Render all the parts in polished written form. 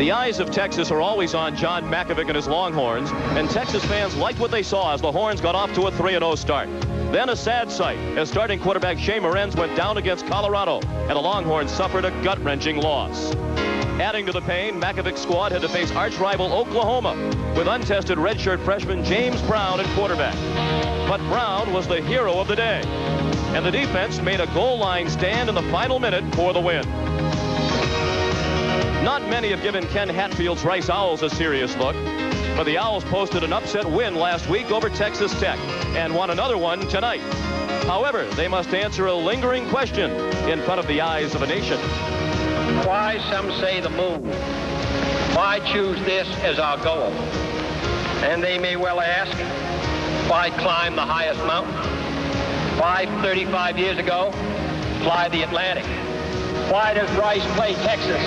The eyes of Texas are always on John Mackovic and his Longhorns, and Texas fans liked what they saw as the Horns got off to a 3-0 start. Then a sad sight as starting quarterback Shea Morenz went down against Colorado, and the Longhorns suffered a gut-wrenching loss. Adding to the pain, Mackovic's squad had to face arch-rival Oklahoma with untested redshirt freshman James Brown at quarterback. But Brown was the hero of the day, and the defense made a goal line stand in the final minute for the win. Not many have given Ken Hatfield's Rice Owls a serious look, but the Owls posted an upset win last week over Texas Tech and won another one tonight. However, they must answer a lingering question in front of the eyes of a nation. Why, some say, the moon? Why choose this as our goal? And they may well ask, why climb the highest mountain? Why, 35 years ago, fly the Atlantic? Why does Rice play Texas?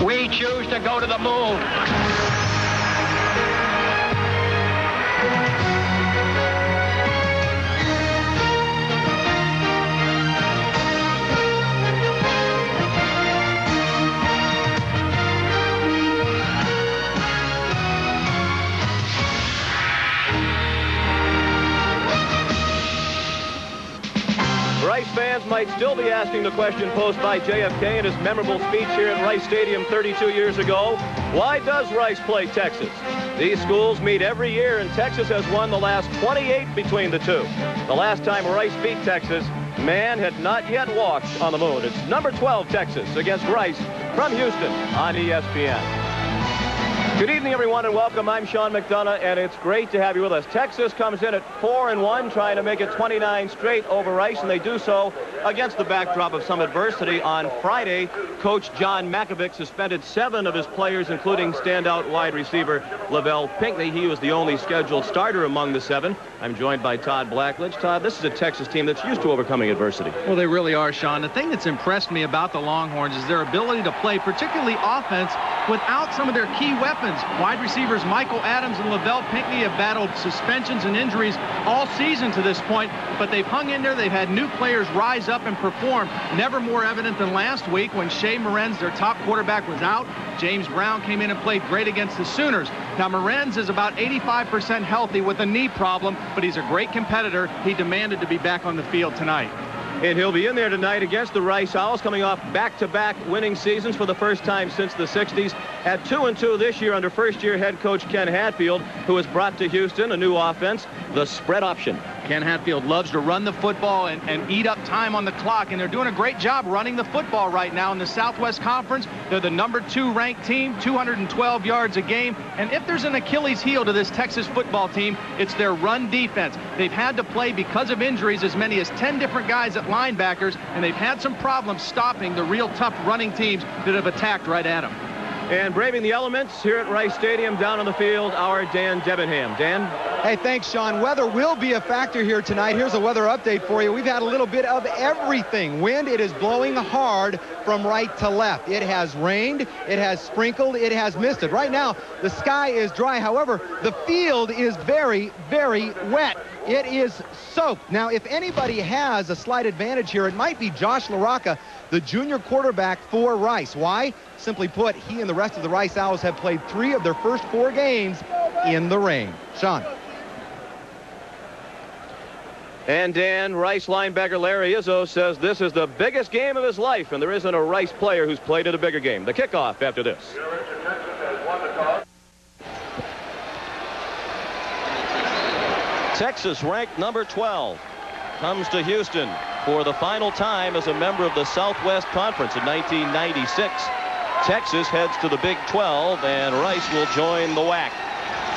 We choose to go to the moon. Rice fans might still be asking the question posed by JFK in his memorable speech here at Rice Stadium 32 years ago. Why does Rice play Texas? These schools meet every year, and Texas has won the last 28 between the two. The last time Rice beat Texas, man had not yet walked on the moon. It's number 12 Texas against Rice from Houston on ESPN. Good evening, everyone, and welcome. I'm Sean McDonough, and it's great to have you with us. Texas comes in at 4-1, trying to make it 29 straight over Rice, and they do so against the backdrop of some adversity. On Friday, Coach John Mackovic suspended 7 of his players, including standout wide receiver Lavelle Pinckney. He was the only scheduled starter among the 7. I'm joined by Todd Blackledge. Todd, this is a Texas team that's used to overcoming adversity. Well, they really are, Sean. The thing that's impressed me about the Longhorns is their ability to play, particularly offense, without some of their key weapons. Wide receivers Michael Adams and Lavelle Pinckney have battled suspensions and injuries all season to this point, but they've hung in there. They've had new players rise up and perform. Never more evident than last week when Shea Morenz, their top quarterback, was out. James Brown came in and played great against the Sooners. Now, Morenz is about 85% healthy with a knee problem, but he's a great competitor. He demanded to be back on the field tonight. And he'll be in there tonight against the Rice Owls, coming off back-to-back winning seasons for the first time since the 60s. At 2-2 this year under first-year head coach Ken Hatfield, who has brought to Houston a new offense, the spread option. Ken Hatfield loves to run the football and eat up time on the clock, and they're doing a great job running the football right now in the Southwest Conference. They're the number 2 ranked team, 212 yards a game, and if there's an Achilles heel to this Texas football team, it's their run defense. They've had to play, because of injuries, as many as 10 different guys at linebackers, and they've had some problems stopping the real tough running teams that have attacked right at them. And braving the elements here at Rice Stadium, down on the field, our Dan Debenham. Dan? Hey, thanks, Sean. Weather will be a factor here tonight. Here's a weather update for you. We've had a little bit of everything. Wind, it is blowing hard from right to left. It has rained, it has sprinkled, it has misted. Right now, the sky is dry. However, the field is very, very wet. It is soaked. Now, if anybody has a slight advantage here, it might be Josh LaRocca, the junior quarterback for Rice. Why? Simply put, he and the rest of the Rice Owls have played 3 of their first 4 games in the rain. Sean. And Dan, Rice linebacker Larry Izzo says this is the biggest game of his life, and there isn't a Rice player who's played at a bigger game. The kickoff after this. Texas, ranked number 12, comes to Houston for the final time as a member of the Southwest Conference in 1996. Texas heads to the Big 12, and Rice will join the WAC.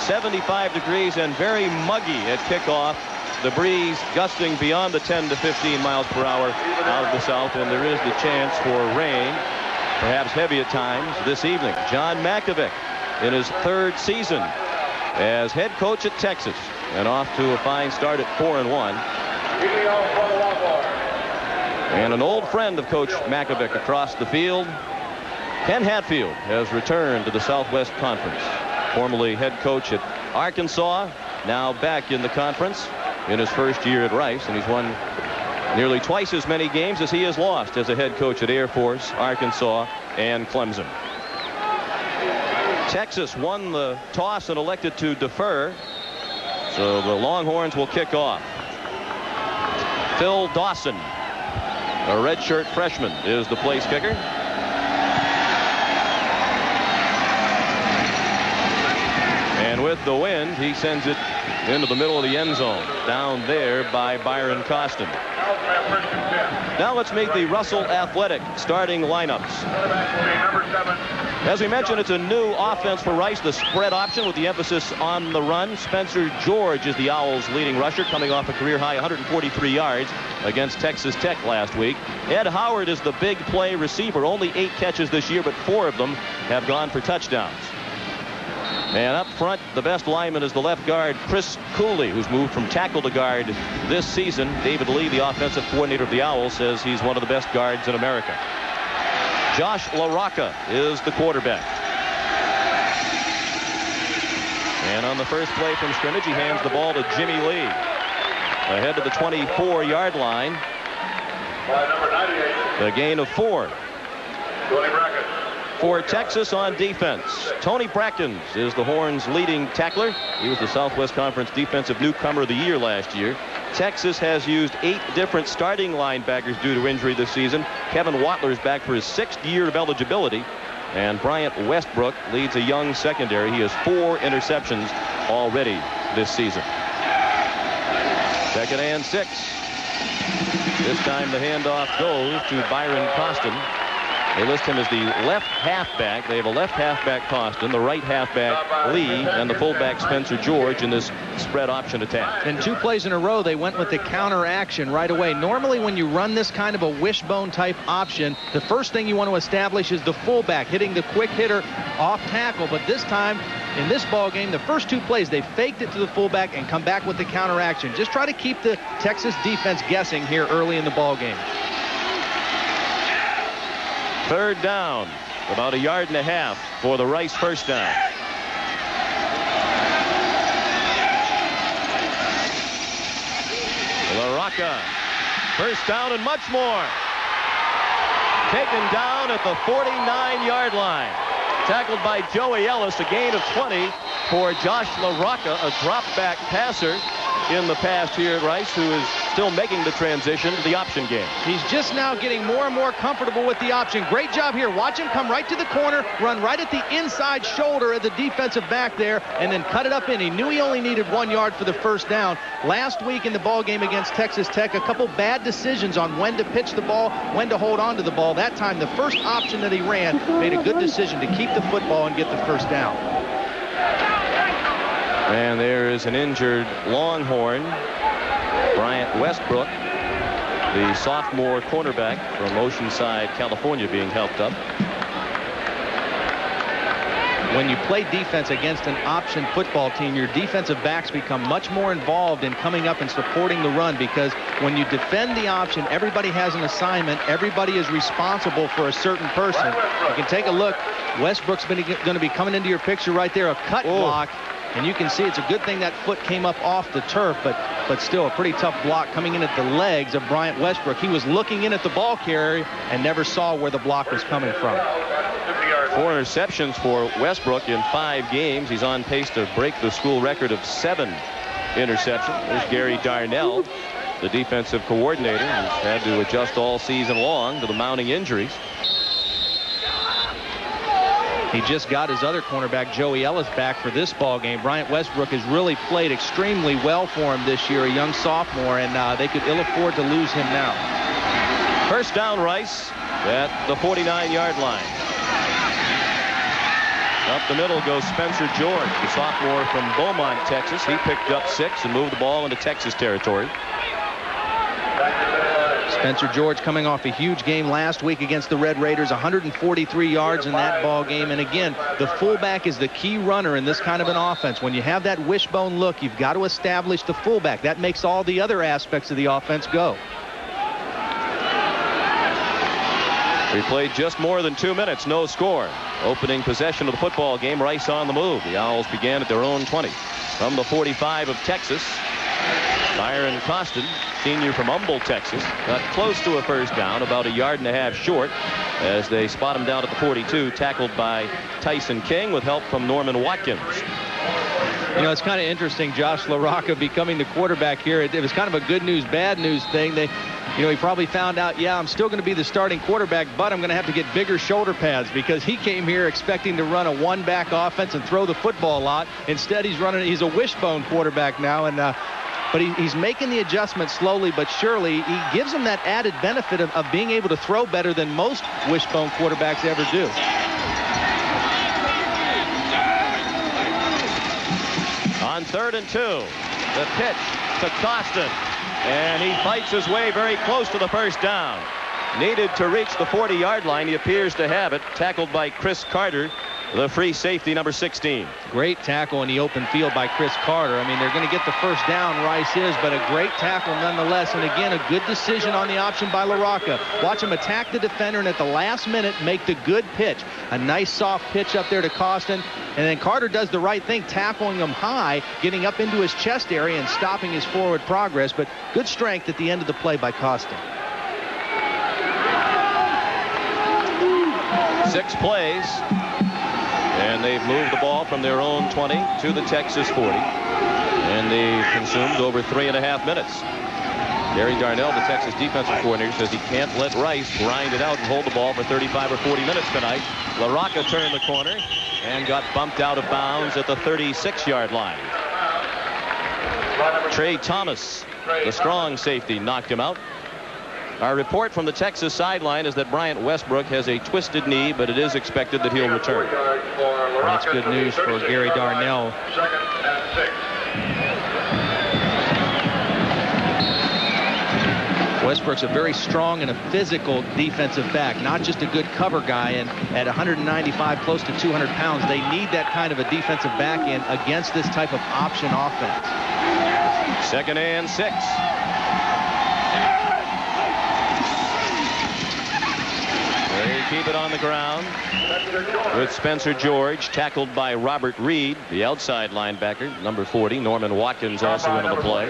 75 degrees and very muggy at kickoff. The breeze gusting beyond the 10 to 15 miles per hour out of the south, and there is the chance for rain, perhaps heavy at times, this evening. John Mackovic in his 3rd season as head coach at Texas, and off to a fine start at 4-1. And an old friend of Coach Mackovic across the field, Ken Hatfield, has returned to the Southwest Conference. Formerly head coach at Arkansas, now back in the conference in his first year at Rice, and he's won nearly twice as many games as he has lost as a head coach at Air Force, Arkansas, and Clemson. Texas won the toss and elected to defer. So the Longhorns will kick off. Phil Dawson, a redshirt freshman, is the place kicker. And with the wind, he sends it into the middle of the end zone, down there by Byron Costin. Now let's meet the Russell Athletic starting lineups. As we mentioned, it's a new offense for Rice, the spread option with the emphasis on the run. Spencer George is the Owls' leading rusher, coming off a career-high 143 yards against Texas Tech last week. Ed Howard is the big play receiver, only 8 catches this year, but 4 of them have gone for touchdowns. And up front, the best lineman is the left guard, Chris Cooley, who's moved from tackle to guard this season. David Lee, the offensive coordinator of the Owls, says he's one of the best guards in America. Josh LaRocca is the quarterback. And on the first play from scrimmage, he hands the ball to Jimmy Lee. Ahead to the 24-yard line. A gain of 4. For Texas on defense, Tony Brackens is the Horns' leading tackler. He was the Southwest Conference Defensive Newcomer of the Year last year. Texas has used 8 different starting linebackers due to injury this season. Kevin Watler is back for his 6th year of eligibility. And Bryant Westbrook leads a young secondary. He has 4 interceptions already this season. 2nd and 6. This time the handoff goes to Byron Costin. They list him as the left halfback. They have a left halfback Costin, the right halfback Lee, and the fullback Spencer George in this spread option attack. And 2 plays in a row, they went with the counter action right away. Normally when you run this kind of a wishbone type option, the first thing you want to establish is the fullback hitting the quick hitter off tackle. But this time in this ball game, the first 2 plays, they faked it to the fullback and come back with the counter action. Just try to keep the Texas defense guessing here early in the ball game. 3rd down, about 1.5 yards for the Rice first down. LaRocca, first down and much more. Taken down at the 49-yard line. Tackled by Joey Ellis, a gain of 20 for Josh LaRocca, a drop-back passer in the past here at Rice, who is still making the transition to the option game. He's just now getting more and more comfortable with the option. Great job here. Watch him come right to the corner, run right at the inside shoulder of the defensive back there, and then cut it up in. He knew he only needed 1 yard for the first down. Last week in the ball game against Texas Tech, a couple bad decisions on when to pitch the ball, when to hold on to the ball. That time, the first option that he ran made a good decision to keep the football and get the first down. And there is an injured Longhorn, Bryant Westbrook, the sophomore cornerback from Oceanside, California, being helped up. When you play defense against an option football team, your defensive backs become much more involved in coming up and supporting the run, because when you defend the option, everybody has an assignment. Everybody is responsible for a certain person. You can take a look. Westbrook's going to be coming into your picture right there, a cut block. And you can see it's a good thing that foot came up off the turf, but still a pretty tough block coming in at the legs of Bryant Westbrook. He was looking in at the ball carrier and never saw where the block was coming from. 4 interceptions for Westbrook in 5 games. He's on pace to break the school record of 7 interceptions. There's Gary Darnell, the defensive coordinator, who's had to adjust all season long to the mounting injuries. He just got his other cornerback, Joey Ellis, back for this ball game. Bryant Westbrook has really played extremely well for him this year, a young sophomore, and they could ill afford to lose him now. First down, Rice at the 49-yard line. Up the middle goes Spencer George, the sophomore from Beaumont, Texas. He picked up 6 and moved the ball into Texas territory. Spencer George coming off a huge game last week against the Red Raiders, 143 yards in that ball game. And again, the fullback is the key runner in this kind of an offense. When you have that wishbone look, you've got to establish the fullback. That makes all the other aspects of the offense go. We played just more than 2 minutes, no score. Opening possession of the football game, Rice on the move. The Owls began at their own 20. From the 45 of Texas, Byron Costin, senior from Humboldt, Texas, got close to a first down, about 1.5 yards short. as they spot him down at the 42, tackled by Tyson King with help from Norman Watkins. You know, it's kind of interesting, Josh LaRocca becoming the quarterback here. It was kind of a good news, bad news thing. He probably found out, yeah, I'm still going to be the starting quarterback, but I'm going to have to get bigger shoulder pads, because he came here expecting to run a one-back offense and throw the football a lot. Instead, he's a wishbone quarterback now, and but he's making the adjustment slowly but surely. He gives him that added benefit of being able to throw better than most wishbone quarterbacks ever do. On 3rd and 2, the pitch to Costin, and he fights his way very close to the first down. Needed to reach the 40-yard line. He appears to have it. Tackled by Chris Carter, the free safety, number 16. Great tackle in the open field by Chris Carter. I mean, they're going to get the first down, Rice is, but a great tackle nonetheless. And again, a good decision on the option by LaRocca. Watch him attack the defender and at the last minute make the good pitch. A nice soft pitch up there to Costin. And then Carter does the right thing, tackling him high, getting up into his chest area and stopping his forward progress. But good strength at the end of the play by Costin. 6 plays. And they've moved the ball from their own 20 to the Texas 40. And they've consumed over 3.5 minutes. Gary Darnell, the Texas defensive coordinator, says he can't let Rice grind it out and hold the ball for 35 or 40 minutes tonight. LaRocca turned the corner and got bumped out of bounds at the 36-yard line. Trey Thomas, the strong safety, knocked him out. Our report from the Texas sideline is that Bryant Westbrook has a twisted knee, but it is expected that he'll return. That's good news for Gary Darnell. Westbrook's a very strong and a physical defensive back, not just a good cover guy. And at 195, close to 200 pounds, they need that kind of a defensive back end against this type of option offense. 2nd and 6. They keep it on the ground with Spencer George, tackled by Robert Reed, the outside linebacker, number 40. Norman Watkins also into the play.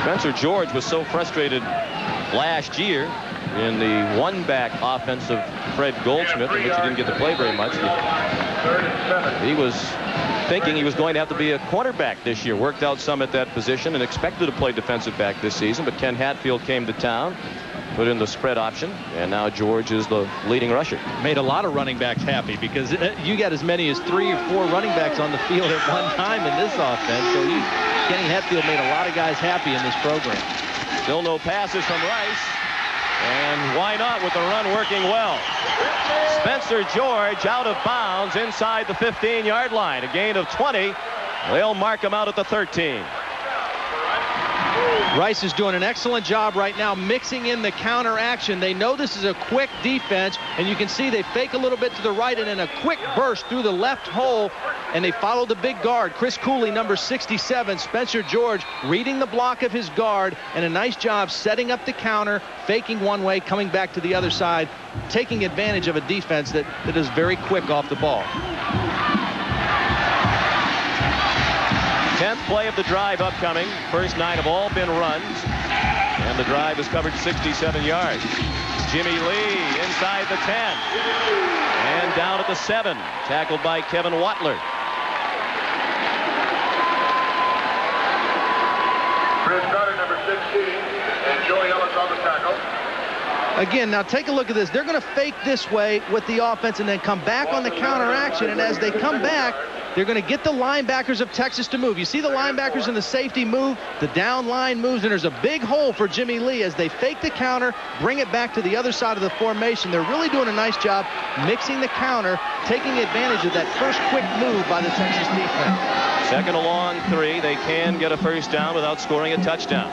Spencer George was so frustrated last year in the one-back offense of Fred Goldschmidt, in which he didn't get to play very much. He was thinking he was going to have to be a cornerback this year. Worked out some at that position and expected to play defensive back this season, but Ken Hatfield came to town, put in the spread option, and now George is the leading rusher. Made a lot of running backs happy, because you got as many as 3 or 4 running backs on the field at one time in this offense. So Kenny Hatfield made a lot of guys happy in this program. Still no passes from Rice, and why not with the run working well. Spencer George out of bounds inside the 15-yard line. A gain of 20. They'll mark him out at the 13. Rice is doing an excellent job right now mixing in the counter action. They know this is a quick defense, and you can see they fake a little bit to the right and then a quick burst through the left hole, and they follow the big guard, Chris Cooley, number 67. Spencer George reading the block of his guard, and a nice job setting up the counter, faking one way, coming back to the other side, taking advantage of a defense that is very quick off the ball. 10th play of the drive upcoming. First 9 have all been runs, and the drive has covered 67 yards. Jimmy Lee inside the 10 and down at the 7, tackled by Kevin Watler. Chris Carter, number 16, and Joey Ellis on the tackle. Again, now take a look at this. They're going to fake this way with the offense and then come back on the counter action, and as they come back, they're going to get the linebackers of Texas to move. You see the linebackers and the safety move, the down line moves, and there's a big hole for Jimmy Lee as they fake the counter, bring it back to the other side of the formation. They're really doing a nice job mixing the counter, taking advantage of that first quick move by the Texas defense. 2nd and long 3. They can get a first down without scoring a touchdown.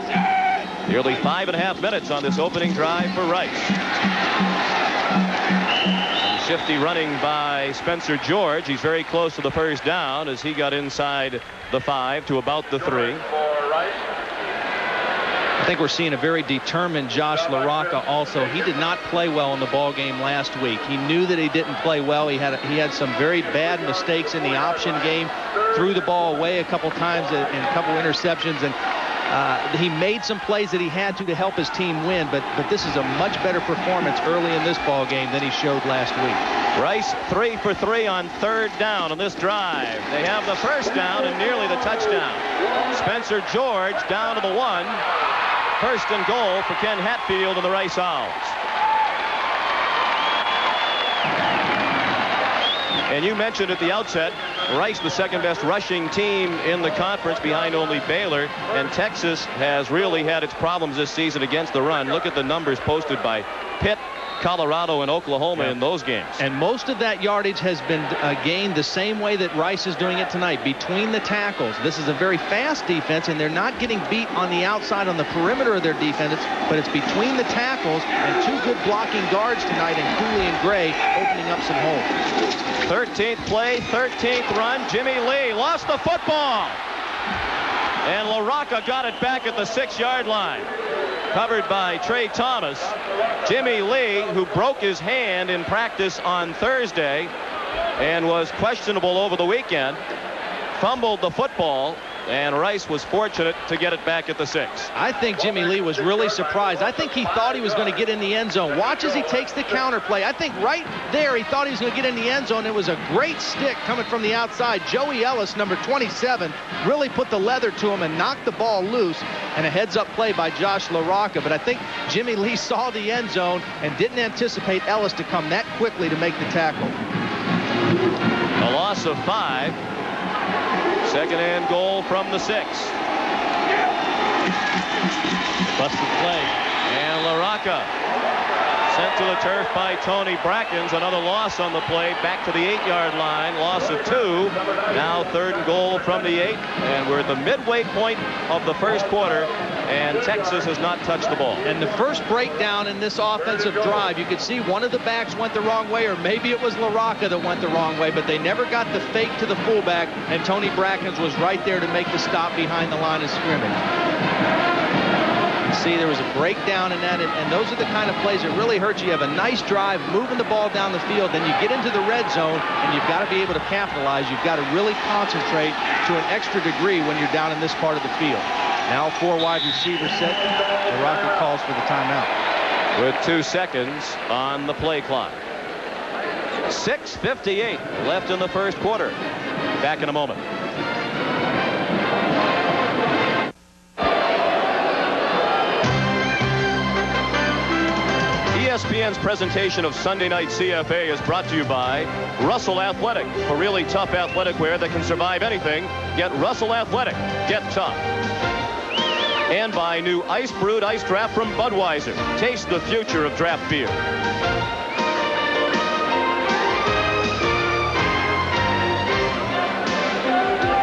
Nearly 5.5 minutes on this opening drive for Rice. Shifty running by Spencer George. He's very close to the first down as he got inside the 5 to about the 3. I think we're seeing a very determined Josh LaRocca also. He did not play well in the ball game last week. He knew that he didn't play well. He had some very bad mistakes in the option game. Threw the ball away a couple times and a couple interceptions. And He made some plays that he had to help his team win, but this is a much better performance early in this ball game than he showed last week. Rice 3 for 3 on 3rd down on this drive. They have the first down and nearly the touchdown. Spencer George down to the 1. First and goal for Ken Hatfield and the Rice Owls. And you mentioned at the outset, Rice the second best rushing team in the conference behind only Baylor, and Texas has really had its problems this season against the run. Look at the numbers posted by Pitt, Colorado, and Oklahoma in those games. And most of that yardage has been gained the same way that Rice is doing it tonight, between the tackles. This is a very fast defense, and they're not getting beat on the outside on the perimeter of their defense, but it's between the tackles, and 2 good blocking guards tonight in Cooley and Gray opening up some holes. 13th play, 13th run. Jimmy Lee lost the football. And LaRocca got it back at the 6-yard line. Covered by Trey Thomas. Jimmy Lee, who broke his hand in practice on Thursday and was questionable over the weekend, fumbled the football, and Rice was fortunate to get it back at the 6. I think Jimmy Lee was really surprised. I think he thought he was going to get in the end zone. Watch as he takes the counter play. I think right there he thought he was going to get in the end zone. It was a great stick coming from the outside. Joey Ellis, number 27, really put the leather to him and knocked the ball loose, and a heads-up play by Josh LaRocca. But I think Jimmy Lee saw the end zone and didn't anticipate Ellis to come that quickly to make the tackle. A loss of 5. Second and goal from the 6. Busted play. And LaRocca sent to the turf by Tony Brackens. Another loss on the play. Back to the 8-yard line. Loss of 2. Now 3rd and goal from the 8. And we're at the midway point of the first quarter. And Texas has not touched the ball. And the first breakdown in this offensive drive, you could see one of the backs went the wrong way, or maybe it was LaRocca that went the wrong way, but they never got the fake to the fullback, and Tony Brackens was right there to make the stop behind the line of scrimmage. See, there was a breakdown in that, and those are the kind of plays that really hurt you. You have a nice drive, moving the ball down the field, then you get into the red zone, and you've got to be able to capitalize. You've got to really concentrate to an extra degree when you're down in this part of the field. Now 4 wide receivers set. LaRocca calls for the timeout. With 2 seconds on the play clock. 6:58 left in the first quarter. Back in a moment. ESPN's presentation of Sunday Night CFA is brought to you by Russell Athletic. For really tough athletic wear that can survive anything, get Russell Athletic. Get tough. And by new Ice Brewed Ice Draft from Budweiser. Taste the future of draft beer.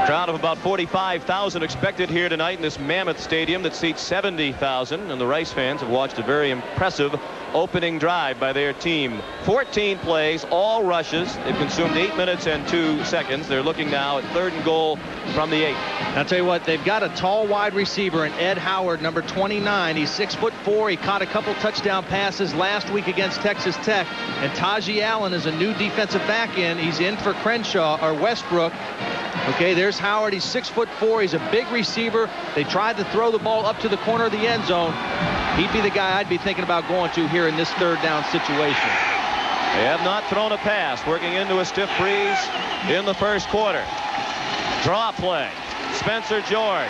Crowd of about 45,000 expected here tonight in this mammoth stadium that seats 70,000. And the Rice fans have watched a very impressive opening drive by their team. 14 plays, all rushes. They've consumed 8 minutes and 2 seconds. They're looking now at 3rd and goal from the 8. I'll tell you what, they've got a tall wide receiver in Ed Howard, number 29. He's 6'4". He caught a couple touchdown passes last week against Texas Tech. And Tajee Allen is a new defensive back end. He's in for Crenshaw or Westbrook. Okay, there's Howard. He's 6'4". He's a big receiver. They tried to throw the ball up to the corner of the end zone. He'd be the guy I'd be thinking about going to here in this 3rd down situation. They have not thrown a pass, working into a stiff breeze in the first quarter. Draw play. Spencer George.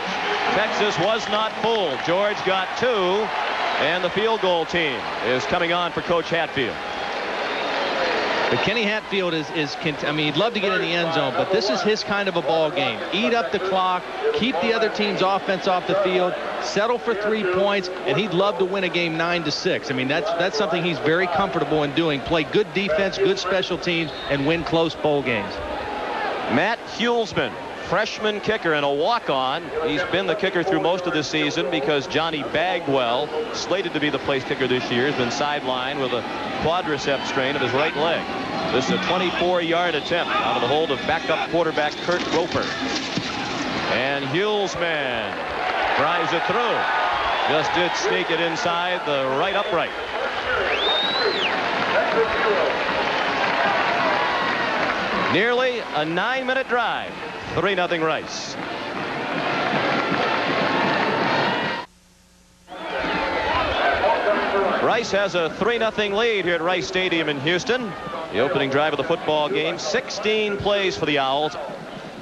Texas was not fooled. George got 2, and the field goal team is coming on for Coach Hatfield. But Kenny Hatfield I mean, he'd love to get in the end zone, but this is his kind of a ball game. Eat up the clock, keep the other team's offense off the field, settle for 3 points, and he'd love to win a game 9-6. I mean, that's something he's very comfortable in doing. Play good defense, good special teams, and win close bowl games. Matt Hulsman, freshman kicker and a walk-on. He's been the kicker through most of the season because Johnny Bagwell, slated to be the place kicker this year, has been sidelined with a quadricep strain of his right leg. This is a 24-yard attempt out of the hold of backup quarterback Kurt Roper. And Hulsman drives it through. Just did sneak it inside the right upright. Nearly a 9-minute drive. 3-0 Rice. Rice has a 3-0 lead here at Rice Stadium in Houston. The opening drive of the football game. 16 plays for the Owls.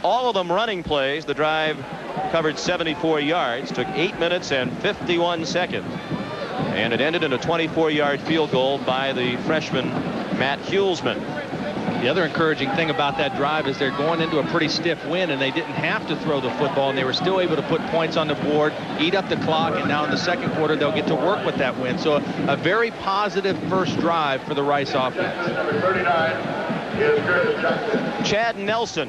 All of them running plays. The drive covered 74 yards. Took 8 minutes and 51 seconds. And it ended in a 24-yard field goal by the freshman Matt Hulsman. The other encouraging thing about that drive is they're going into a pretty stiff wind, and they didn't have to throw the football, and they were still able to put points on the board, eat up the clock, and now in the second quarter they'll get to work with that wind. So a very positive first drive for the Rice offense. Number 39 is Curtis Johnson. Chad Nelson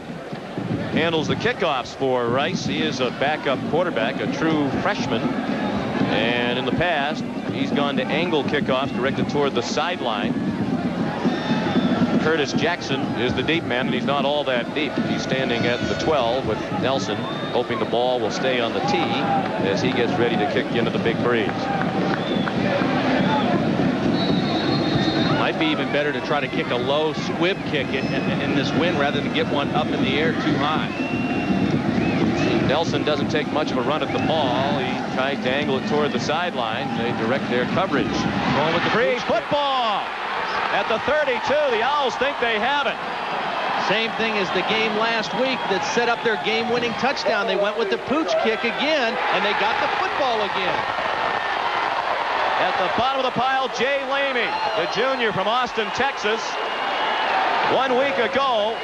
handles the kickoffs for Rice. He is a backup quarterback, a true freshman, and in the past he's gone to angle kickoffs directed toward the sideline. Curtis Jackson is the deep man, and he's not all that deep. He's standing at the 12 with Nelson, hoping the ball will stay on the tee as he gets ready to kick into the big breeze. Might be even better to try to kick a low squib kick in this wind rather than get one up in the air too high. Nelson doesn't take much of a run at the ball. He tries to angle it toward the sideline. They direct their coverage. Going with the free football. At the 32, the Owls think they have it. Same thing as the game last week that set up their game-winning touchdown. They went with the pooch kick again, and they got the football again. At the bottom of the pile, Jay Lamey, the junior from Austin, Texas. 1 week ago,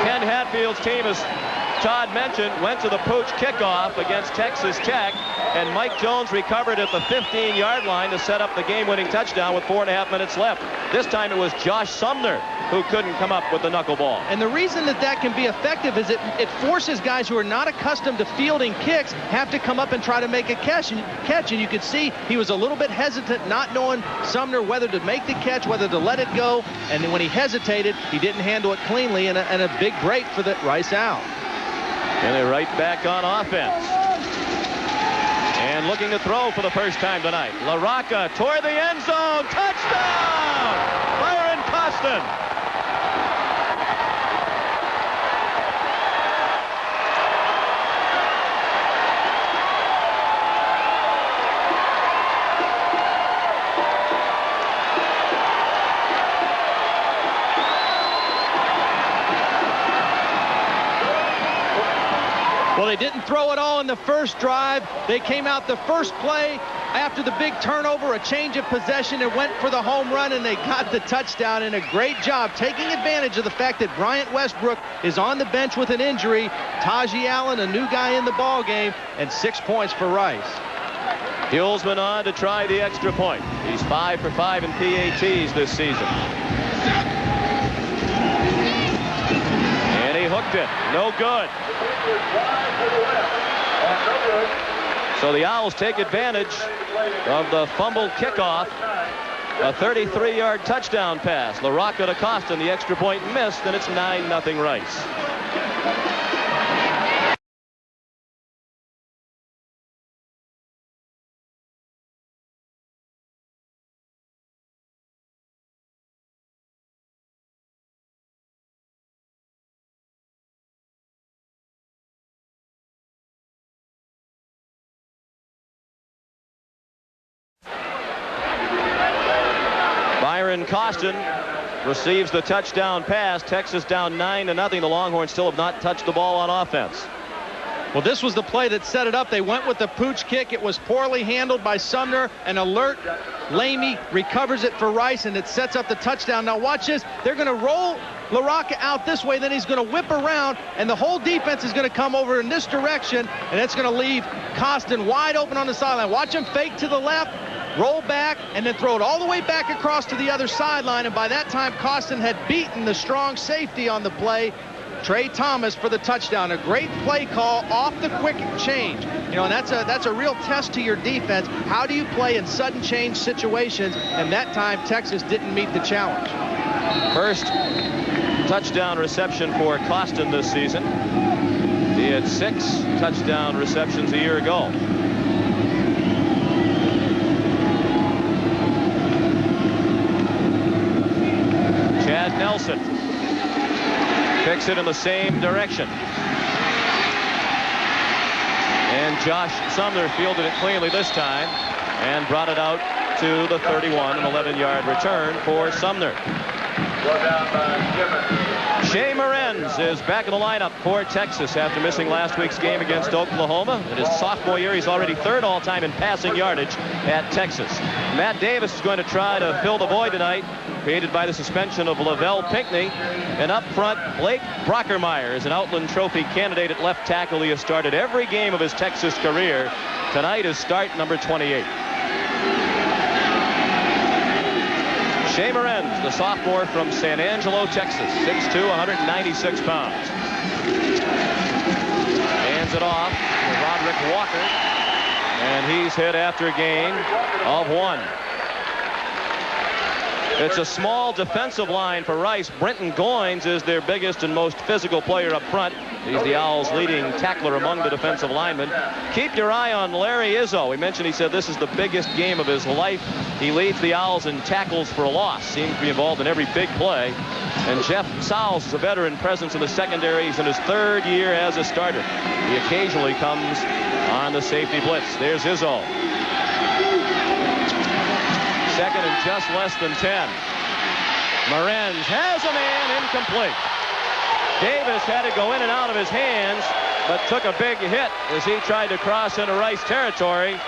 Ken Hatfield's team, as Todd mentioned, went to the pooch kickoff against Texas Tech, and Mike Jones recovered at the 15-yard line to set up the game-winning touchdown with 4.5 minutes left. This time it was Josh Sumner who couldn't come up with the knuckleball. And the reason that can be effective is it forces guys who are not accustomed to fielding kicks have to come up and try to make a catch. And you could see he was a little bit hesitant, not knowing Sumner whether to make the catch, whether to let it go. And then when he hesitated, he didn't handle it cleanly, and a big break for the Rice Owls. And they're right back on offense. And looking to throw for the first time tonight. LaRocca toward the end zone. Touchdown! Byron Costin. Well, they didn't throw it all in the first drive. They came out the first play after the big turnover, a change of possession, and went for the home run, and they got the touchdown. And a great job taking advantage of the fact that Bryant Westbrook is on the bench with an injury. Tajee Allen, a new guy in the ball game, and 6 points for Rice. Hulsman on to try the extra point. He's 5 for 5 in PATs this season. And he hooked it. No good. So the Owls take advantage of the fumbled kickoff. A 33-yard touchdown pass. LaRocca to Costin, the extra point missed, and it's 9-0 Rice. Byron Costin receives the touchdown pass. Texas down 9-0. The Longhorns still have not touched the ball on offense. Well, this was the play that set it up. They went with the pooch kick. It was poorly handled by Sumner. An alert Lamey recovers it for Rice, and it sets up the touchdown. Now watch this. They're going to roll LaRocca out this way. Then he's going to whip around, and the whole defense is going to come over in this direction, and it's going to leave Costin wide open on the sideline. Watch him fake to the left, roll back, and then throw it all the way back across to the other sideline. And by that time, Costin had beaten the strong safety on the play, Trey Thomas, for the touchdown. A great play call off the quick change. You know, and that's a real test to your defense. How do you play in sudden change situations? And that time, Texas didn't meet the challenge. First touchdown reception for Costin this season. He had 6 touchdown receptions a year ago. Chad Nelson kicks it in the same direction. And Josh Sumner fielded it cleanly this time and brought it out to the 31, an 11-yard return for Sumner. Shea Morenz is back in the lineup for Texas after missing last week's game against Oklahoma. In his sophomore year, he's already third all-time in passing yardage at Texas. Matt Davis is going to try to fill the void tonight, created by the suspension of Lavelle Pinckney. And up front, Blake Brockermeyer is an Outland Trophy candidate at left tackle. He has started every game of his Texas career. Tonight is start number 28. Shea Morenz, the sophomore from San Angelo, Texas, 6'2", 196 pounds. Hands it off to Roderick Walker, and he's hit after a gain of 1. It's a small defensive line for Rice. Brenton Goins is their biggest and most physical player up front. He's the Owls' leading tackler among the defensive linemen. Keep your eye on Larry Izzo. We mentioned he said this is the biggest game of his life. He leads the Owls in tackles for a loss. Seems to be involved in every big play. And Jeff Sowles is a veteran presence in the secondary. He's in his 3rd year as a starter. He occasionally comes on the safety blitz. There's Izzo. 2nd and just less than 10. Morenz has a man, incomplete. Davis had to go in and out of his hands, but took a big hit as he tried to cross into Rice territory,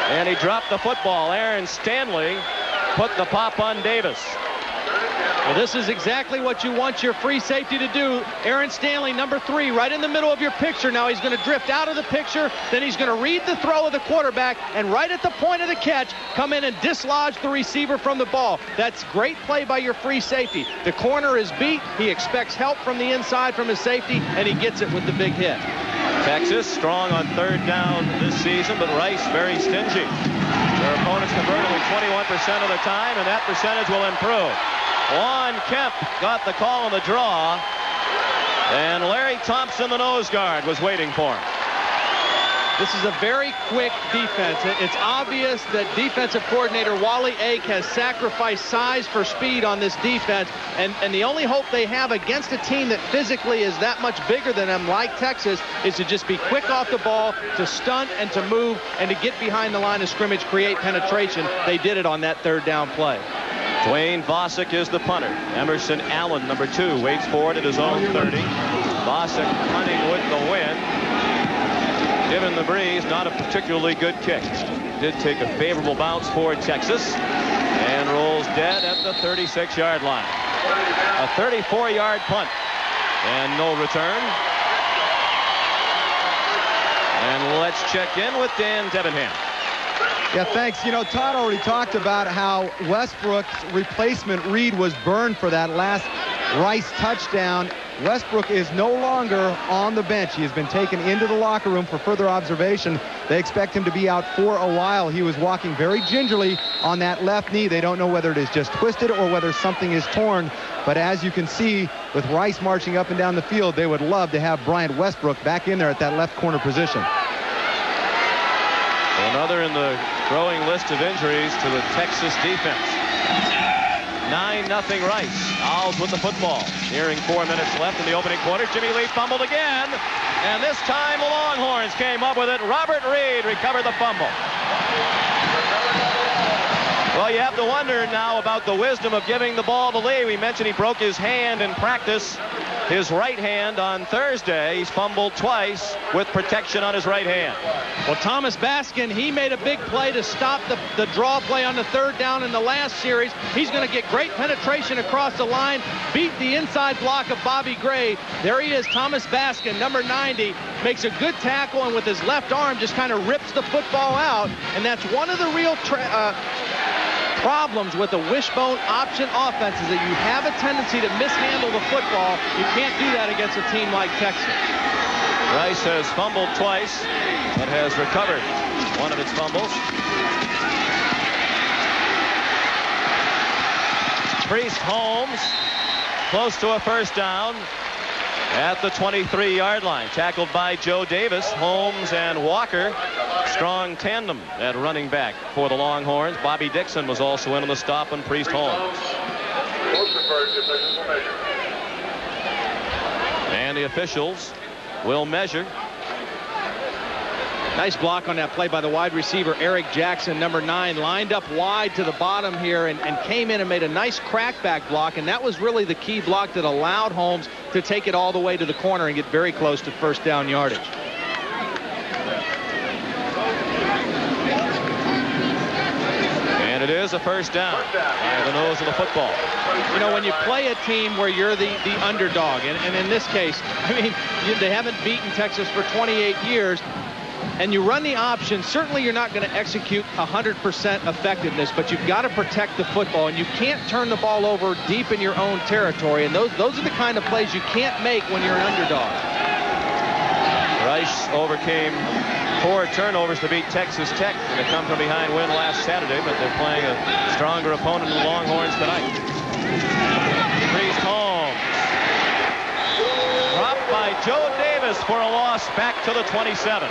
and he dropped the football. Aaron Stanley put the pop on Davis. Well, this is exactly what you want your free safety to do. Aaron Stanley, number 3, right in the middle of your picture. Now he's going to drift out of the picture. Then he's going to read the throw of the quarterback, and right at the point of the catch, come in and dislodge the receiver from the ball. That's great play by your free safety. The corner is beat. He expects help from the inside from his safety, and he gets it with the big hit. Texas strong on 3rd down this season, but Rice very stingy. Their opponents convert only 21% of the time, and that percentage will improve. Juan Kemp got the call on the draw, and Larry Thompson, the nose guard, was waiting for him. This is a very quick defense. It's obvious that defensive coordinator Wally Ake has sacrificed size for speed on this defense, and the only hope they have against a team that physically is that much bigger than them, like Texas, is to just be quick off the ball, to stunt and to move, and to get behind the line of scrimmage, create penetration. They did it on that 3rd down play. Dwayne Bosick is the punter. Emerson Allen, number 2, waits for it at his own 30. Bosick punting with the wind. Given the breeze, not a particularly good kick. Did take a favorable bounce for Texas and rolls dead at the 36-yard line. A 34-yard punt and no return. And let's check in with Dan Debenham. Yeah, thanks. You know, Todd already talked about how Westbrook's replacement Reed was burned for that last Rice touchdown. Westbrook is no longer on the bench. He has been taken into the locker room for further observation. They expect him to be out for a while. He was walking very gingerly on that left knee. They don't know whether it is just twisted or whether something is torn. But as you can see, with Rice marching up and down the field, they would love to have Bryant Westbrook back in there at that left corner position. Another in the growing list of injuries to the Texas defense. 9-0 Rice. Owls with the football. Nearing 4 minutes left in the opening quarter. Jimmy Lee fumbled again. And this time the Longhorns came up with it. Robert Reed recovered the fumble. Well, you have to wonder now about the wisdom of giving the ball to Lee. We mentioned he broke his hand in practice, his right hand on Thursday. He's fumbled twice with protection on his right hand. Well, Thomas Baskin, he made a big play to stop the draw play on the 3rd down in the last series. He's going to get great penetration across the line, beat the inside block of Bobby Gray. There he is, Thomas Baskin, number 90, makes a good tackle, and with his left arm just kind of rips the football out. And that's one of the real problems with the wishbone option offense, is that you have a tendency to mishandle the football. You can't do that against a team like Texas. Rice has fumbled twice, but has recovered one of its fumbles. Priest Holmes, close to a 1st down at the 23-yard line. Tackled by Joe Davis. Holmes and Walker, strong tandem at running back for the Longhorns. Bobby Dixon was also in on the stop on Priest Holmes. And the officials will measure. Nice block on that play by the wide receiver, Eric Jackson, number 9, lined up wide to the bottom here and came in and made a nice crackback block, and that was really the key block that allowed Holmes to take it all the way to the corner and get very close to first down yardage. And it is a first down by the nose of the football. You know, when you play a team where you're the underdog, and in this case, I mean, they haven't beaten Texas for 28 years, and you run the option, certainly you're not going to execute 100% effectiveness, but you've got to protect the football, and you can't turn the ball over deep in your own territory, and those are the kind of plays you can't make when you're an underdog. Rice overcame 4 turnovers to beat Texas Tech in a come-from-behind win last Saturday, but they're playing a stronger opponent than the Longhorns tonight. Priest Holmes. Dropped by Joe Davis for a loss back to the 27.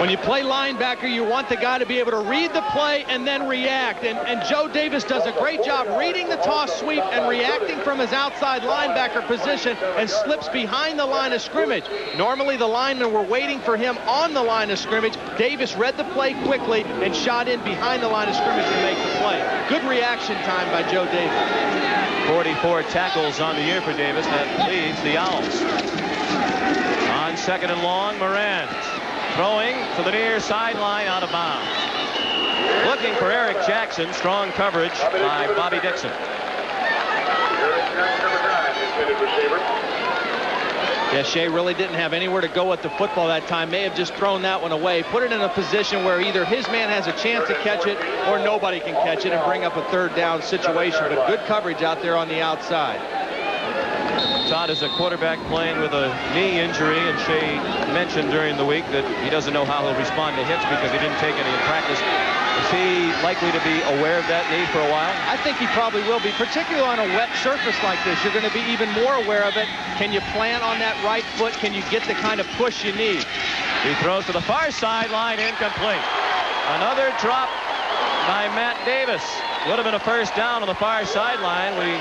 When you play linebacker, you want the guy to be able to read the play and then react. And Joe Davis does a great job reading the toss sweep and reacting from his outside linebacker position and slips behind the line of scrimmage. Normally, the linemen were waiting for him on the line of scrimmage. Davis read the play quickly and shot in behind the line of scrimmage to make the play. Good reaction time by Joe Davis. 44 tackles on the year for Davis. That leads the Owls. On second and long, Moran. Throwing to the near sideline, out of bounds. Looking for Eric Jackson. Strong coverage by Bobby Dixon. Yeah, Shea really didn't have anywhere to go with the football that time. May have just thrown that one away. Put it in a position where either his man has a chance to catch it or nobody can catch it and bring up a third down situation. But good coverage out there on the outside. Todd is a quarterback playing with a knee injury, and Shea mentioned during the week that he doesn't know how he'll respond to hits because he didn't take any in practice. Is he likely to be aware of that knee for a while? I think he probably will be, particularly on a wet surface like this. You're going to be even more aware of it. Can you plant on that right foot? Can you get the kind of push you need? He throws to the far sideline, incomplete. Another drop by Matt Davis. Would have been a first down on the far sideline. We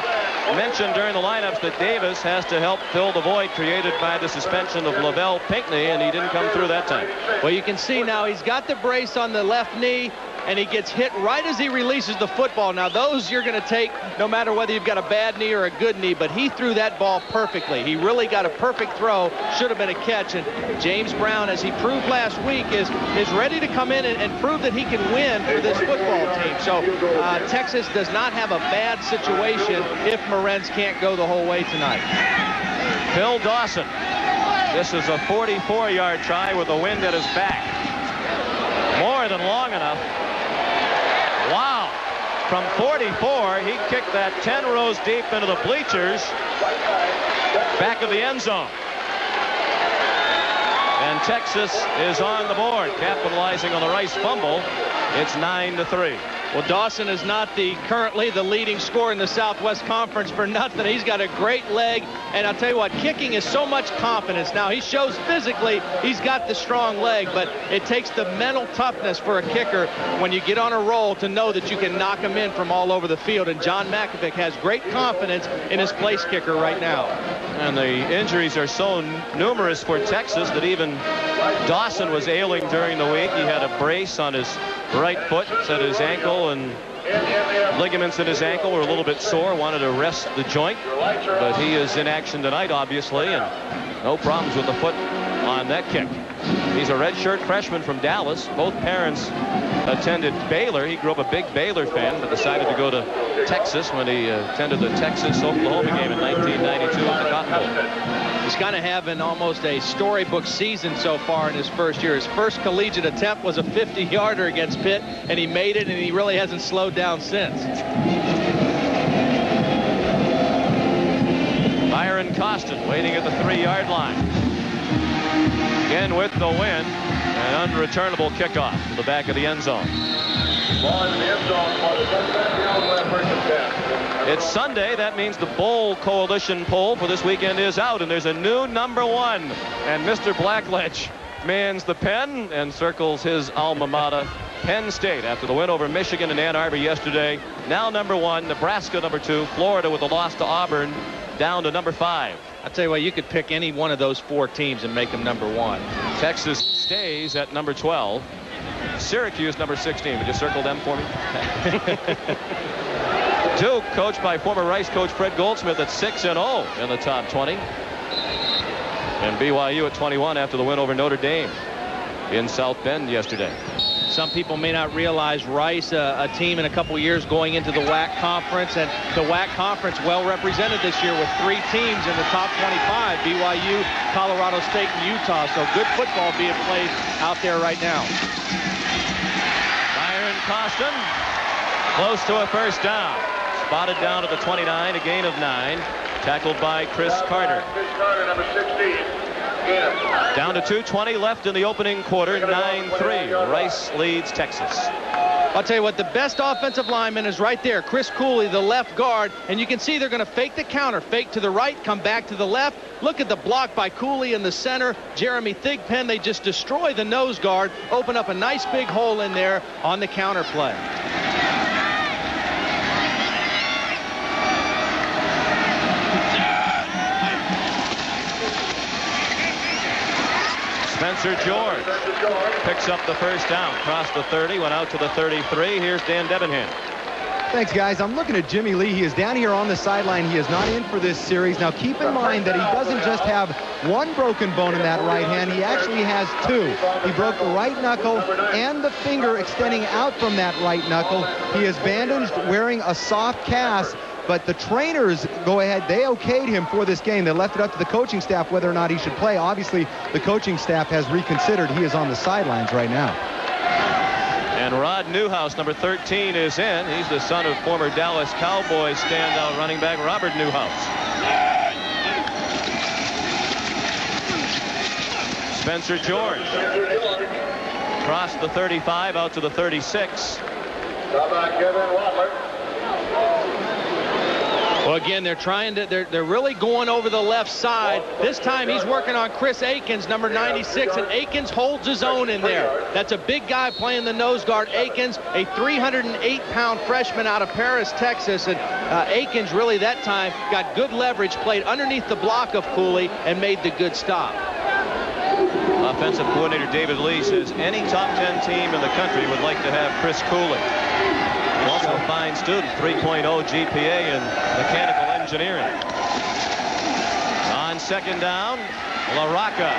mentioned during the lineups that Davis has to help fill the void created by the suspension of Lavelle Pinckney, and he didn't come through that time. Well, you can see now he's got the brace on the left knee, and he gets hit right as he releases the football. Now, those you're going to take no matter whether you've got a bad knee or a good knee, but he threw that ball perfectly. He really got a perfect throw. Should have been a catch. And James Brown, as he proved last week, is ready to come in and prove that he can win for this football team. So Texas does not have a bad situation if Morenz can't go the whole way tonight. Phil Dawson. This is a 44-yard try with the wind at his back. More than long enough. Wow. From 44, he kicked that 10 rows deep into the bleachers, back of the end zone. And Texas is on the board, capitalizing on the Rice fumble. It's 9-3. Well, Dawson is not currently the leading scorer in the Southwest Conference for nothing. He's got a great leg, and I'll tell you what, kicking is so much confidence. Now, he shows physically he's got the strong leg, but it takes the mental toughness for a kicker when you get on a roll to know that you can knock him in from all over the field, and John Makovic has great confidence in his place kicker right now. And the injuries are so numerous for Texas that even Dawson was ailing during the week. He had a brace on his right foot, said his ankle and ligaments in his ankle were a little bit sore, wanted to rest the joint, but he is in action tonight, obviously, and no problems with the foot on that kick. He's a redshirt freshman from Dallas. Both parents attended Baylor. He grew up a big Baylor fan, but decided to go to Texas when he attended the Texas-Oklahoma game in 1992 at the Cotton Bowl. He's kind of having almost a storybook season so far in his first year. His first collegiate attempt was a 50-yarder against Pitt, and he made it, and he really hasn't slowed down since. Byron Costin waiting at the 3-yard line. Again with the wind, an unreturnable kickoff to the back of the end zone. It's Sunday. That means the Bowl Coalition poll for this weekend is out, and there's a new number 1. And Mr. Blackledge mans the pen and circles his alma mater, Penn State, after the win over Michigan and Ann Arbor yesterday. Now number 1, Nebraska number 2, Florida with a loss to Auburn down to number 5. I'll tell you what, you could pick any one of those 4 teams and make them #1. Texas stays at number 12. Syracuse number 16. Would you circle them for me? Duke, coached by former Rice coach Fred Goldsmith, at 6-0 in the top 20. And BYU at 21 after the win over Notre Dame in South Bend yesterday. Some people may not realize Rice, a team in a couple years going into the WAC conference, and the WAC conference well represented this year with 3 teams in the top 25, BYU, Colorado State, and Utah. So good football being played out there right now. Byron Costin, close to a first down. Spotted down at the 29, a gain of 9. Tackled by Chris Carter. Chris Carter, number 16. Down to 2:20 left in the opening quarter. 9-3. Rice leads Texas. I'll tell you what, the best offensive lineman is right there. Chris Cooley, the left guard. And you can see they're going to fake the counter. Fake to the right, come back to the left. Look at the block by Cooley in the center. Jeremy Thigpen, they just destroy the nose guard. Open up a nice big hole in there on the counter play. Spencer George picks up the first down. Crossed the 30, went out to the 33. Here's Dan Debenham. Thanks, guys. I'm looking at Jimmy Lee. He is down here on the sideline. He is not in for this series. Now, keep in mind that he doesn't just have 1 broken bone in that right hand. He actually has 2. He broke the right knuckle and the finger extending out from that right knuckle. He is bandaged, wearing a soft cast. But the trainers go ahead. They okayed him for this game. They left it up to the coaching staff whether or not he should play. Obviously, the coaching staff has reconsidered. He is on the sidelines right now. And Rod Newhouse, number 13, is in. He's the son of former Dallas Cowboys standout running back Robert Newhouse. Spencer George crossed the 35 out to the 36. Kevin Waller. Well, again, they're trying to, they're really going over the left side. This time he's working on Chris Akins, number 96, and Akins holds his own in there. That's a big guy playing the nose guard. Akins, a 308-pound freshman out of Paris, Texas, and Akins really that time got good leverage, played underneath the block of Cooley, and made the good stop. Offensive coordinator David Lee says any top 10 team in the country would like to have Chris Cooley. Also a fine student, 3.0 GPA in mechanical engineering. On second down, LaRocca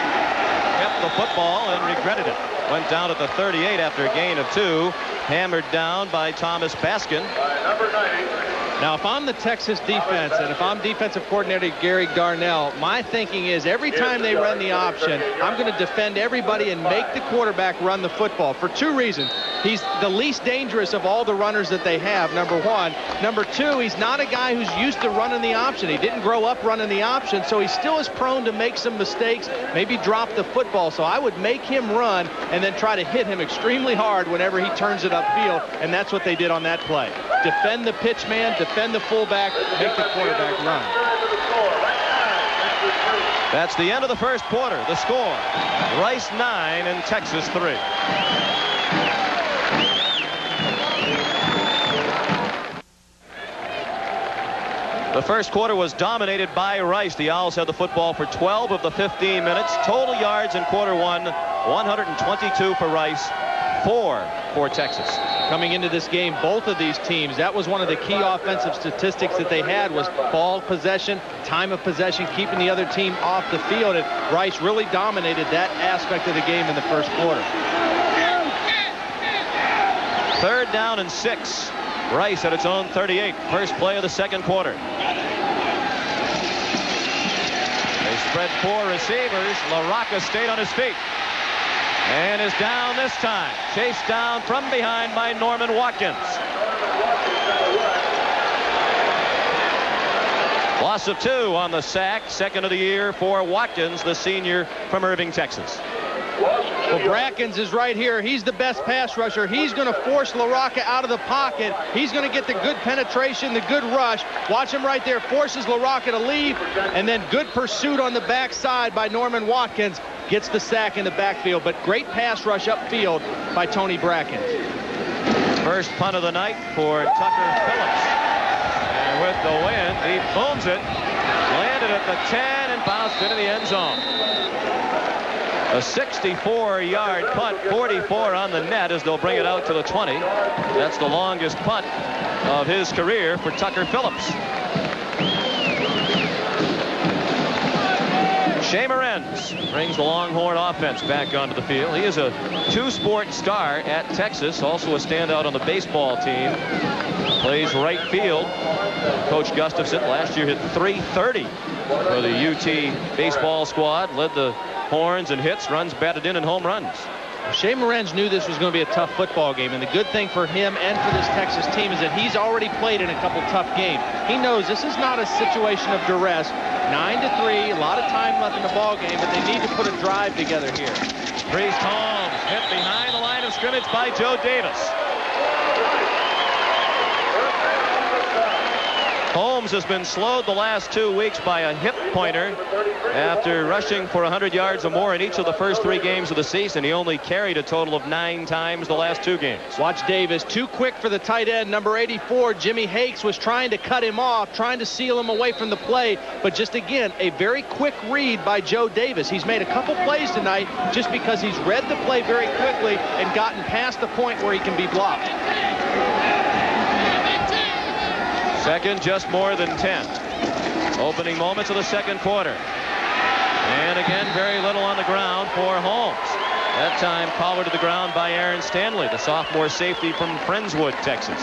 kept the football and regretted it. Went down at the 38 after a gain of 2. Hammered down by Thomas Baskin. Number 90. Now, if I'm the Texas defense and if I'm defensive coordinator Gary Darnell, my thinking is every time they run the option, I'm going to defend everybody and make the quarterback run the football for 2 reasons. He's the least dangerous of all the runners that they have, number 1. Number 2, he's not a guy who's used to running the option. He didn't grow up running the option, so he still is prone to make some mistakes, maybe drop the football. So I would make him run and then try to hit him extremely hard whenever he turns it upfield, and that's what they did on that play. Defend the pitch man, defend the fullback, make the quarterback run. That's the end of the first quarter. The score, Rice 9 and Texas 3. The first quarter was dominated by Rice. The Owls had the football for 12 of the 15 minutes. Total yards in quarter 1, 122 for Rice, 4 for Texas. Coming into this game, both of these teams, that was one of the key offensive statistics that they had was ball possession, time of possession, keeping the other team off the field. And Rice really dominated that aspect of the game in the first quarter. 3rd down and 6. Rice at its own 38. First play of the second quarter. They spread 4 receivers. LaRocca stayed on his feet. And is down this time. Chased down from behind by Norman Watkins. Loss of 2 on the sack. Second of the year for Watkins, the senior from Irving, Texas. Well, Brackens is right here. He's the best pass rusher. He's going to force LaRocca out of the pocket. He's going to get the good penetration, the good rush. Watch him right there. Forces LaRocca to leave. And then good pursuit on the backside by Norman Watkins. Gets the sack in the backfield. But great pass rush upfield by Tony Brackens. First punt of the night for Tucker Phillips. And with the wind, he booms it. Landed at the 10 and bounced into the end zone. A 64-yard punt, 44 on the net as they'll bring it out to the 20. That's the longest punt of his career for Tucker Phillips. Shea Morenz brings the Longhorn offense back onto the field. He is a two-sport star at Texas, also a standout on the baseball team. Plays right field. Coach Gustafson last year hit .330 for the UT baseball squad. Led the Horns in hits, runs batted in, and home runs. Shea Morenz knew this was going to be a tough football game, and the good thing for him and for this Texas team is that he's already played in a couple tough games. He knows this is not a situation of duress. 9-3, a lot of time left in the ball game, but they need to put a drive together here. Priest Holmes hit behind the line of scrimmage by Joe Davis. Holmes has been slowed the last 2 weeks by a hip pointer after rushing for 100 yards or more in each of the first 3 games of the season. He only carried a total of 9 times the last 2 games. Watch Davis, too quick for the tight end, number 84. Jimmy Hakes was trying to cut him off, trying to seal him away from the play, but just again, a very quick read by Joe Davis. He's made a couple plays tonight just because he's read the play very quickly and gotten past the point where he can be blocked. Second, just more than 10. Opening moments of the second quarter. And again, very little on the ground for Holmes. That time collared to the ground by Aaron Stanley, the sophomore safety from Friendswood, Texas.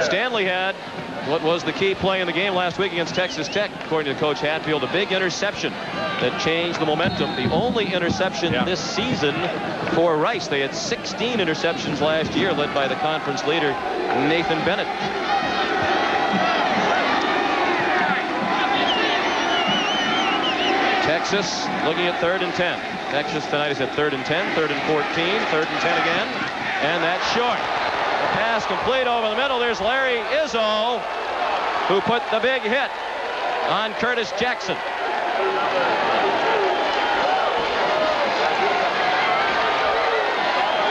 Stanley had what was the key play in the game last week against Texas Tech, according to Coach Hatfield, a big interception that changed the momentum. The only interception this season for Rice. They had 16 interceptions last year, led by the conference leader, Nathan Bennett. Texas looking at 3rd and 10. Texas tonight is at 3rd and 10, 3rd and 14, 3rd and 10 again. And that's short. The pass complete over the middle. There's Larry Izzo, who put the big hit on Curtis Jackson.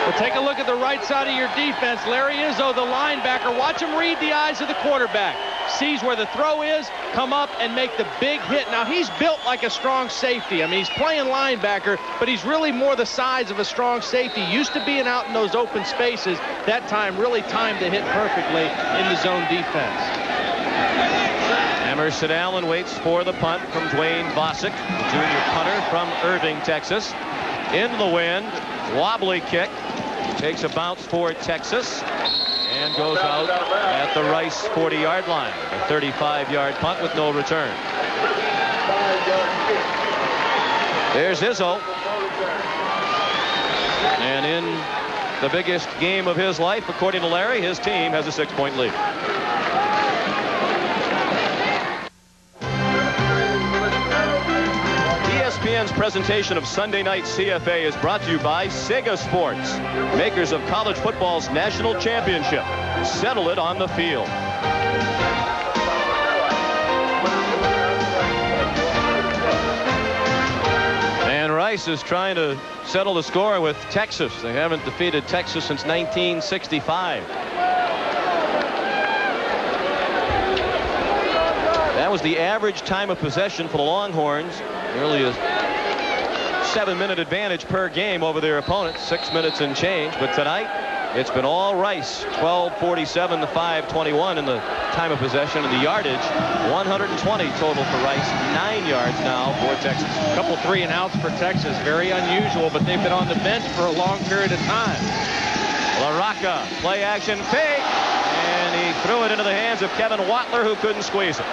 Well, take a look at the right side of your defense. Larry Izzo, the linebacker. Watch him read the eyes of the quarterback. Sees where the throw is, come up and make the big hit. Now, he's built like a strong safety. I mean, he's playing linebacker, but he's really more the size of a strong safety. Used to being out in those open spaces. That time really timed the hit perfectly in the zone defense. Emerson Allen waits for the punt from Dwayne Bosick, the junior punter from Irving, Texas. In the wind, wobbly kick. Takes a bounce for Texas and goes out at the Rice 40-yard line. A 35-yard punt with no return. There's Izzo. And in the biggest game of his life, according to Larry, his team has a 6-point lead. ESPN's presentation of Sunday Night CFA is brought to you by Sega Sports, makers of college football's national championship. Settle it on the field. And Rice is trying to settle the score with Texas. They haven't defeated Texas since 1965. That was the average time of possession for the Longhorns. Nearly a 7-minute advantage per game over their opponents, 6 minutes and change. But tonight, it's been all Rice, 12:47 to 5:21 in the time of possession, and the yardage, 120 total for Rice, 9 yards now for Texas. A couple 3 and outs for Texas, very unusual, but they've been on the bench for a long period of time. LaRocca, play action fake, and he threw it into the hands of Kevin Watler, who couldn't squeeze it.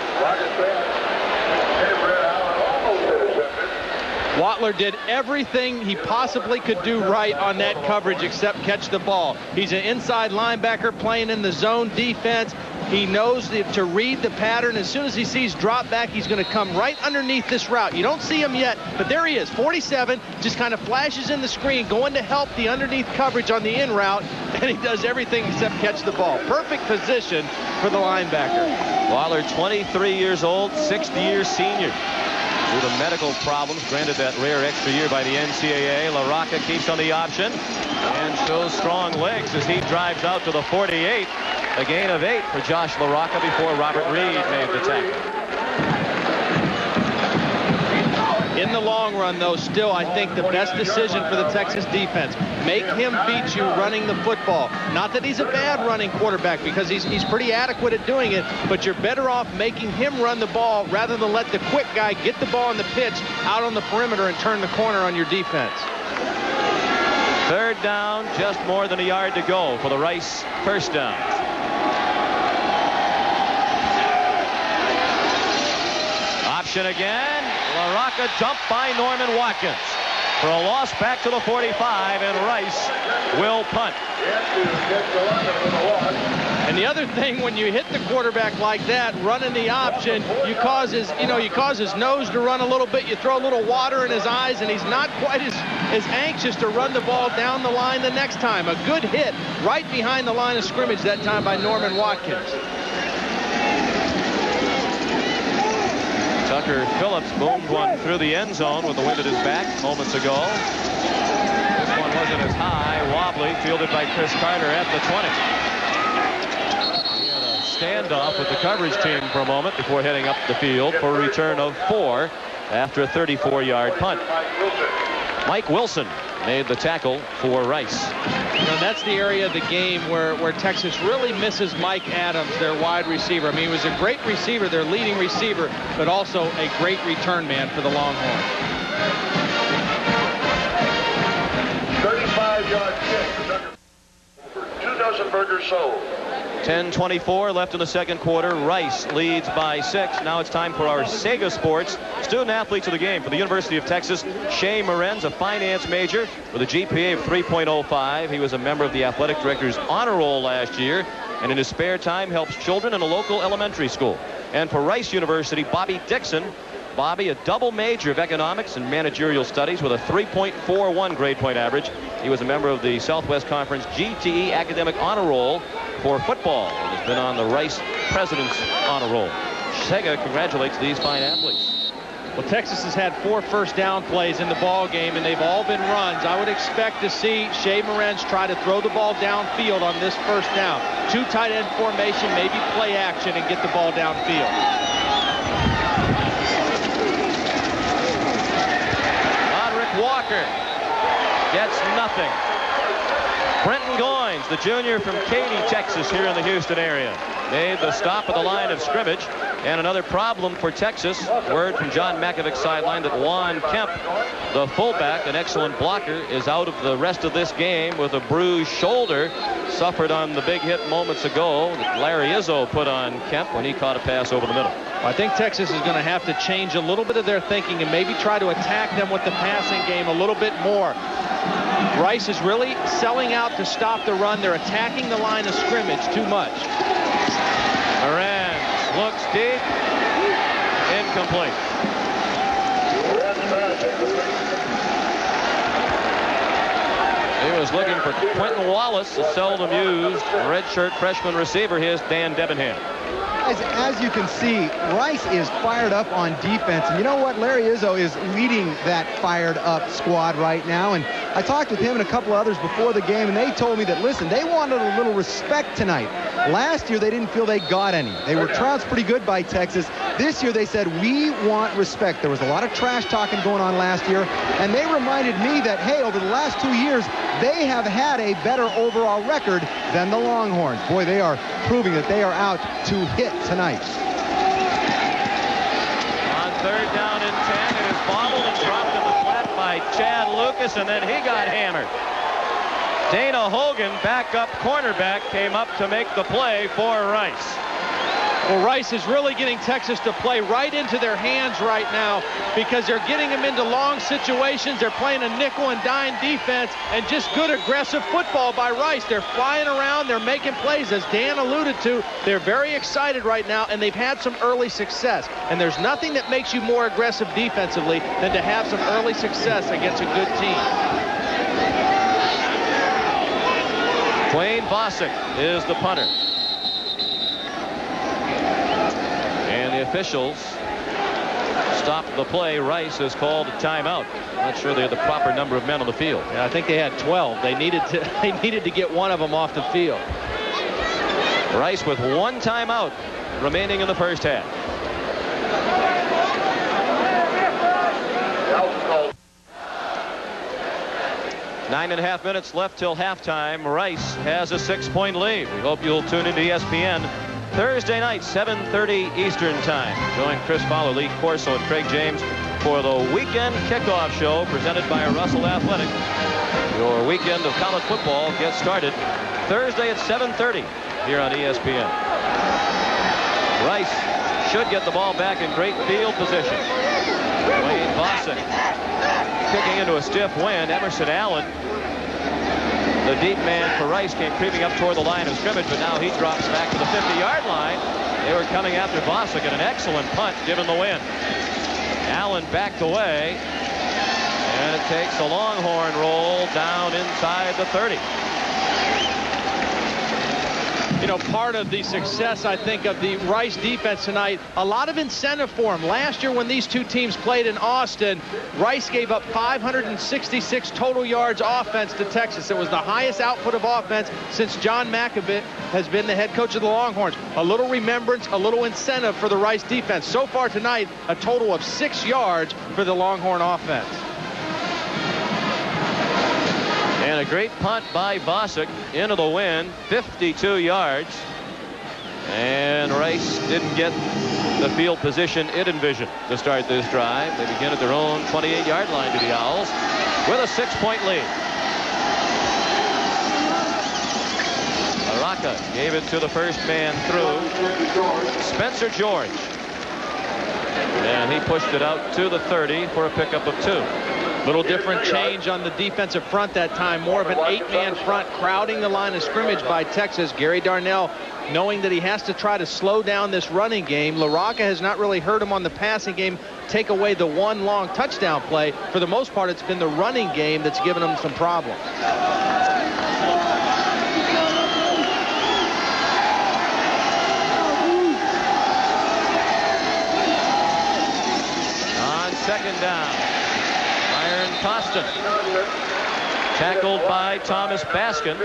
Watler did everything he possibly could do right on that coverage except catch the ball. He's an inside linebacker playing in the zone defense. He knows to read the pattern. As soon as he sees drop back, he's going to come right underneath this route. You don't see him yet, but there he is, 47, just kind of flashes in the screen, going to help the underneath coverage on the in route, and he does everything except catch the ball. Perfect position for the linebacker. Watler, 23 years old, 6th-year senior. Due to medical problems, granted that rare extra year by the NCAA, LaRocca keeps on the option and shows strong legs as he drives out to the 48. A gain of 8 for Josh LaRocca before Robert Reed made the tackle. In the long run, though, still, I think the best decision for the Texas defense, make him beat you running the football. Not that he's a bad running quarterback, because he's pretty adequate at doing it, but you're better off making him run the ball rather than let the quick guy get the ball in the pitch out on the perimeter and turn the corner on your defense. Third down, just more than a yard to go for the Rice first down. Option again. LaRocca jumped by Norman Watkins for a loss back to the 45, and Rice will punt. And the other thing, when you hit the quarterback like that, running the option, you cause his nose to run a little bit. You throw a little water in his eyes, and he's not quite as anxious to run the ball down the line the next time. A good hit right behind the line of scrimmage that time by Norman Watkins. Tucker Phillips boomed one through the end zone with the wind at his back moments ago. This one wasn't as high, wobbly, fielded by Chris Carter at the 20. He had a standoff with the coverage team for a moment before heading up the field for a return of 4 after a 34-yard punt. Mike Wilson made the tackle for Rice. That's the area of the game where Texas really misses Mike Adams, their wide receiver. I mean, he was a great receiver, their leading receiver, but also a great return man for the Longhorns. 35-yard kick. 2 dozen burgers sold. 10:24 left in the second quarter. Rice leads by 6. Now it's time for our Sega Sports student athletes of the game. For the University of Texas, Shea Morenz, a finance major with a GPA of 3.05. He was a member of the athletic director's honor roll last year, and in his spare time helps children in a local elementary school. And for Rice University, Bobby Dixon. Bobby, a double major of economics and managerial studies with a 3.41 grade point average. He was a member of the Southwest Conference GTE academic honor roll for football and has been on the Rice President's honor roll. Sega congratulates these fine athletes. Well, Texas has had 4 first down plays in the ball game, and they've all been runs. I would expect to see Shea Morenz try to throw the ball downfield on this first down. 2 tight end formation, maybe play action, and get the ball downfield. Walker gets nothing. Brenton Goins, the junior from Katy, Texas, here in the Houston area, made the stop at the line of scrimmage. And another problem for Texas. Word from John Makovic's sideline that Juan Kemp, the fullback, an excellent blocker, is out of the rest of this game with a bruised shoulder. Suffered on the big hit moments ago that Larry Izzo put on Kemp when he caught a pass over the middle. I think Texas is going to have to change a little bit of their thinking and maybe try to attack them with the passing game a little bit more. Rice is really selling out to stop the run. They're attacking the line of scrimmage too much. Morenz looks deep. Incomplete. He was looking for Quentin Wallace, a seldom used redshirt freshman receiver. Here's Dan Debenham. As you can see, Rice is fired up on defense. And you know what? Larry Izzo is leading that fired up squad right now. And I talked with him and a couple of others before the game, and they told me that, listen, they wanted a little respect tonight. Last year, they didn't feel they got any. They were trounced pretty good by Texas. This year, they said, we want respect. There was a lot of trash talking going on last year. And they reminded me that, hey, over the last 2 years, they have had a better overall record than the Longhorns. Boy, they are proving that they are out to hit tonight. On third down and 10, it is bobbled and dropped in the flat by Chad Lucas, and then he got hammered. Dana Hogan, backup cornerback, came up to make the play for Rice. Well, Rice is really getting Texas to play right into their hands right now because they're getting them into long situations. They're playing a nickel and dime defense, and just good aggressive football by Rice. They're flying around. They're making plays. As Dan alluded to, they're very excited right now, and they've had some early success. And there's nothing that makes you more aggressive defensively than to have some early success against a good team. Dwayne Bosick is the punter. And the officials stop the play. Rice has called a timeout. Not sure they had the proper number of men on the field. Yeah, I think they had 12. They needed to get one of them off the field. Rice with one timeout remaining in the first half. Nine and a half minutes left till halftime. Rice has a 6-point lead. We hope you'll tune into ESPN Thursday night, 7:30 Eastern Time. Join Chris Fowler, Lee Corso, and Craig James for the weekend kickoff show presented by Russell Athletic. Your weekend of college football gets started Thursday at 7:30 here on ESPN. Rice should get the ball back in great field position. Wayne Bossack kicking into a stiff wind. Emerson Allen, the deep man for Rice, came creeping up toward the line of scrimmage, but now he drops back to the 50-yard line. They were coming after Bossack, and an excellent punt given the wind. Allen backed away, and it takes a Longhorn roll down inside the 30. You know, part of the success, I think, of the Rice defense tonight, a lot of incentive for them. Last year when these two teams played in Austin, Rice gave up 566 total yards offense to Texas. It was the highest output of offense since John McAbee has been the head coach of the Longhorns. A little remembrance, a little incentive for the Rice defense. So far tonight, a total of 6 yards for the Longhorn offense. And a great punt by Bossack into the wind, 52 yards. And Rice didn't get the field position it envisioned to start this drive. They begin at their own 28-yard line to the Owls with a 6-point lead. Baraka gave it to the first man through, Spencer George. And he pushed it out to the 30 for a pickup of 2. Little different change on the defensive front that time. More of an 8-man front crowding the line of scrimmage by Texas. Gary Darnell, knowing that he has to try to slow down this running game. LaRocca has not really hurt him on the passing game. Take away the one long touchdown play. For the most part, it's been the running game that's given him some problems. On second down, Costin, tackled by Thomas Baskin.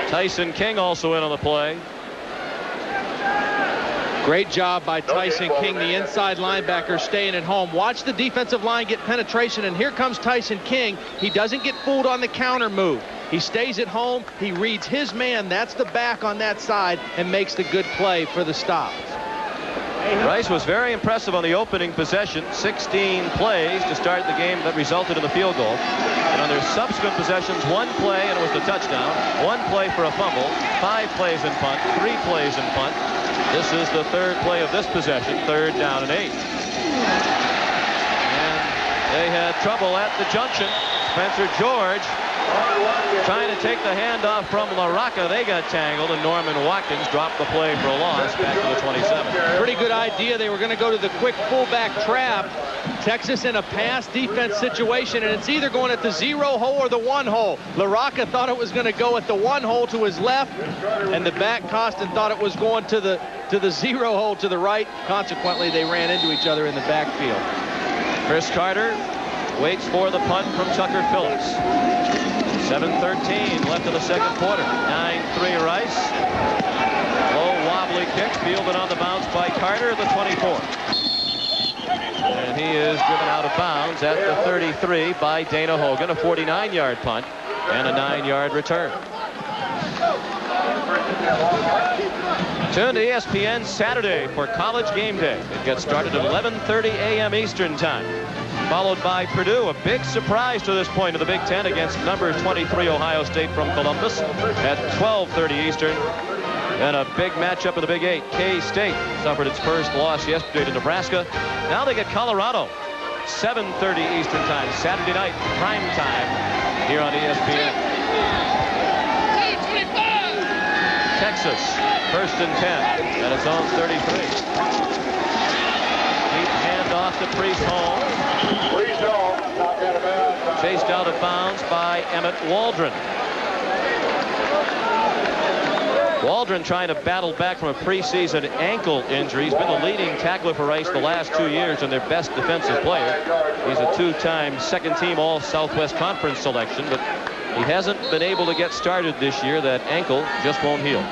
Tyson King also in on the play. Great job by Tyson King, the inside linebacker, staying at home. Watch the defensive line get penetration, and here comes Tyson King. He doesn't get fooled on the counter move. He stays at home. He reads his man. That's the back on that side, and makes the good play for the stop. Rice was very impressive on the opening possession. 16 plays to start the game that resulted in the field goal. And on their subsequent possessions, 1 play and it was the touchdown, 1 play for a fumble, 5 plays in punt, 3 plays in punt. This is the 3rd play of this possession, 3rd down and 8. And they had trouble at the junction. Spencer George trying to take the handoff from LaRocca. They got tangled, and Norman Watkins dropped the play for a loss back to the 27. Pretty good idea. They were going to go to the quick fullback trap. Texas in a pass defense situation, and it's either going at the 0 hole or the 1 hole. LaRocca thought it was going to go at the 1 hole to his left, and the back Costin thought it was going to the 0 hole to the right. Consequently, they ran into each other in the backfield. Chris Carter waits for the punt from Tucker Phillips. 7:13 left in the second quarter. 9-3 Rice. Low wobbly kick fielded on the bounce by Carter at the 24. And he is driven out of bounds at the 33 by Dana Hogan. A 49-yard punt and a 9-yard return. Tune to ESPN Saturday for College Game Day. It gets started at 11:30 a.m. Eastern Time. Followed by Purdue, a big surprise to this point in the Big Ten against number 23 Ohio State from Columbus at 12:30 Eastern. And a big matchup in the Big 8. K-State suffered its first loss yesterday to Nebraska. Now they get Colorado. 7:30 Eastern Time, Saturday night, prime time here on ESPN. Texas, 1st and 10 at its own 33. Deep handoff to Priest Holmes. Chased out of bounds by Emmett Waldron. Waldron trying to battle back from a preseason ankle injury. He's been the leading tackler for Rice the last 2 years and their best defensive player. He's a 2-time second-team All-Southwest Conference selection, but he hasn't been able to get started this year. That ankle just won't heal.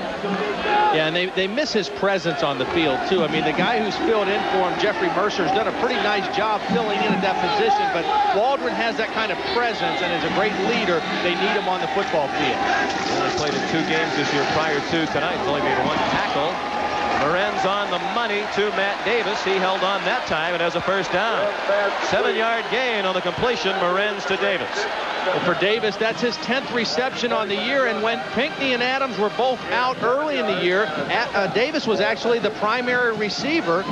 Yeah, and they miss his presence on the field, too. I mean, the guy who's filled in for him, Jeffrey Mercer, has done a pretty nice job filling in at that position, but Waldron has that kind of presence and is a great leader. They need him on the football field. He only played in 2 games this year prior to tonight. He's only made 1 tackle. Morenz on the money to Matt Davis. He held on that time and has a first down. 7-yard gain on the completion. Morenz to Davis. Well, for Davis, that's his 10th reception on the year, and when Pinckney and Adams were both out early in the year, Davis was actually the primary receiver.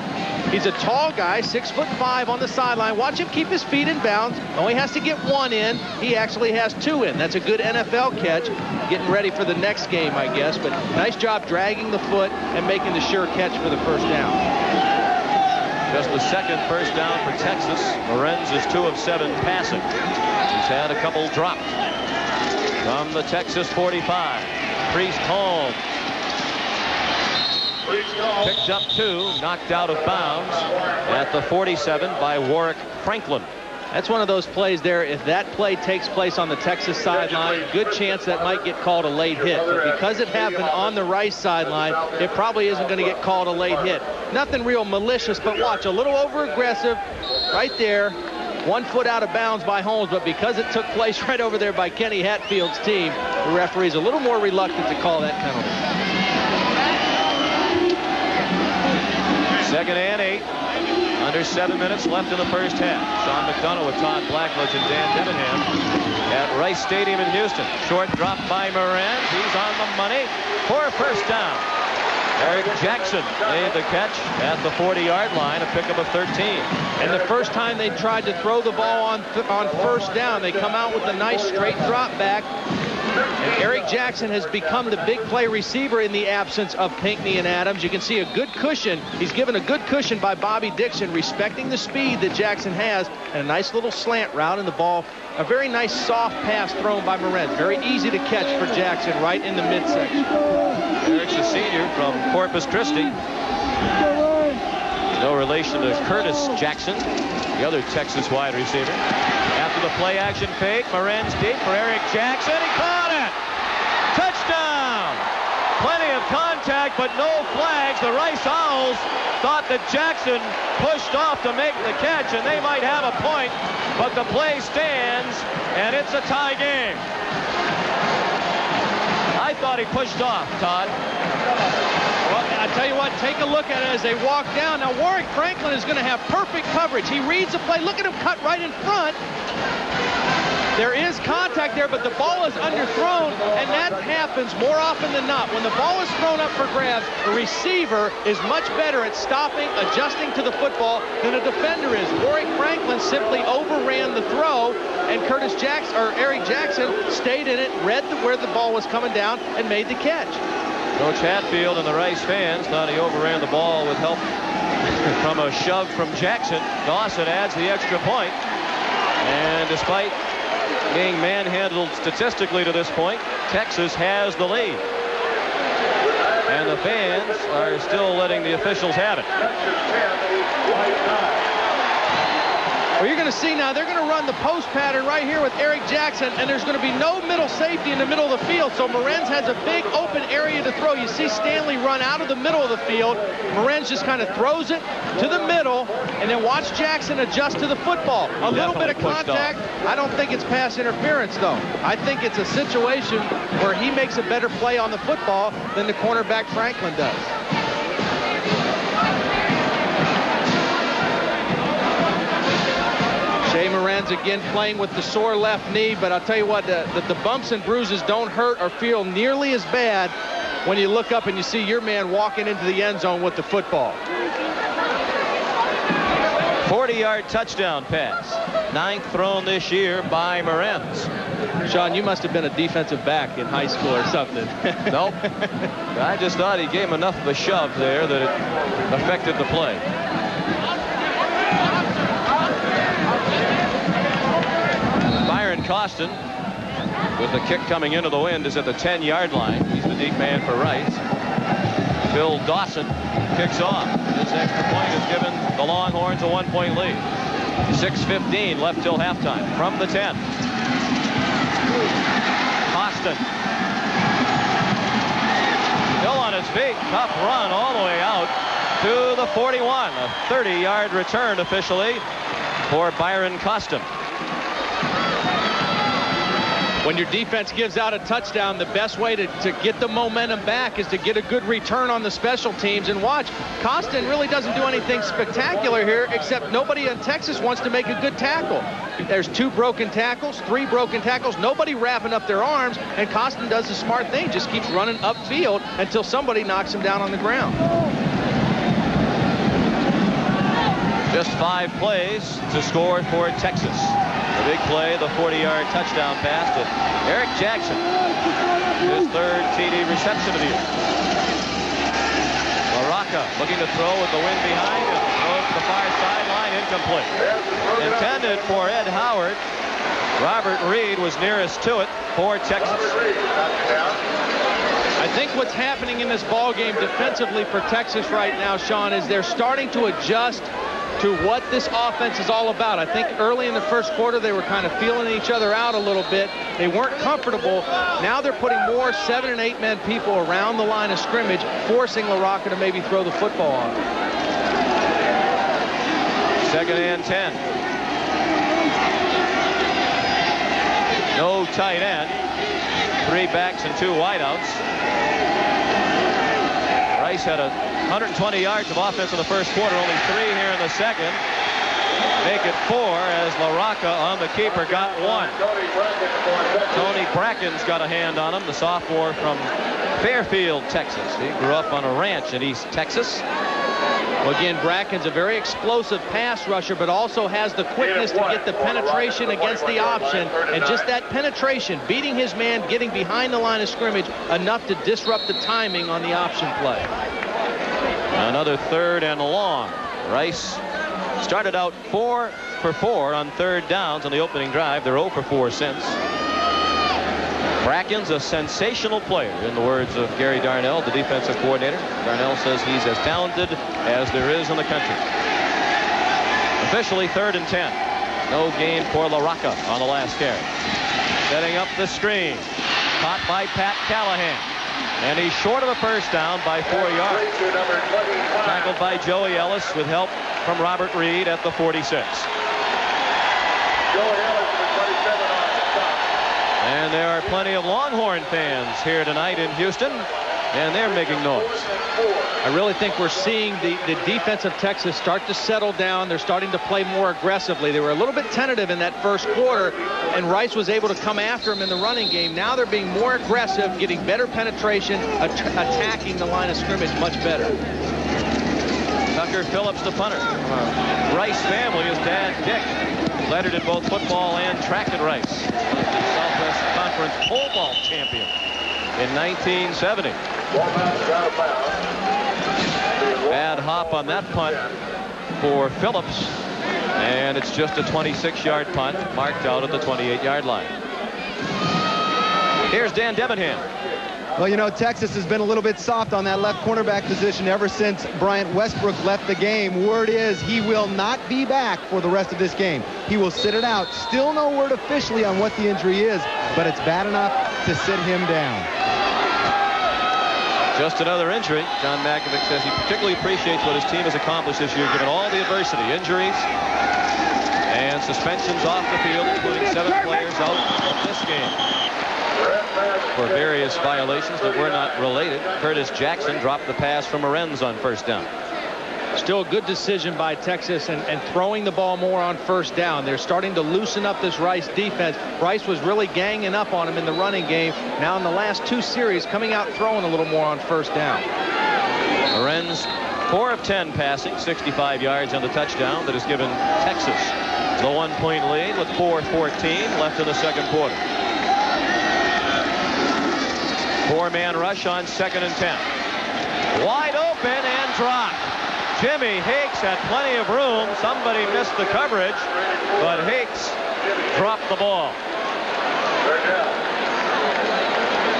He's a tall guy, 6'5" on the sideline. Watch him keep his feet in bounds. Only has to get 1 in. He actually has 2 in. That's a good NFL catch. Getting ready for the next game, I guess, but nice job dragging the foot and making the sure catch for the first down. Just the 2nd first down for Texas. Morenz is 2 of 7 passing. He's had a couple dropped. From the Texas 45, Priest home. Picked up 2, knocked out of bounds at the 47 by Warwick Franklin. That's one of those plays there. If that play takes place on the Texas sideline, good chance that might get called a late hit. But because it happened on the Rice sideline, it probably isn't going to get called a late hit. Nothing real malicious, but watch, a little over-aggressive right there. 1 foot out of bounds by Holmes, but because it took place right over there by Kenny Hatfield's team, the referee's a little more reluctant to call that penalty. 2nd and 8. Under 7 minutes left in the first half. Sean McDonough with Todd Blackledge and Dan Debenham at Rice Stadium in Houston. Short drop by Moran. He's on the money for a first down. Eric Jackson made the catch at the 40-yard line, a pickup of 13. And the first time they tried to throw the ball on first down, they come out with a nice straight drop back. And Eric Jackson has become the big play receiver in the absence of Pinckney and Adams. You can see a good cushion. He's given a good cushion by Bobby Dixon, respecting the speed that Jackson has, and a nice little slant route in the ball. A very nice soft pass thrown by Morenz. Very easy to catch for Jackson right in the midsection. Eric's a senior from Corpus Christi. No relation to Curtis Jackson, the other Texas wide receiver. After the play action fake, Morenz deep for Eric Jackson. He caught it! Touchdown! Plenty of contact, but no flags. The Rice Owls thought that Jackson pushed off to make the catch, and they might have a point, but the play stands, and it's a tie game. I thought he pushed off, Todd. Well, I tell you what, take a look at it as they walk down. Now, Warwick Franklin is going to have perfect coverage. He reads the play. Look at him cut right in front. There is contact there, but the ball is underthrown, and that happens more often than not. When the ball is thrown up for grabs, the receiver is much better at stopping, adjusting to the football than a defender is. Warwick Franklin simply overran the throw, and Eric Jackson stayed in it, read where the ball was coming down, and made the catch. Coach Hatfield and the Rice fans thought he overran the ball with help from a shove from Jackson. Dawson adds the extra point, and despite being manhandled statistically to this point, Texas has the lead. And the fans are still letting the officials have it. Well, you're going to see now, they're going to run the post pattern right here with Eric Jackson, and there's going to be no middle safety in the middle of the field, so Morenz has a big open area to throw. You see Stanley run out of the middle of the field. Morenz just kind of throws it to the middle, and then watch Jackson adjust to the football. A little bit of contact. I don't think it's pass interference, though. I think it's a situation where he makes a better play on the football than the cornerback Franklin does. Jay Morenz again playing with the sore left knee, but I'll tell you what, the bumps and bruises don't hurt or feel nearly as bad when you look up and you see your man walking into the end zone with the football. 40-yard touchdown pass. 9th thrown this year by Morenz. Sean, you must have been a defensive back in high school or something. Nope. I just thought he gave him enough of a shove there that it affected the play. Byron Costin, with the kick coming into the wind, is at the 10-yard line. He's the deep man for Rice. Phil Dawson kicks off. This extra point has given the Longhorns a 1-point lead. 6:15 left till halftime. From the 10. Costin. Still on his feet. Tough run all the way out to the 41. A 30-yard return officially for Byron Costin. When your defense gives out a touchdown, the best way to get the momentum back is to get a good return on the special teams. And watch, Costin really doesn't do anything spectacular here, except nobody in Texas wants to make a good tackle. There's 2 broken tackles, 3 broken tackles, nobody wrapping up their arms, and Costin does the smart thing, just keeps running upfield until somebody knocks him down on the ground. Just 5 plays to score for Texas. The big play, the 40-yard touchdown pass to Eric Jackson. His 3rd TD reception of the year. LaRocca looking to throw with the wind behind him. Throws to the far sideline, incomplete. Intended for Ed Howard. Robert Reed was nearest to it for Texas. I think what's happening in this ball game defensively for Texas right now, Sean, is they're starting to adjust to what this offense is all about. I think early in the first quarter they were kind of feeling each other out a little bit. They weren't comfortable. Now they're putting more 7- and 8-man people around the line of scrimmage, forcing LaRocca to maybe throw the football on them. 2nd and 10. No tight end. 3 backs and 2 wideouts. Rice had 120 yards of offense in the first quarter, only 3 here in the second. Make it 4 as LaRocca on the keeper got 1. Tony Bracken's got a hand on him, the sophomore from Fairfield, Texas. He grew up on a ranch in East Texas. Well, again, Bracken's a very explosive pass rusher, but also has the quickness to get the penetration against the option. And just that penetration, beating his man, getting behind the line of scrimmage, enough to disrupt the timing on the option play. Another 3rd and long. Rice started out 4 for 4 on 3rd downs on the opening drive. They're 0 for 4 since. Bracken's a sensational player, in the words of Gary Darnell, the defensive coordinator. Darnell says he's as talented as there is in the country. Officially 3rd and 10. No gain for LaRocca on the last carry. Setting up the screen. Caught by Pat Callahan. And he's short of a first down by 4 yards. Tackled by Joey Ellis with help from Robert Reed at the 46. And there are plenty of Longhorn fans here tonight in Houston, and they're making noise. I really think we're seeing the defense of Texas start to settle down. They're starting to play more aggressively. They were a little bit tentative in that first quarter, and Rice was able to come after him in the running game. Now they're being more aggressive, getting better penetration, attacking the line of scrimmage much better. Tucker Phillips, the punter. Rice family, his dad, Dick, lettered in both football and track at Rice. The Southwest Conference pole vault champion in 1970. Bad hop on that punt for Phillips, and it's just a 26-yard punt marked out at the 28-yard line. Here's Dan Debenham. Well, you know, Texas has been a little bit soft on that left cornerback position ever since Bryant Westbrook left the game. Word is he will not be back for the rest of this game. He will sit it out. Still no word officially on what the injury is, but it's bad enough to sit him down. Just another injury. John Makovic says he particularly appreciates what his team has accomplished this year, given all the adversity, injuries, and suspensions off the field, including 7 players out of this game for various violations that were not related. Curtis Jackson dropped the pass from Arenz on first down. Still a good decision by Texas and throwing the ball more on first down. They're starting to loosen up this Rice defense. Rice was really ganging up on him in the running game. Now in the last 2 series, coming out throwing a little more on first down. Arenz 4 of 10 passing, 65 yards on the touchdown that has given Texas the 1-point lead with 4:14 left in the second quarter. 4-man rush on 2nd and 10. Wide open and dropped. Jimmy Hakes had plenty of room. Somebody missed the coverage, but Hakes dropped the ball.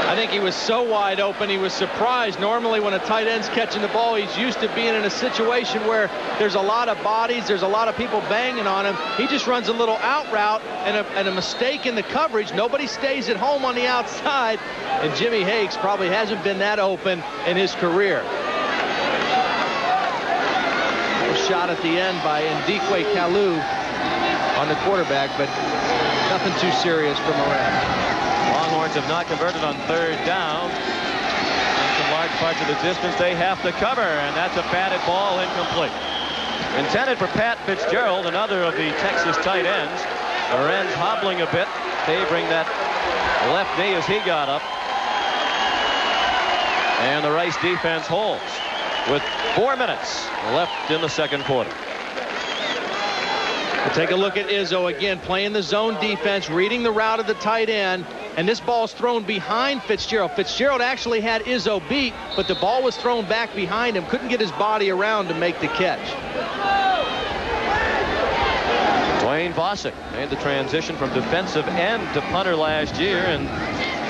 I think he was so wide open, he was surprised. Normally when a tight end's catching the ball, he's used to being in a situation where there's a lot of bodies, there's a lot of people banging on him. He just runs a little out route and a mistake in the coverage. Nobody stays at home on the outside, and Jimmy Hakes probably hasn't been that open in his career. Shot at the end by Ndikwe Kalu on the quarterback, but nothing too serious from Moran. Longhorns have not converted on third down. In large parts of the distance, they have to cover, and that's a batted ball, incomplete. Intended for Pat Fitzgerald, another of the Texas tight ends. Lorenz hobbling a bit, favoring that left knee as he got up. And the Rice defense holds with 4 minutes left in the second quarter. We'll take a look at Izzo again, playing the zone defense, reading the route of the tight end, and this ball's thrown behind Fitzgerald. Fitzgerald actually had Izzo beat, but the ball was thrown back behind him, couldn't get his body around to make the catch. Dwayne Vossick made the transition from defensive end to punter last year and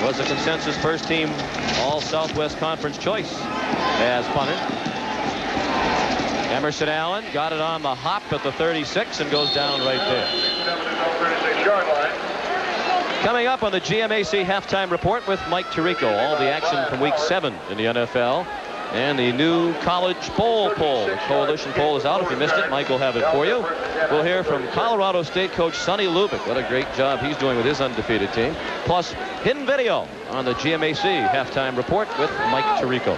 was a consensus first-team All-Southwest Conference choice as punter. Emerson Allen got it on the hop at the 36 and goes down right there. Coming up on the GMAC halftime report with Mike Tirico, all the action from week 7 in the NFL and the new college bowl poll. The coalition poll is out. If you missed it, Mike will have it for you. We'll hear from Colorado State coach Sonny Lubick. What a great job he's doing with his undefeated team. Plus hidden video on the GMAC halftime report with Mike Tirico.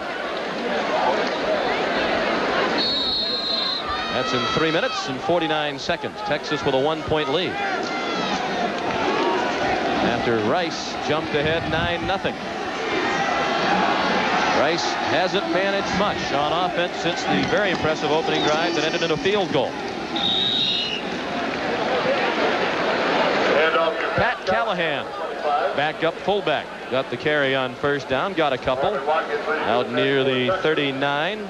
That's in 3 minutes and 49 seconds. Texas with a 1-point lead. After Rice jumped ahead 9-0. Rice hasn't managed much on offense since the very impressive opening drive that ended in a field goal. Pat Callahan, back up fullback, got the carry on first down, got a couple out near the 39.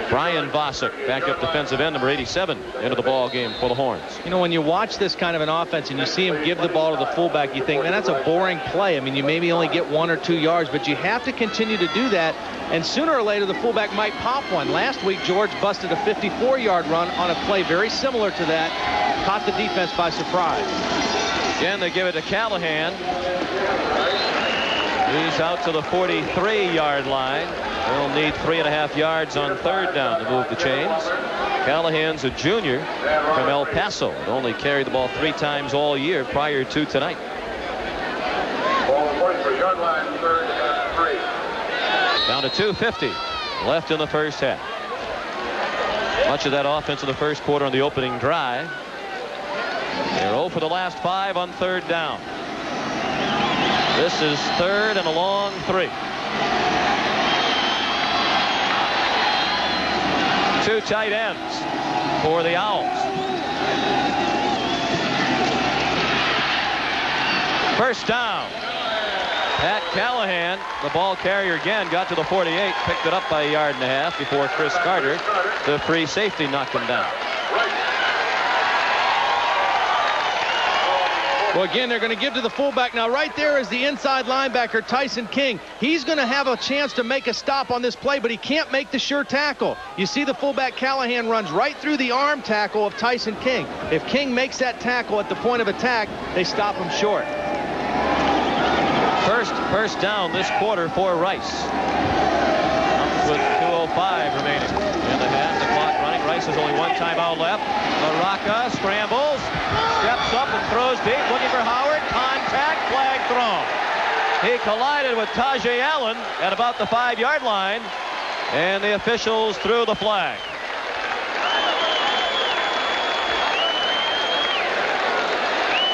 Brian Vossick, backup defensive end, number 87, into the ball game for the Horns. You know, when you watch this kind of an offense and you see him give the ball to the fullback, you think, man, that's a boring play. I mean, you maybe only get 1 or 2 yards, but you have to continue to do that, and sooner or later the fullback might pop one. Last week, George busted a 54-yard run on a play very similar to that, caught the defense by surprise. Again, they give it to Callahan. He's out to the 43-yard line. They'll need 3.5 yards on third down to move the chains. Callahan's a junior from El Paso. He only carried the ball 3 times all year prior to tonight. Ball 43-yard line, third and 3. Down to 2:50 left in the first half. Much of that offense in the first quarter on the opening drive. They're 0 for the last 5 on third down. This is third and a long 3. 2 tight ends for the Owls. First down. Pat Callahan, the ball carrier again, got to the 48, picked it up by 1.5 yards before Chris Carter, the free safety, knocked him down. Well, again, they're going to give to the fullback. Now, right there is the inside linebacker, Tyson King. He's going to have a chance to make a stop on this play, but he can't make the sure tackle. You see the fullback Callahan runs right through the arm tackle of Tyson King. If King makes that tackle at the point of attack, they stop him short. First down this quarter for Rice. With 2:05 remaining in the half. The clock running. Rice has only 1 timeout left. Baraka scrambles, steps up and throws deep, looking for Howard. Contact, flag thrown. He collided with Tajay Allen at about the 5-yard line, and the officials threw the flag.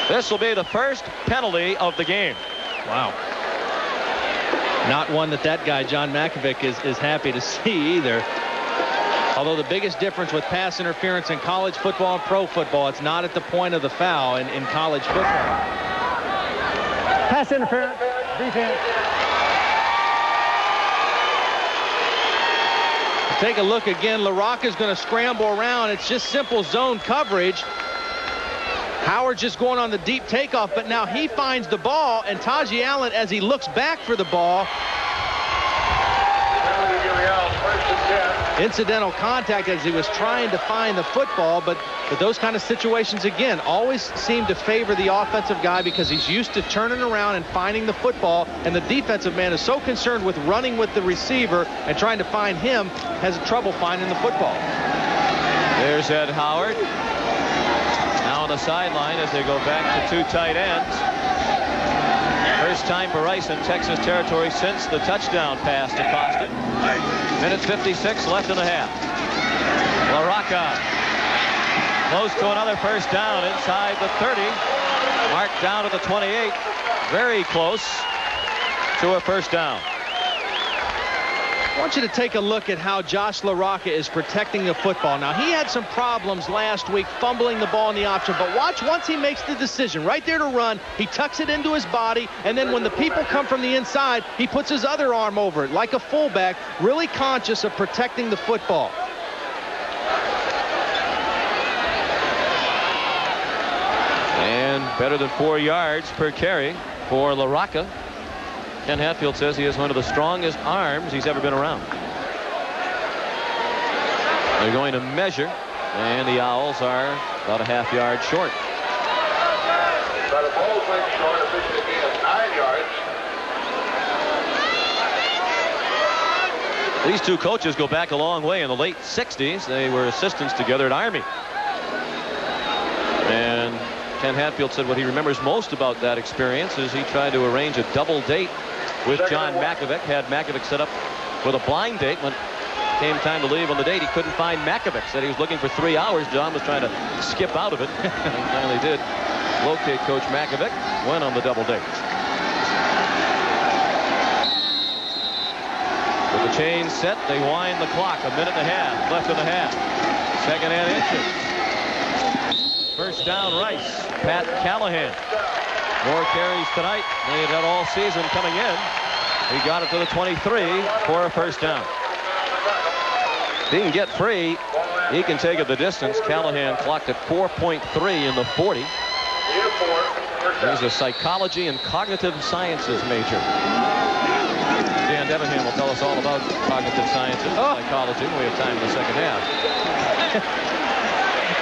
This will be the first penalty of the game. Wow. Not one that guy, John Makovic, is happy to see either. Although the biggest difference with pass interference in college football and pro football, it's not at the point of the foul in college football. Pass interference, defense. Take a look again. LaRocca's going to scramble around. It's just simple zone coverage. Howard just going on the deep takeoff, but now he finds the ball, and Tajay Allen, as he looks back for the ball, incidental contact as he was trying to find the football, but those kind of situations, again, always seem to favor the offensive guy because he's used to turning around and finding the football, and the defensive man is so concerned with running with the receiver and trying to find him, has trouble finding the football. There's Ed Howard. Now on the sideline as they go back to 2 tight ends. First time for Rice in Texas territory since the touchdown pass to Costa. Minute 56 left in the half. LaRocca close to another first down inside the 30. Marked down to the 28. Very close to a first down. I want you to take a look at how Josh LaRocca is protecting the football. Now, he had some problems last week fumbling the ball in the option, but watch once he makes the decision right there to run, he tucks it into his body, and then when the people come from the inside, he puts his other arm over it like a fullback, really conscious of protecting the football. And better than 4 yards per carry for LaRocca. Ken Hatfield says he has one of the strongest arms he's ever been around. They're going to measure, and the Owls are about a half yard short. But a ball went short, officially gain of 9 yards. These two coaches go back a long way. In the late 60s, they were assistants together at Army. And Ken Hatfield said what he remembers most about that experience is he tried to arrange a double date with John Makovic, had Makovic set up with a blind date. When it came time to leave on the date, he couldn't find Makovic. Said he was looking for 3 hours. John was trying to skip out of it. And finally did locate Coach Makovic, went on the double date. With the chain set, they wind the clock. A minute and a half left in the half. Second and inches. First down, Rice. Pat Callahan. More carries tonight than he'd had all season coming in. He got it to the 23 for a first down. If he can get free, he can take it the distance. Callahan clocked at 4.3 in the 40. He's a psychology and cognitive sciences major. Dan Debenham will tell us all about cognitive sciences and psychology when we have time in the second half.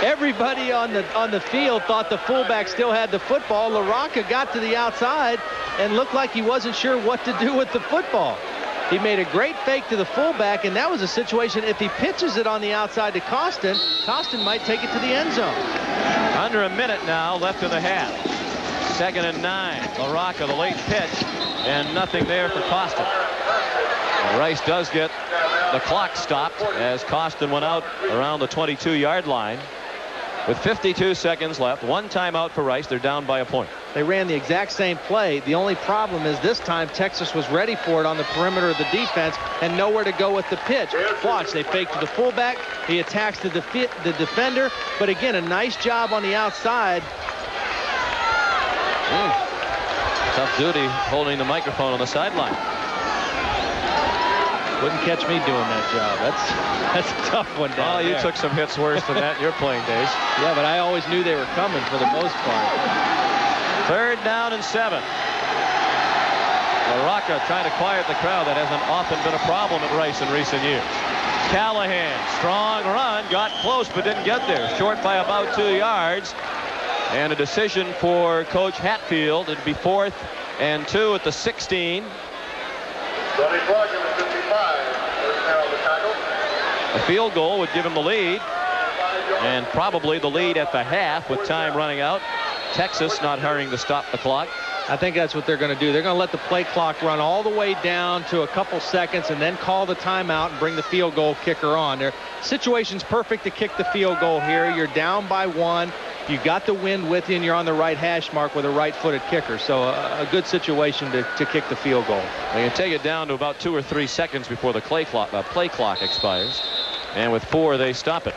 Everybody on the field thought the fullback still had the football. LaRocca got to the outside and looked like he wasn't sure what to do with the football. He made a great fake to the fullback, and that was a situation, if he pitches it on the outside to Costin, Costin might take it to the end zone. Under a minute now left in the half. 2nd and 9. LaRocca, the late pitch, and nothing there for Costin. And Rice does get the clock stopped as Costin went out around the 22-yard line. With 52 seconds left, 1 timeout for Rice. They're down by a point. They ran the exact same play. The only problem is this time Texas was ready for it on the perimeter of the defense and nowhere to go with the pitch. Watch, they fake to the fullback. He attacks the defender. But again, a nice job on the outside. Tough duty holding the microphone on the sideline. Wouldn't catch me doing that job. That's a tough one down there. You took some hits worse than that in your playing days. Yeah, but I always knew they were coming for the most part. 3rd down and 7. LaRocca trying to quiet the crowd. That hasn't often been a problem at Rice in recent years. Callahan, strong run, got close but didn't get there. Short by about 2 yards. And a decision for Coach Hatfield. It'd be 4th and 2 at the 16. Sonny Clark in the 55. First down on the tackle. A field goal would give him the lead, and probably the lead at the half with time running out. Texas not hurrying to stop the clock. I think that's what they're going to do. They're going to let the play clock run all the way down to a couple seconds and then call the timeout and bring the field goal kicker on. Their situation's perfect to kick the field goal here. You're down by 1. You got the wind with you, and you're on the right hash mark with a right-footed kicker. So a good situation to kick the field goal. They can take it down to about 2 or 3 seconds before the play clock expires. And with 4, they stop it.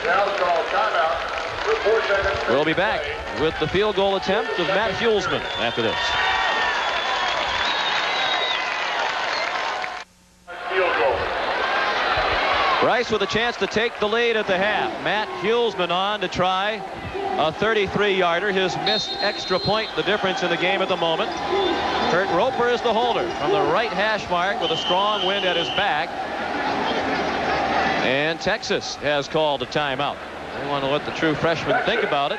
Now call timeout. With 4 seconds. We'll be back with the field goal attempt of Matt Hulsman after this. Field goal. Rice with a chance to take the lead at the half. Matt Hulsman on to try a 33-yarder. His missed extra point, the difference in the game at the moment. Kurt Roper is the holder from the right hash mark with a strong wind at his back. And Texas has called a timeout. They want to let the true freshman think about it.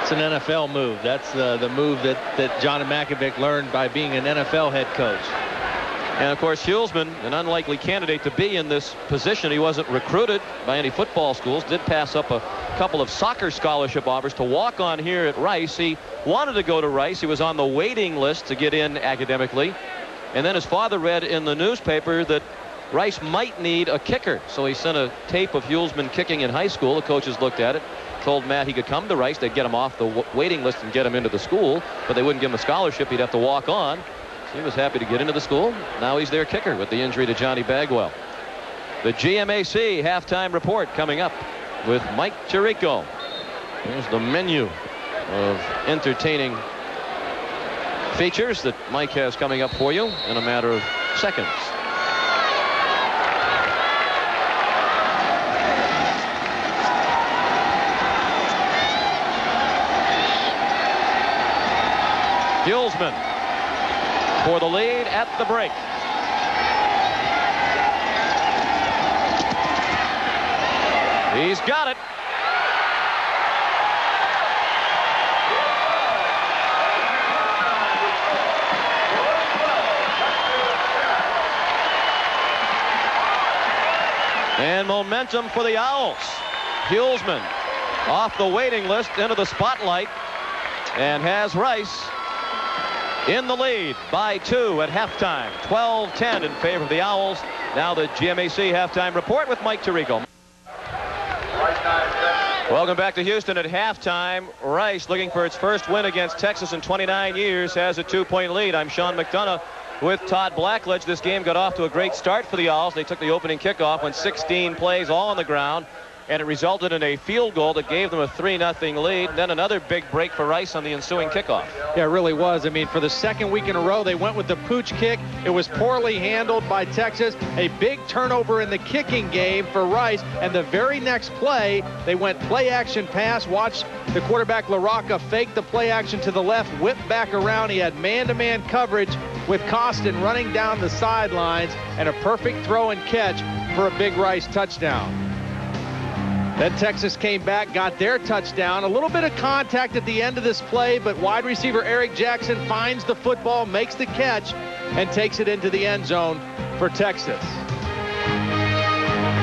It's an NFL move. That's the move that John Makovic learned by being an NFL head coach. And of course, Hulsman, an unlikely candidate to be in this position. He wasn't recruited by any football schools. Did pass up a couple of soccer scholarship offers to walk on here at Rice. He wanted to go to Rice. He was on the waiting list to get in academically. And then his father read in the newspaper that Rice might need a kicker. So he sent a tape of Hulsman kicking in high school. The coaches looked at it, told Matt he could come to Rice. They'd get him off the waiting list and get him into the school, but they wouldn't give him a scholarship. He'd have to walk on. So he was happy to get into the school. Now he's their kicker with the injury to Johnny Bagwell. The GMAC halftime report coming up with Mike Tirico. Here's the menu of entertaining features that Mike has coming up for you in a matter of seconds. Hulsman for the lead at the break. He's got it. And momentum for the Owls. Hulsman off the waiting list into the spotlight and has Rice in the lead by 2 at halftime. 12-10 in favor of the Owls. Now the GMAC halftime report with Mike Tirico. Welcome back to Houston at halftime. Rice, looking for its first win against Texas in 29 years, has a 2-point lead. I'm Sean McDonough with Todd Blackledge. This game got off to a great start for the Owls. They took the opening kickoff, went 16 plays all on the ground, and it resulted in a field goal that gave them a 3-0 lead. Then another big break for Rice on the ensuing kickoff. Yeah, it really was. I mean, for the second week in a row, they went with the pooch kick. It was poorly handled by Texas. A big turnover in the kicking game for Rice. And the very next play, they went play action pass. Watch the quarterback LaRocca fake the play action to the left, whip back around. He had man-to-man coverage with Costin running down the sidelines, and a perfect throw and catch for a big Rice touchdown. Then Texas came back, got their touchdown. A little bit of contact at the end of this play, but wide receiver Eric Jackson finds the football, makes the catch, and takes it into the end zone for Texas.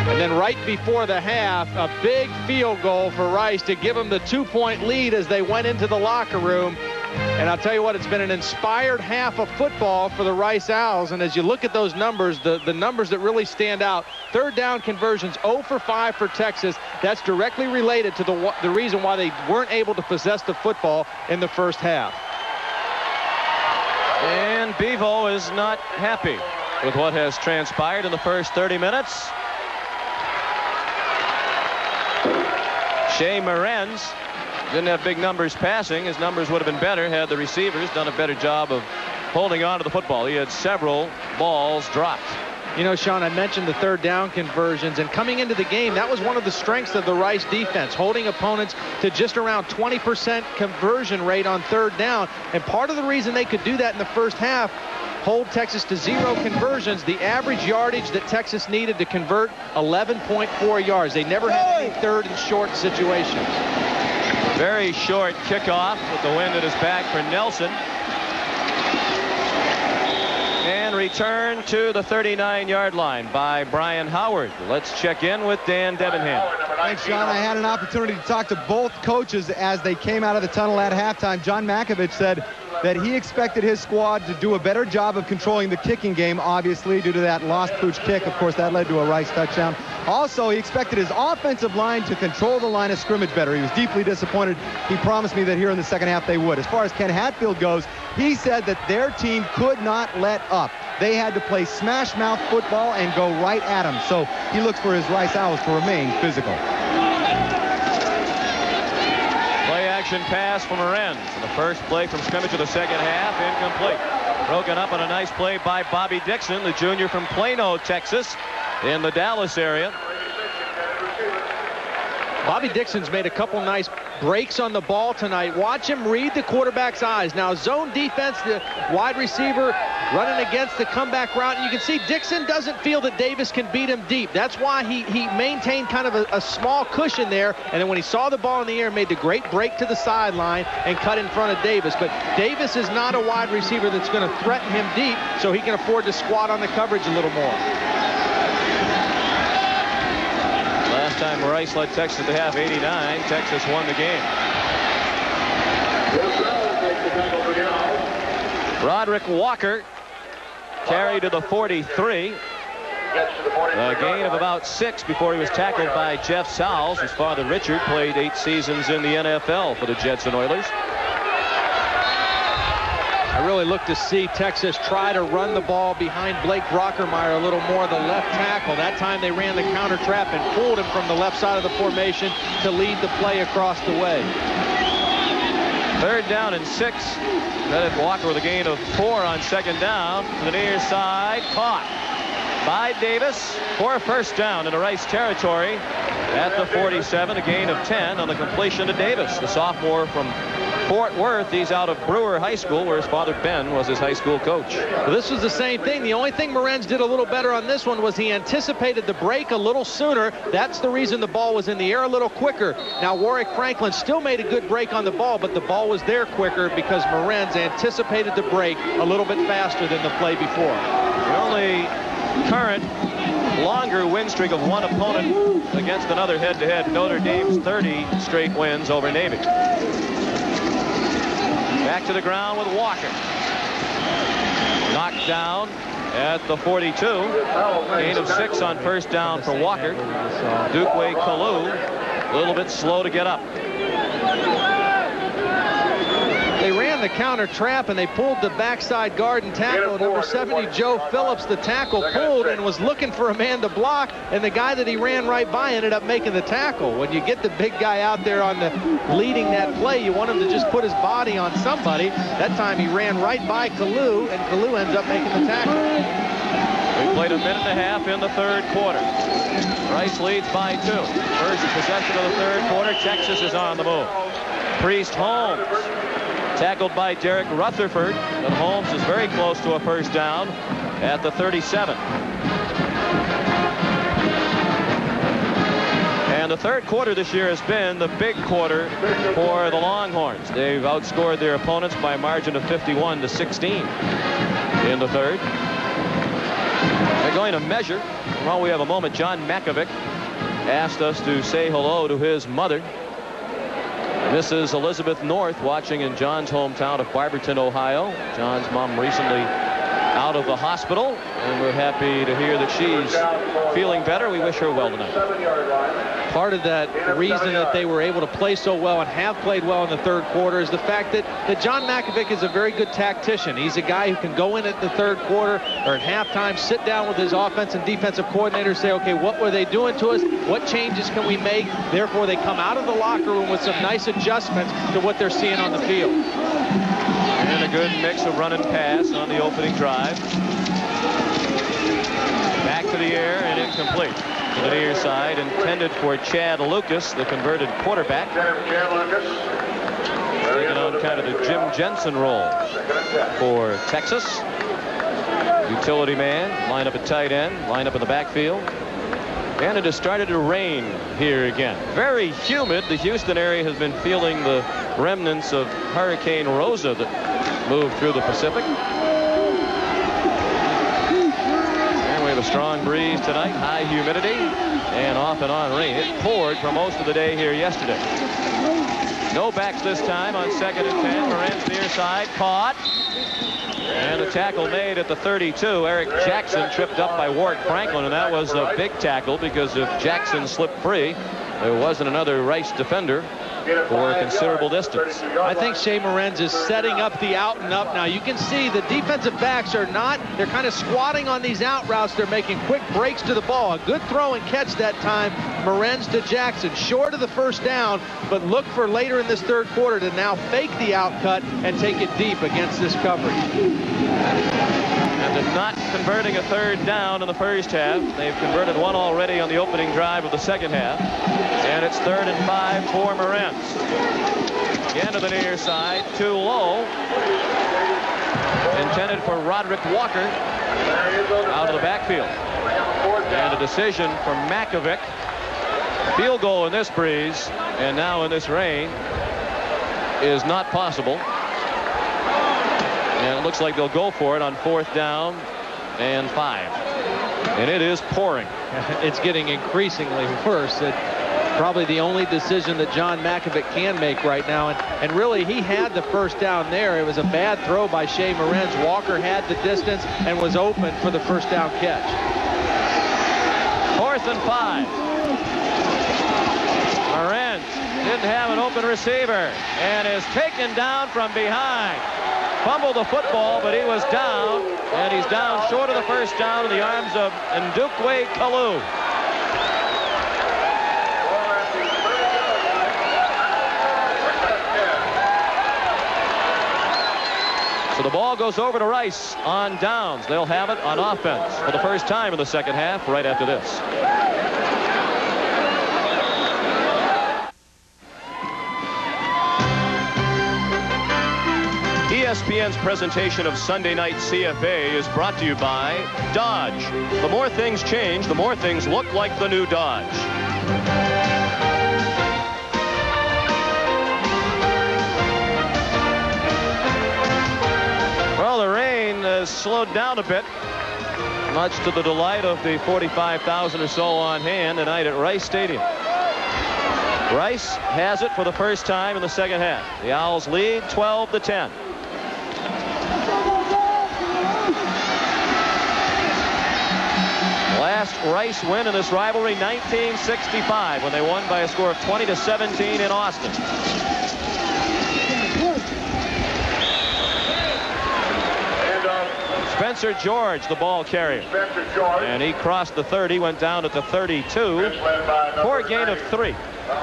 And then right before the half, a big field goal for Rice to give them the 2-point lead as they went into the locker room. And I'll tell you what, it's been an inspired half of football for the Rice Owls. And as you look at those numbers, the numbers that really stand out, third down conversions 0 for 5 for Texas. That's directly related to the reason why they weren't able to possess the football in the first half. And Bevo is not happy with what has transpired in the first 30 minutes. Shea Morenz didn't have big numbers passing. His numbers would have been better had the receivers done a better job of holding on to the football. He had several balls dropped. You know, Sean, I mentioned the third down conversions, and coming into the game, that was one of the strengths of the Rice defense, holding opponents to just around 20% conversion rate on third down. And part of the reason they could do that in the first half, hold Texas to 0 conversions, the average yardage that Texas needed to convert, 11.4 yards. They never had any third and short situations. Very short kickoff with the wind at his back for Nelson. And return to the 39-yard line by Brian Howard. Let's check in with Dan Debenham. Thanks, John. I had an opportunity to talk to both coaches as they came out of the tunnel at halftime. John Makovic said that he expected his squad to do a better job of controlling the kicking game, obviously, due to that lost pooch kick. Of course, that led to a Rice touchdown. Also, he expected his offensive line to control the line of scrimmage better. He was deeply disappointed. He promised me that here in the second half they would. As far as Ken Hatfield goes, he said that their team could not let up. They had to play smash-mouth football and go right at him. So he looks for his Rice Owls to remain physical. Play-action pass from Morenz. The first play from scrimmage of the second half, incomplete. Broken up on a nice play by Bobby Dixon, the junior from Plano, Texas. in the Dallas area. Bobby Dixon's made a couple nice breaks on the ball tonight. Watch him read the quarterback's eyes. Now, zone defense, the wide receiver running against the comeback route. And you can see Dixon doesn't feel that Davis can beat him deep. That's why he maintained kind of a small cushion there. And then when he saw the ball in the air, made the great break to the sideline and cut in front of Davis. But Davis is not a wide receiver that's going to threaten him deep, so he can afford to squat on the coverage a little more. Last time Rice led Texas at the half, 89. Texas won the game. Roderick Walker carried to the 43. A gain of about 6 before he was tackled by Jeff Sowles. His father, Richard, played 8 seasons in the NFL for the Jets and Oilers. I really look to see Texas try to run the ball behind Blake Brockermeyer a little more, the left tackle. That time they ran the counter trap and pulled him from the left side of the formation to lead the play across the way. 3rd down and 6. Kenneth Walker with a gain of 4 on 2nd down. To the near side, caught by Davis for a 1st down in the Rice territory at the 47. A gain of 10 on the completion to Davis, the sophomore from Fort Worth. He's out of Brewer High School, where his father Ben was his high school coach. Well, this was the same thing. The only thing Morenz did a little better on this one was he anticipated the break a little sooner. That's the reason the ball was in the air a little quicker. Now Warwick Franklin still made a good break on the ball, but the ball was there quicker because Morenz anticipated the break a little bit faster than the play before. The only current longer win streak of one opponent against another head-to-head. Notre Dame's 30 straight wins over Navy. Back to the ground with Walker. Knocked down at the 42. Gain of 6 on 1st down for Walker. Dukwe Kalu a little bit slow to get up. They ran the counter trap and they pulled the backside guard and tackle. Number 70, Joe Phillips, the tackle, pulled and was looking for a man to block, and the guy that he ran right by ended up making the tackle. When you get the big guy out there on the leading that play, you want him to just put his body on somebody. That time he ran right by Kalu, and Kalu ends up making the tackle. We played a minute and a half in the 3rd quarter. Rice leads by 2. First possession of the 3rd quarter. Texas is on the move. Priest Holmes tackled by Derek Rutherford, but Holmes is very close to a 1st down at the 37. And the 3rd quarter this year has been the big quarter for the Longhorns. They've outscored their opponents by a margin of 51 to 16 in the 3rd. They're going to measure. While we have a moment, John Makovic asked us to say hello to his mother, Mrs. Elizabeth North, watching in John's hometown of Barberton, Ohio. John's mom recently out of the hospital, and we're happy to hear that she's feeling better. We wish her well tonight. Part of that reason that they were able to play so well and have played well in the 3rd quarter is the fact that John Makovic is a very good tactician. He's a guy who can go in at the 3rd quarter or at halftime, sit down with his offense and defensive coordinator, say, okay, what were they doing to us? What changes can we make? Therefore, they come out of the locker room with some nice adjustments to what they're seeing on the field. And a good mix of run and pass on the opening drive. Back to the air and incomplete. To the near side, intended for Chad Lucas, the converted quarterback. Taking on kind of the Jim Jensen role for Texas. Utility man, line up at tight end, line up in the backfield. And it has started to rain here again. Very humid. The Houston area has been feeling the remnants of Hurricane Rosa that moved through the Pacific. And we have a strong breeze tonight, high humidity, and off and on rain. It poured for most of the day here yesterday. No backs this time on 2nd and 10. Morenz near side, caught. And the tackle made at the 32. Eric Jackson tripped up by Warwick Franklin, and that was a big tackle because if Jackson slipped free, there wasn't another Rice defender for a considerable distance. I think Shea Morenz is setting up the out and up now. You can see the defensive backs are not, they're kind of squatting on these out routes. They're making quick breaks to the ball. A good throw and catch that time Morenz to Jackson, short of the first down, but look for later in this third quarter to now fake the out cut and take it deep against this coverage. And they're not converting a third down in the first half. They've converted one already on the opening drive of the second half. And it's 3rd and 5 for Morenz. Again to the near side, too low. Intended for Roderick Walker out of the backfield. And a decision for Makovic. Field goal in this breeze and now in this rain is not possible. And it looks like they'll go for it on 4th down and 5. And it is pouring. It's getting increasingly worse. It's probably the only decision that John Makovic can make right now. And really, he had the first down there. It was a bad throw by Shea Morenz. Walker had the distance and was open for the first down catch. 4th and 5. Morenz didn't have an open receiver and is taken down from behind. Fumbled the football, but he was down, and he's down short of the first down in the arms of Ndukwe Kalu. So the ball goes over to Rice on downs. They'll have it on offense for the first time in the second half right after this. ESPN's presentation of Sunday Night CFA is brought to you by Dodge. The more things change, the more things look like the new Dodge. Well, the rain has slowed down a bit, much to the delight of the 45,000 or so on hand tonight at Rice Stadium. Rice has it for the first time in the second half. The Owls lead 12-10. Last Rice win in this rivalry, 1965, when they won by a score of 20-17 in Austin. Spencer George, the ball carrier. And he crossed the 30, went down at the 32 for a gain of 3.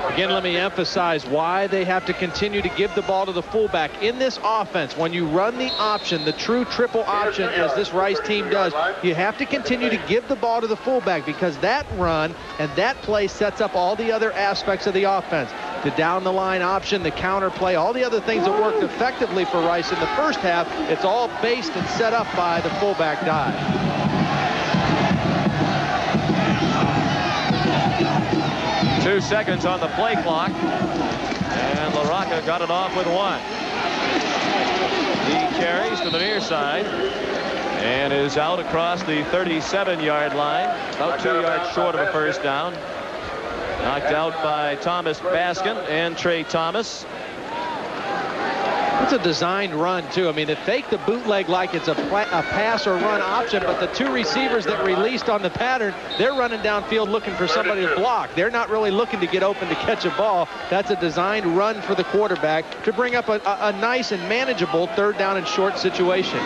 Again, let me emphasize why they have to continue to give the ball to the fullback. In this offense, when you run the option, the true triple option, as this Rice team does, you have to continue to give the ball to the fullback, because that run and that play sets up all the other aspects of the offense. The down-the-line option, the counter play, all the other things that worked effectively for Rice in the first half, it's all based and set up by the fullback dive. 2 seconds on the play clock, and LaRocca got it off with 1. He carries to the near side and is out across the 37-yard line, about 2 yards short of a first down. Knocked out by Thomas Baskin and Trey Thomas. It's a designed run, too. I mean, they fake the bootleg like it's a pass or run option, but the 2 receivers that released on the pattern, they're running downfield looking for somebody to block. They're not really looking to get open to catch a ball. That's a designed run for the quarterback to bring up a nice and manageable 3rd down and short situation.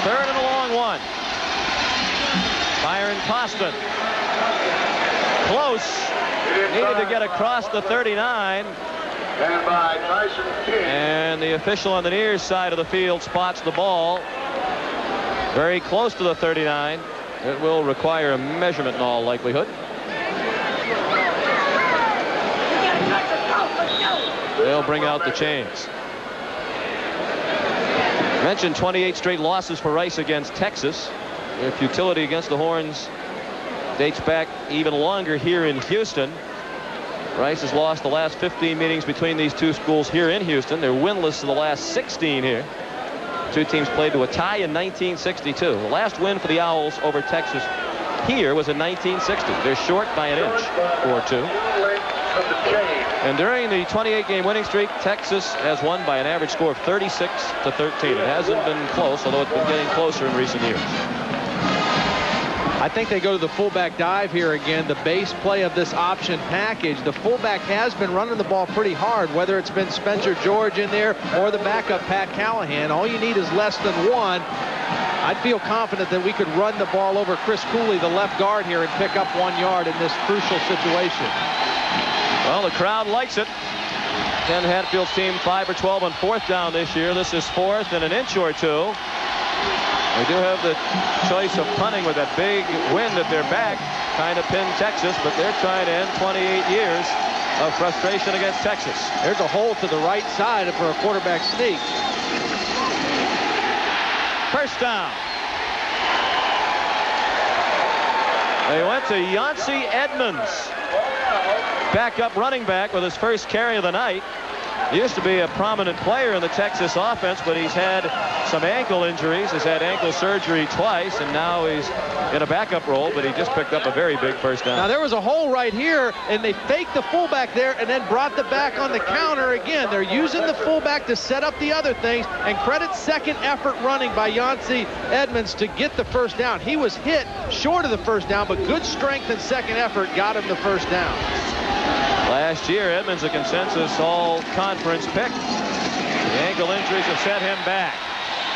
3rd and a long one. Byron Costin. Close. Needed to get across the 39. And the official on the near side of the field spots the ball very close to the 39. It will require a measurement in all likelihood. They'll bring out the chains. Mentioned 28 straight losses for Rice against Texas. Their futility against the Horns dates back even longer here in Houston. Rice has lost the last 15 meetings between these two schools here in Houston. They're winless in the last 16 here. 2 teams played to a tie in 1962. The last win for the Owls over Texas here was in 1960. They're short by an inch or 2. And during the 28-game winning streak, Texas has won by an average score of 36-13. It hasn't been close, although it's been getting closer in recent years. I think they go to the fullback dive here again. The base play of this option package. The fullback has been running the ball pretty hard, whether it's been Spencer George in there or the backup Pat Callahan. All you need is less than 1. I'd feel confident that we could run the ball over Chris Cooley, the left guard here, and pick up 1 yard in this crucial situation. Well, the crowd likes it. Ken Hatfield's team 5 for 12 on 4th down this year. This is 4th and an inch or two. They do have the choice of punting with that big wind at their back. Kind of pinned Texas, but they're trying to end 28 years of frustration against Texas. There's a hole to the right side for a quarterback sneak. First down. They went to Yancey Edmonds. Backup running back with his first carry of the night. He used to be a prominent player in the Texas offense, but he's had some ankle injuries. He's had ankle surgery twice, and now he's in a backup role, but he just picked up a very big first down. Now, there was a hole right here, and they faked the fullback there and then brought the back on the counter again. They're using the fullback to set up the other things, and credit second effort running by Yancey Edmonds to get the first down. He was hit short of the first down, but good strength and second effort got him the first down. Last year, Edmonds a consensus all-conference pick. The ankle injuries have set him back.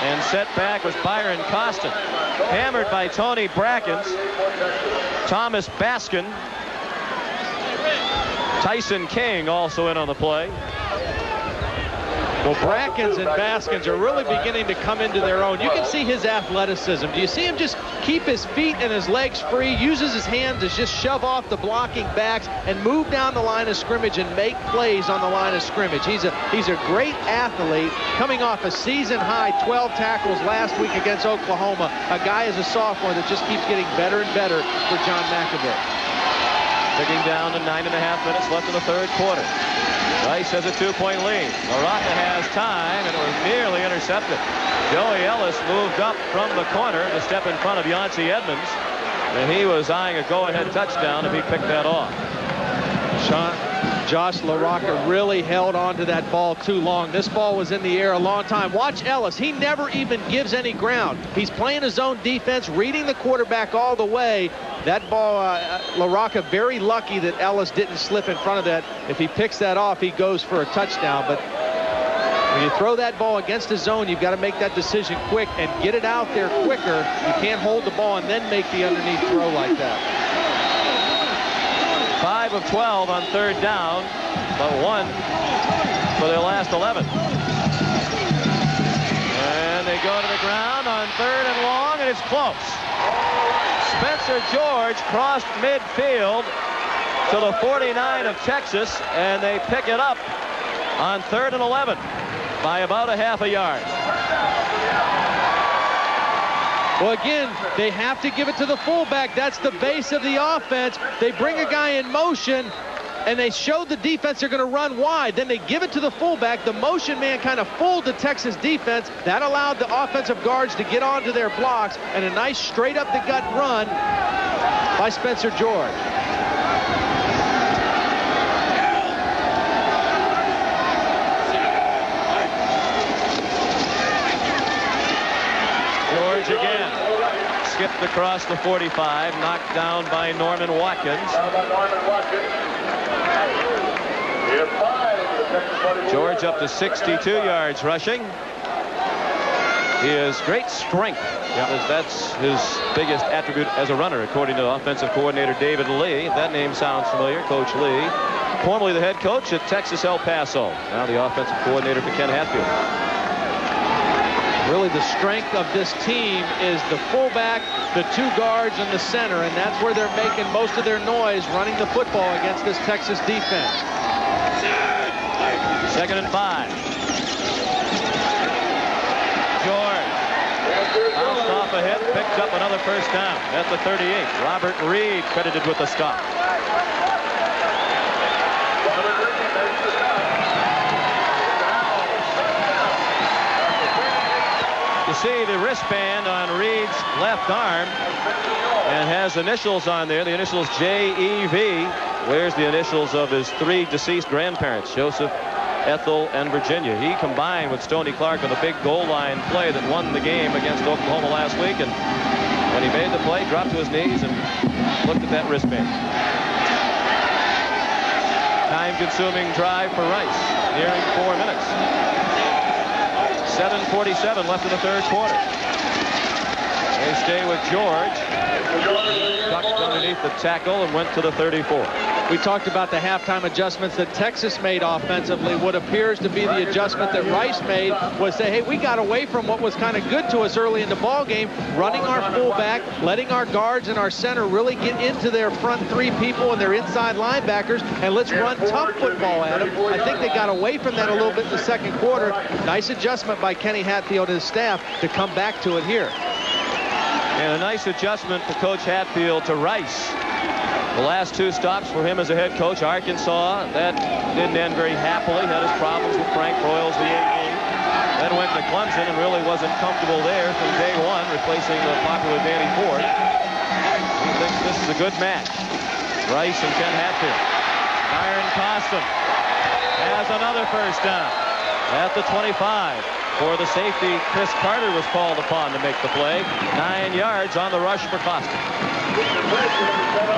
And set back was Byron Costin. Hammered by Tony Brackens. Thomas Baskin. Tyson King also in on the play. Well, Brackens and Baskins are really beginning to come into their own. You can see his athleticism. Do you see him just keep his feet and his legs free, uses his hands to just shove off the blocking backs and move down the line of scrimmage and make plays on the line of scrimmage. He's a great athlete coming off a season-high 12 tackles last week against Oklahoma. A guy as a sophomore that just keeps getting better and better for John McAvoy. Ticking down to 9.5 minutes left in the third quarter. Rice has a 2-point lead. LaRocca has time, and it was nearly intercepted. Joey Ellis moved up from the corner to step in front of Yancey Edmonds, and he was eyeing a go-ahead touchdown if he picked that off. Josh LaRocca really held on to that ball too long. This ball was in the air a long time. Watch Ellis. He never even gives any ground. He's playing his own defense, reading the quarterback all the way. That ball, LaRocca very lucky that Ellis didn't slip in front of that. If he picks that off, he goes for a touchdown. But when you throw that ball against the zone, you've got to make that decision quick and get it out there quicker. You can't hold the ball and then make the underneath throw like that. 5 of 12 on third down, but 1 for their last 11. And they go to the ground on third and long, and it's close. Spencer George crossed midfield to the 49 of Texas, and they pick it up on third and 11 by about a half a yard. Well, again, they have to give it to the fullback. That's the base of the offense. They bring a guy in motion, and they show the defense they're going to run wide. Then they give it to the fullback. The motion man kind of fooled the Texas defense. That allowed the offensive guards to get onto their blocks, and a nice straight-up-the-gut run by Spencer George. Again, skipped across the 45, knocked down by Norman Watkins. George up to 62 yards rushing. He has great strength. That's his biggest attribute as a runner, according to offensive coordinator David Lee. That name sounds familiar, Coach Lee. Formerly the head coach at Texas El Paso. Now the offensive coordinator for Ken Hatfield. Really, the strength of this team is the fullback, the 2 guards, and the center, and that's where they're making most of their noise running the football against this Texas defense. 2nd and 5. George bounced off a hit, picked up another first down at the 38. Robert Reed credited with the stop. You see the wristband on Reed's left arm and has initials on there, the initials J.E.V. Where's the initials of his 3 deceased grandparents, Joseph, Ethel, and Virginia. He combined with Stoney Clark on the big goal line play that won the game against Oklahoma last week, and when he made the play, dropped to his knees and looked at that wristband. Time-consuming drive for Rice, nearing 4 minutes. 7:47 left in the third quarter. They stay with George. Ducked underneath the tackle and went to the 34. We talked about the halftime adjustments that Texas made offensively. What appears to be the adjustment that Rice made was say, hey, we got away from what was kind of good to us early in the ball game, running our fullback, letting our guards and our center really get into their front three people and their inside linebackers, and let's run tough football at them. I think they got away from that a little bit in the second quarter. Nice adjustment by Kenny Hatfield and his staff to come back to it here. And a nice adjustment for Coach Hatfield to Rice. The last two stops for him as a head coach. Arkansas, that didn't end very happily. Had his problems with Frank Broyles, the 8-game. Then went to Clemson and really wasn't comfortable there from day one, replacing the popular Danny Ford. He thinks this is a good match. Rice and Ken Hatfield. Byron Costin has another first down at the 25. For the safety, Chris Carter was called upon to make the play. 9 yards on the rush for Costin.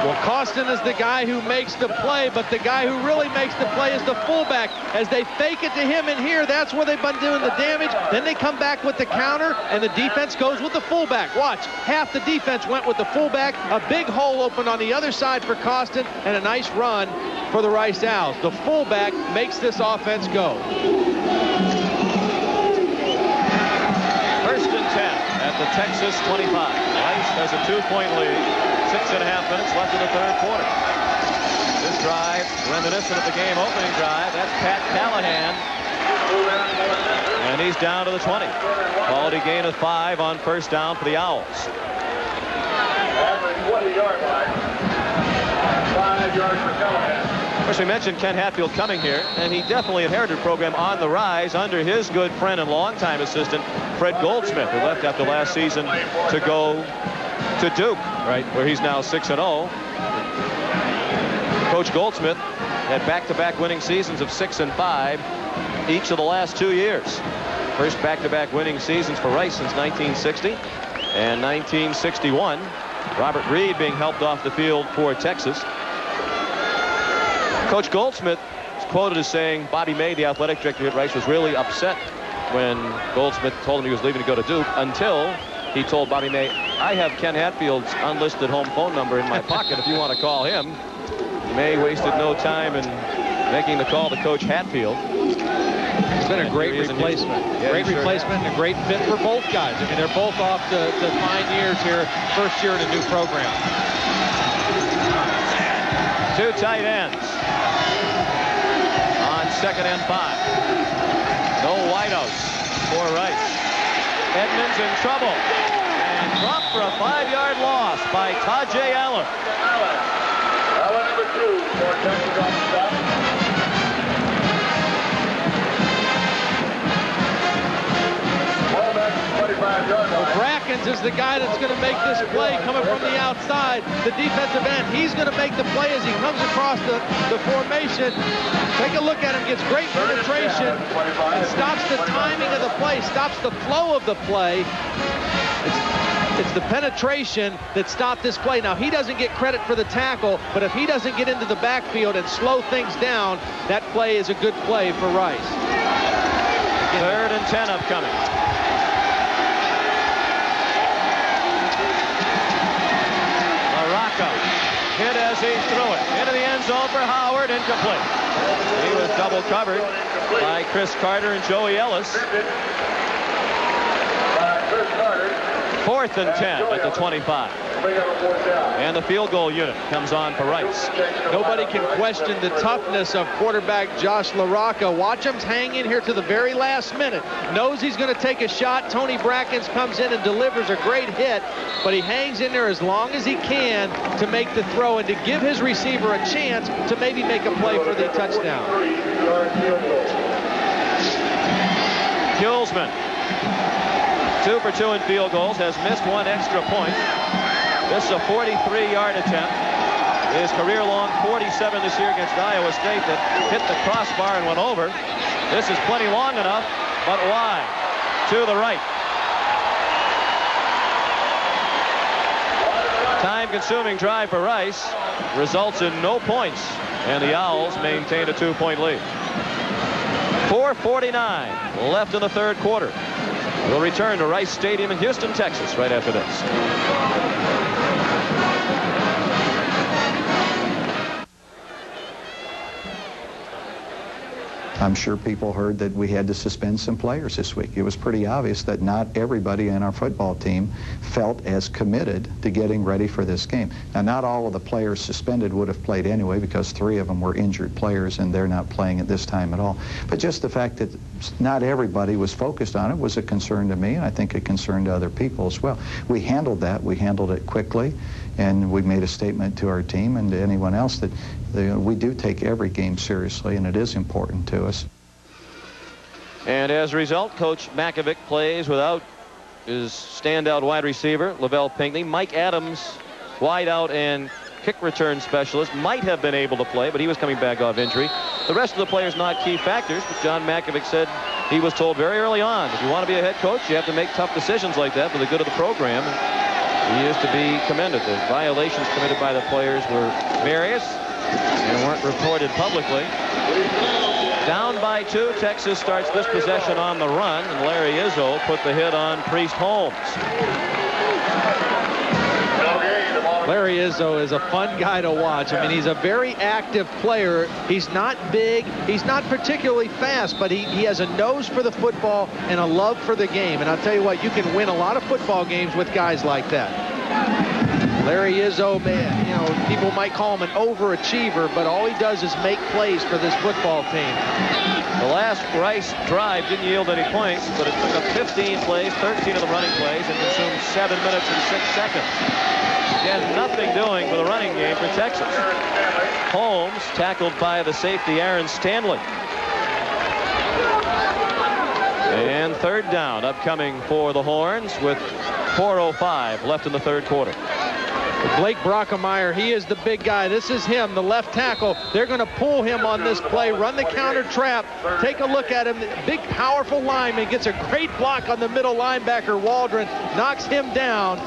Well, Costin is the guy who makes the play, but the guy who really makes the play is the fullback. As they fake it to him in here, that's where they've been doing the damage. Then they come back with the counter, and the defense goes with the fullback. Watch, half the defense went with the fullback. A big hole opened on the other side for Costin, and a nice run for the Rice Owls. The fullback makes this offense go. First and 10 at the Texas 25. Rice has a 2-point lead. 6.5 minutes left in the third quarter. This drive, reminiscent of the game opening drive. That's Pat Callahan. And he's down to the 20. Quality gain of 5 on first down for the Owls. Average 20-yard line. 5 yards for Callahan. Of course, we mentioned Ken Hatfield coming here, and he definitely inherited a program on the rise under his good friend and longtime assistant, Fred Goldsmith, who left after last season to go to Duke, right, where he's now 6-0. Coach Goldsmith had back-to-back winning seasons of 6 and 5 each of the last 2 years. First back-to-back winning seasons for Rice since 1960 and 1961. Robert Reed being helped off the field for Texas. Coach Goldsmith is quoted as saying Bobby May, the athletic director at Rice, was really upset when Goldsmith told him he was leaving to go to Duke, until he told Bobby May, I have Ken Hatfield's unlisted home phone number in my pocket if you want to call him. May wasted no time in making the call to Coach Hatfield. It's been a great replacement. Yeah, great replacement and a great fit for both guys. I mean, they're both off to fine years here, first year in a new program. Two tight ends on 2nd and 5. No wideouts for Rice. Edmonds in trouble and dropped for a 5-yard loss by Tajay Allen. Allen number 2 for Texas on the stop. Brackens is the guy that's going to make this play coming from the outside. The defensive end, he's going to make the play as he comes across the formation. Take a look at him, gets great penetration, and stops the timing of the play, stops the flow of the play. It's the penetration that stopped this play. Now, he doesn't get credit for the tackle, but if he doesn't get into the backfield and slow things down, that play is a good play for Rice. 3rd and 10 upcoming. Hit as he threw it into the end zone for Howard, incomplete. He was double covered by Chris Carter and Joey Ellis. 4th and 10 at the 25. And the field goal unit comes on for Rice. Nobody can question the toughness of quarterback Josh LaRocca. Watch him hang in here to the very last minute. Knows he's going to take a shot. Tony Brackens comes in and delivers a great hit, but he hangs in there as long as he can to make the throw and to give his receiver a chance to maybe make a play for the touchdown. Hulsman, 2 for 2 in field goals, has missed 1 extra point. This is a 43-yard attempt. His career-long 47 this year against Iowa State that hit the crossbar and went over. This is plenty long enough, but wide to the right. Time-consuming drive for Rice results in no points, and the Owls maintain a 2-point lead. 4:49 left in the third quarter. We'll return to Rice Stadium in Houston, Texas, right after this. I'm sure people heard that we had to suspend some players this week. It was pretty obvious that not everybody in our football team felt as committed to getting ready for this game. Now, not all of the players suspended would have played anyway, because 3 of them were injured players and they're not playing at this time at all. But just the fact that not everybody was focused on it was a concern to me, and I think a concern to other people as well. We handled that. We handled it quickly, and we made a statement to our team and to anyone else that we do take every game seriously, and it is important to us. And as a result, Coach Makovic plays without his standout wide receiver, Lavelle Pinckney. Mike Adams, wide out and kick return specialist, might have been able to play, but he was coming back off injury. The rest of the players not key factors, but John Makovic said he was told very early on, if you want to be a head coach, you have to make tough decisions like that for the good of the program. And he is to be commended. The violations committed by the players were various and weren't reported publicly. Down by 2, Texas starts this possession on the run, and Larry Izzo put the hit on Priest Holmes. Larry Izzo is a fun guy to watch. I mean, he's a very active player. He's not big. He's not particularly fast, but he has a nose for the football and a love for the game. And I'll tell you what, you can win a lot of football games with guys like that. Larry Izzo, man, you know, people might call him an overachiever, but all he does is make plays for this football team. The last Rice drive didn't yield any points, but it took up 15 plays, 13 of the running plays, and consumed 7 minutes and 6 seconds. Again, nothing doing for the running game for Texas. Holmes tackled by the safety Aaron Stanley. And 3rd down upcoming for the Horns with 4:05 left in the 3rd quarter. Blake Brockemeyer, he is the big guy. This is him, the left tackle. They're going to pull him on this play, run the counter trap. Take a look at him. Big, powerful lineman, gets a great block on the middle linebacker, Waldron, knocks him down.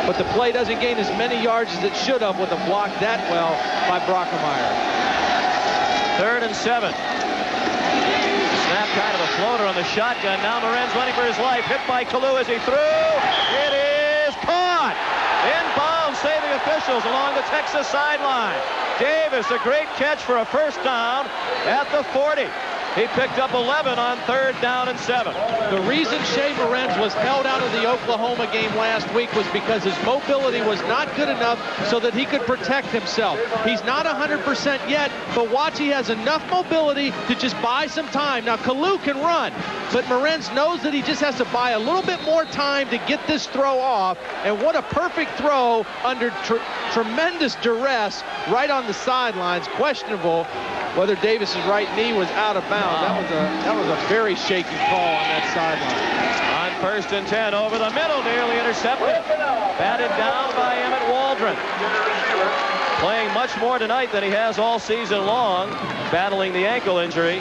But the play doesn't gain as many yards as it should have with a block that well by Brockemeyer. 3rd and 7. Snap kind of a floater on the shotgun. Now Morenz running for his life. Hit by Kalu as he threw. It is caught. Inbound, say the officials along the Texas sideline. Davis, a great catch for a 1st down at the 40. He picked up 11 on 3rd down and 7. The reason Shea Morenz was held out of the Oklahoma game last week was because his mobility was not good enough so that he could protect himself. He's not 100% yet, but watch, he has enough mobility to just buy some time. Now, Kalu can run, but Morenz knows that he just has to buy a little bit more time to get this throw off. And what a perfect throw under tremendous duress right on the sidelines. Questionable whether Davis's right knee was out of bounds. That was a very shaky call on that sideline. On 1st and 10, over the middle, nearly intercepted. Batted down by Emmett Waldron. Playing much more tonight than he has all season long, battling the ankle injury.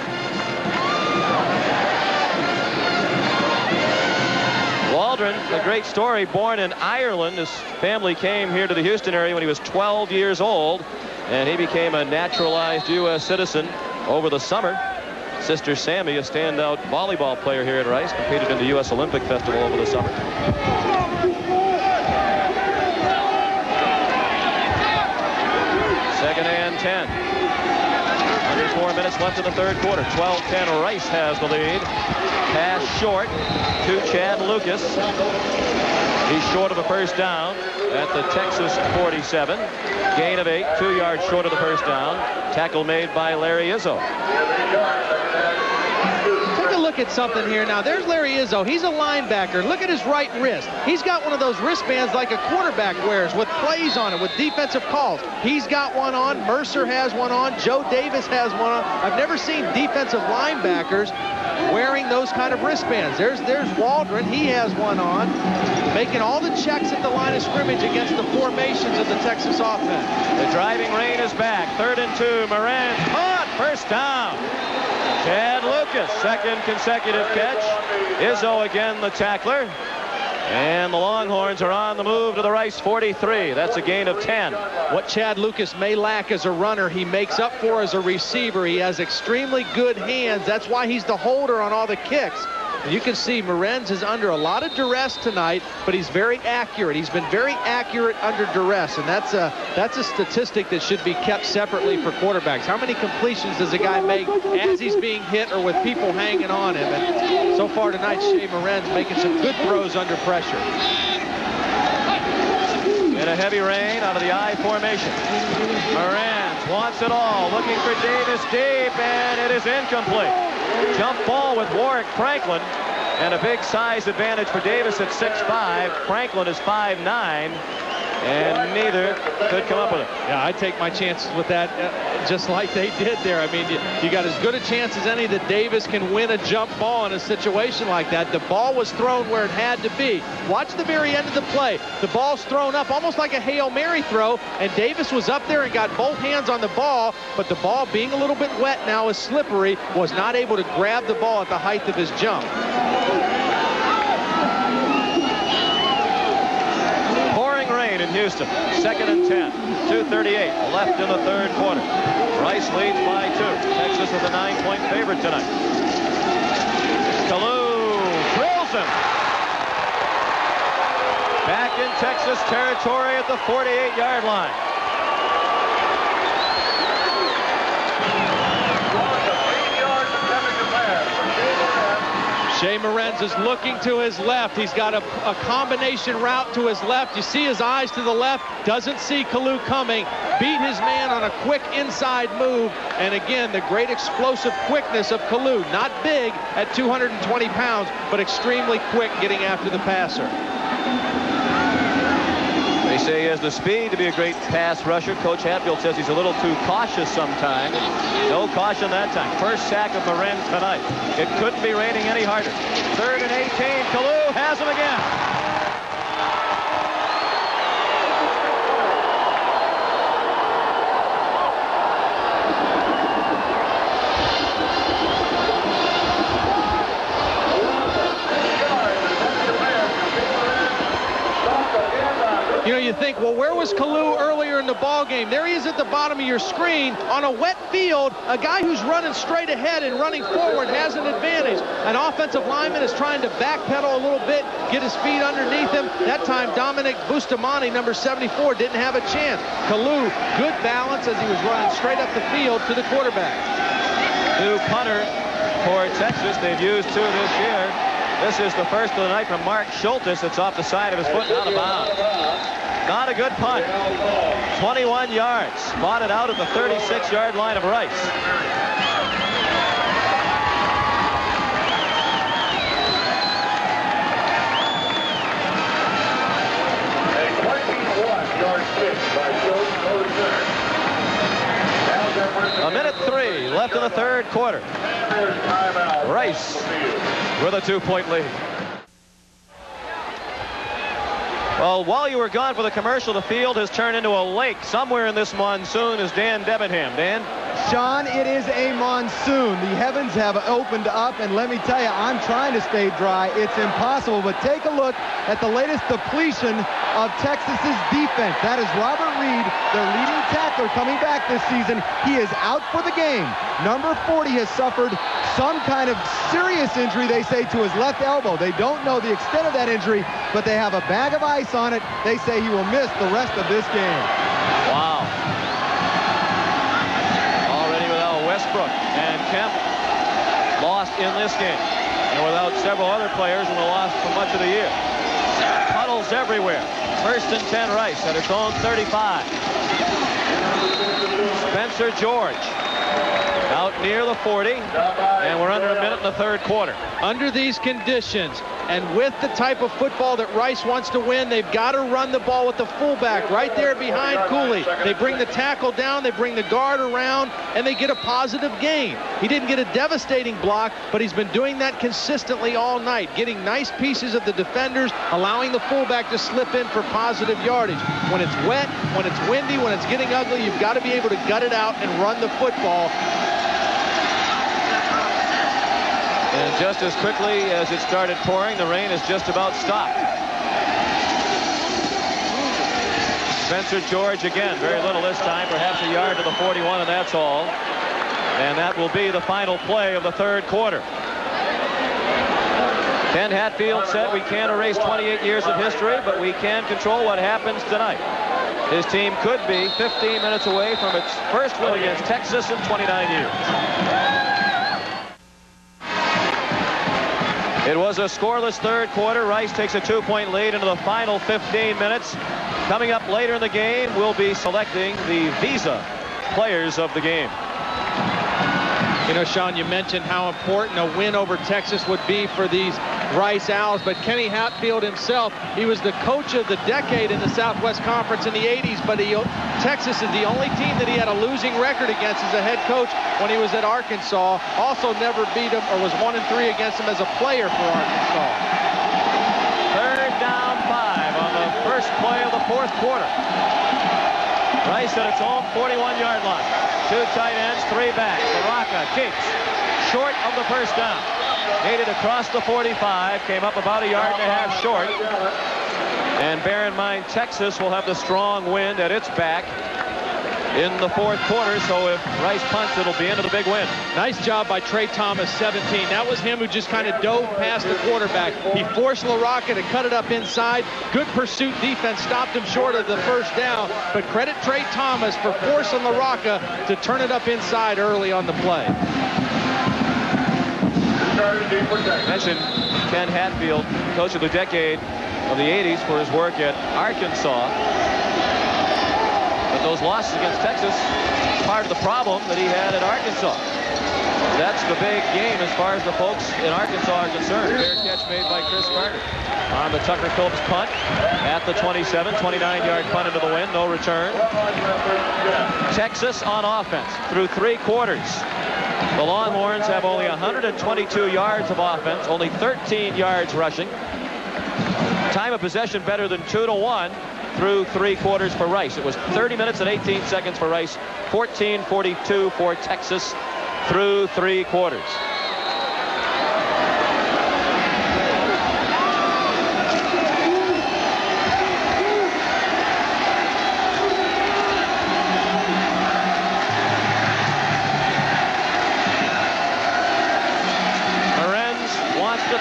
Waldron, a great story, born in Ireland. His family came here to the Houston area when he was 12 years old, and he became a naturalized U.S. citizen over the summer. Sister Sammy, a standout volleyball player here at Rice, competed in the U.S. Olympic Festival over the summer. Second and 10. Under 4 minutes left in the 3rd quarter. 12-10, Rice has the lead. Pass short to Chad Lucas. He's short of a 1st down at the Texas 47. Gain of 8, 2 yards short of the 1st down. Tackle made by Larry Izzo. Take a look at something here now. There's Larry Izzo. He's a linebacker. Look at his right wrist. He's got one of those wristbands like a quarterback wears with plays on it, with defensive calls. He's got one on. Mercer has one on. Joe Davis has one on. I've never seen defensive linebackers wearing those kind of wristbands. There's Waldron. He has one on, making all the checks at the line of scrimmage against the formations of the Texas offense. The driving rain is back. 3rd and 2. Moran caught. 1st down. Chad Lucas, 2nd consecutive catch. Izzo again the tackler. And the Longhorns are on the move to the Rice 43. That's a gain of 10. What Chad Lucas may lack as a runner, he makes up for as a receiver. He has extremely good hands. That's why he's the holder on all the kicks. And you can see Morenz is under a lot of duress tonight, but he's very accurate. He's been very accurate under duress, and that's a statistic that should be kept separately for quarterbacks. How many completions does a guy make as he's being hit or with people hanging on him? And so far tonight, Shea Morenz making some good throws under pressure. In a heavy rain out of the I formation. Morenz wants it all, looking for Davis deep, and it is incomplete. Jump ball with Warwick Franklin, and a big size advantage for Davis at 6'5". Franklin is 5'9", and neither could come up with it. Yeah, I take my chances with that just like they did there. I mean, you got as good a chance as any that Davis can win a jump ball in a situation like that. The ball was thrown where it had to be. Watch the very end of the play. The ball's thrown up almost like a Hail Mary throw, and Davis was up there and got both hands on the ball, but the ball, being a little bit wet now, is slippery, was not able to grab the ball at the height of his jump. Rain in Houston. 2nd and 10. 2:38 left in the third quarter. Rice leads by 2. Texas is a 9-point favorite tonight. Kalu drills him. Back in Texas territory at the 48-yard line. Shea Morenz is looking to his left. He's got a combination route to his left. You see his eyes to the left. Doesn't see Kalu coming. Beat his man on a quick inside move. And again, the great explosive quickness of Kalu. Not big at 220 pounds, but extremely quick getting after the passer. They say he has the speed to be a great pass rusher. Coach Hatfield says he's a little too cautious sometimes. No caution that time. First sack of Morenz tonight. It couldn't be raining any harder. 3rd and 18. Kalu has him again. You know, you think, well, where was Kalu earlier in the ball game? There he is at the bottom of your screen on a wet field. A guy who's running straight ahead and running forward has an advantage. An offensive lineman is trying to backpedal a little bit, get his feet underneath him. That time, Dominic Bustamante, number 74, didn't have a chance. Kalu, good balance as he was running straight up the field to the quarterback. New punter for Texas. They've used 2 this year. This is the first of the night from Mark Schultes. It's off the side of his foot and out of bounds. Not a good punt. 21 yards. Spotted out at the 36-yard line of Rice. A 21-yard kick by Joe. A minute 3 left in the third quarter. Rice with a 2-point lead. Well, while you were gone for the commercial, the field has turned into a lake somewhere in this monsoon. Is Dan Debenham. Dan? Sean, it is a monsoon. The heavens have opened up, and let me tell you, I'm trying to stay dry. It's impossible, but take a look at the latest depletion of Texas's defense. That is Robert Reed, their leading tackler, coming back this season. He is out for the game. Number 40 has suffered some kind of serious injury, they say, to his left elbow. They don't know the extent of that injury, but they have a bag of ice on it. They say he will miss the rest of this game. Wow. Already without Westbrook and Kemp lost in this game, and without several other players who were lost for much of the year. Puddles everywhere. 1st and 10 Rice at its own 35. Spencer George out near the 40, and we're under a minute in the third quarter. Under these conditions, and with the type of football that Rice wants to win, they've got to run the ball with the fullback right there behind Cooley. They bring the tackle down, they bring the guard around, and they get a positive gain. He didn't get a devastating block, but he's been doing that consistently all night, getting nice pieces of the defenders, allowing the fullback to slip in for positive yardage. When it's wet, when it's windy, when it's getting ugly, you've got to be able to gut it out and run the football. And just as quickly as it started pouring, the rain has just about stopped. Spencer George again, very little this time, perhaps a yard to the 41, and that's all. And that will be the final play of the third quarter. Ken Hatfield said we can't erase 28 years of history, but we can control what happens tonight. His team could be 15 minutes away from its first win against Texas in 29 years. It was a scoreless third quarter. Rice takes a 2-point lead into the final 15 minutes. Coming up later in the game, we'll be selecting the Visa players of the game. You know, Sean, you mentioned how important a win over Texas would be for these Rice Owls, but Kenny Hatfield himself, he was the coach of the decade in the Southwest Conference in the 80s, but Texas is the only team that he had a losing record against as a head coach when he was at Arkansas. Also never beat him, or was 1-3 against him as a player for Arkansas. Third down 5 on the first play of the fourth quarter. Rice at its own 41-yard line. 2 tight ends, 3 back. Baraka keeps short of the first down. Made it across the 45, came up about 1.5 yards short. And bear in mind, Texas will have the strong wind at its back in the fourth quarter, so if Rice punts, it'll be into the big win. Nice job by Trey Thomas, 17. That was him who just kind of dove past the quarterback. He forced LaRocca to cut it up inside. Good pursuit defense stopped him short of the first down, but credit Trey Thomas for forcing LaRocca to turn it up inside early on the play. Mentioned Ken Hatfield, coach of the decade of the 80s for his work at Arkansas. But those losses against Texas, part of the problem that he had at Arkansas. That's the big game as far as the folks in Arkansas are concerned. Fair catch made by Chris Carter on the Tucker Phillips punt at the 27, 29-yard punt into the wind, no return. Texas on offense through 3 quarters. The Longhorns have only 122 yards of offense, only 13 yards rushing. Time of possession better than 2-1 through 3 quarters for Rice. It was 30 minutes and 18 seconds for Rice, 14:42 for Texas through 3 quarters.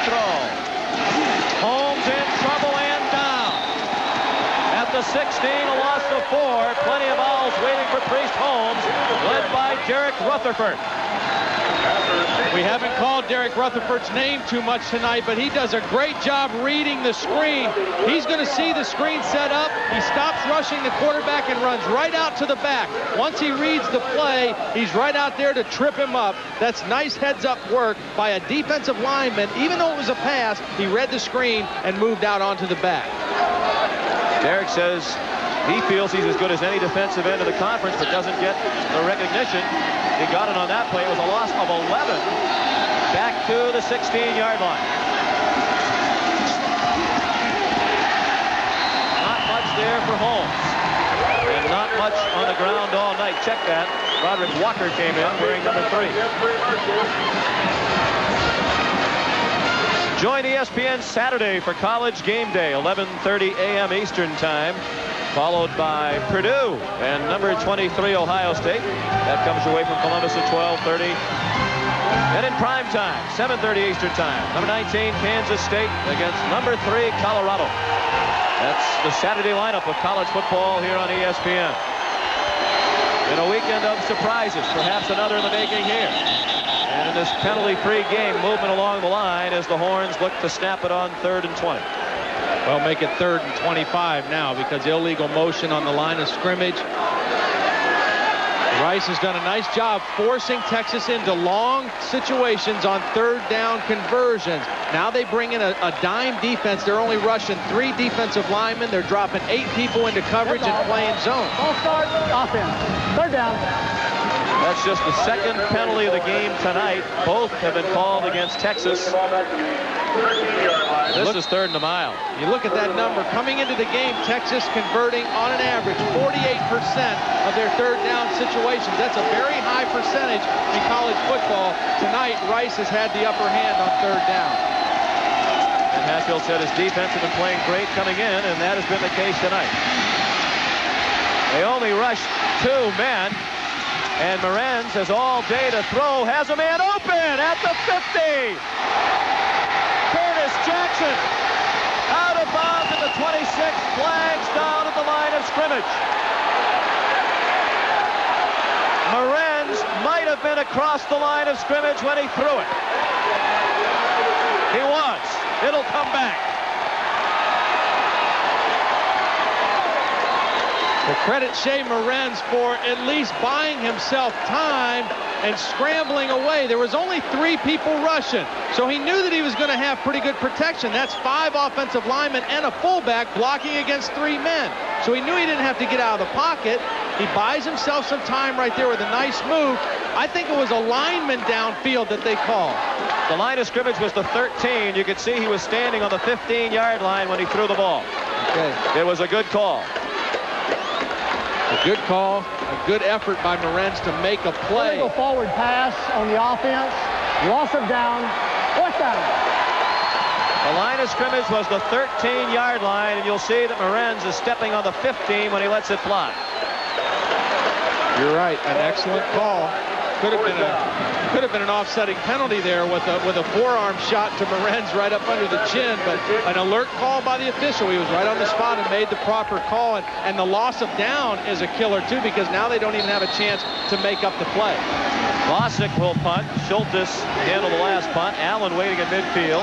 Throw. Holmes in trouble and down. At the 16, a loss of 4. Plenty of Owls waiting for Priest Holmes, led by Derek Rutherford. We haven't called Derek Rutherford's name too much tonight, but he does a great job reading the screen. He's going to see the screen set up. He stops rushing the quarterback and runs right out to the back. Once he reads the play, he's right out there to trip him up. That's nice heads-up work by a defensive lineman. Even though it was a pass, he read the screen and moved out onto the back. Derek says he feels he's as good as any defensive end of the conference, but doesn't get the recognition. He got it on that play. It was a loss of 11 back to the 16-yard line. Not much there for Holmes. And not much on the ground all night. Check that. Roderick Walker came in wearing number 3. Join ESPN Saturday for College Game Day, 11:30 a.m. Eastern Time, followed by Purdue and number 23 Ohio State. That comes your way from Columbus at 12:30. And in prime time, 7:30 Eastern Time, number 19 Kansas State against number 3 Colorado. That's the Saturday lineup of college football here on ESPN. In a weekend of surprises, perhaps another in the making here. And in this penalty-free game, movement along the line as the Horns look to snap it on 3rd and 20. Well, make it 3rd and 25 now because illegal motion on the line of scrimmage. Rice has done a nice job forcing Texas into long situations on 3rd down conversions. Now they bring in a dime defense. They're only rushing 3 defensive linemen. They're dropping 8 people into coverage and playing zone. All start offense. 3rd down. That's just the 2nd penalty of the game tonight. Both have been called against Texas. This is 3rd and a mile. You look at that number. Coming into the game, Texas converting on an average 48% of their 3rd down situations. That's a very high percentage in college football. Tonight, Rice has had the upper hand on 3rd down. And Hatfield said his defense has been playing great coming in, and that has been the case tonight. They only rushed 2 men. And Morenz has all day to throw, has a man open at the 50. Curtis Jackson. Out of bounds at the 26, flags down at the line of scrimmage. Morenz might have been across the line of scrimmage when he threw it. He was. It'll come back. To credit Shea Morenz for at least buying himself time and scrambling away. There was only 3 people rushing, so he knew that he was going to have pretty good protection. That's 5 offensive linemen and a fullback blocking against 3 men. So he knew he didn't have to get out of the pocket. He buys himself some time right there with a nice move. I think it was a lineman downfield that they called. The line of scrimmage was the 13. You could see he was standing on the 15-yard line when he threw the ball. Okay. It was a good call. A good call, a good effort by Morenz to make a play. Illegal forward pass on the offense. Loss of down. Fourth down. The line of scrimmage was the 13-yard line, and you'll see that Morenz is stepping on the 15 when he lets it fly. You're right. An excellent call. Could have been an offsetting penalty there with a forearm shot to Morenz right up under the chin, but an alert call by the official. He was right on the spot and made the proper call, and the loss of down is a killer too, because now they don't even have a chance to make up the play. Vlasic will punt. Schultes handled the last punt. Allen waiting at midfield.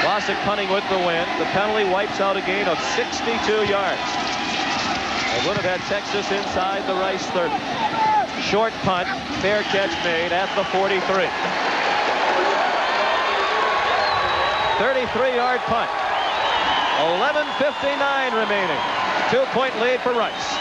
Vlasic punting with the win. The penalty wipes out a gain of 62 yards. They would have had Texas inside the Rice 30. Short punt, fair catch made at the 43. 33-yard punt. 11:59 remaining. 2-point lead for Rice.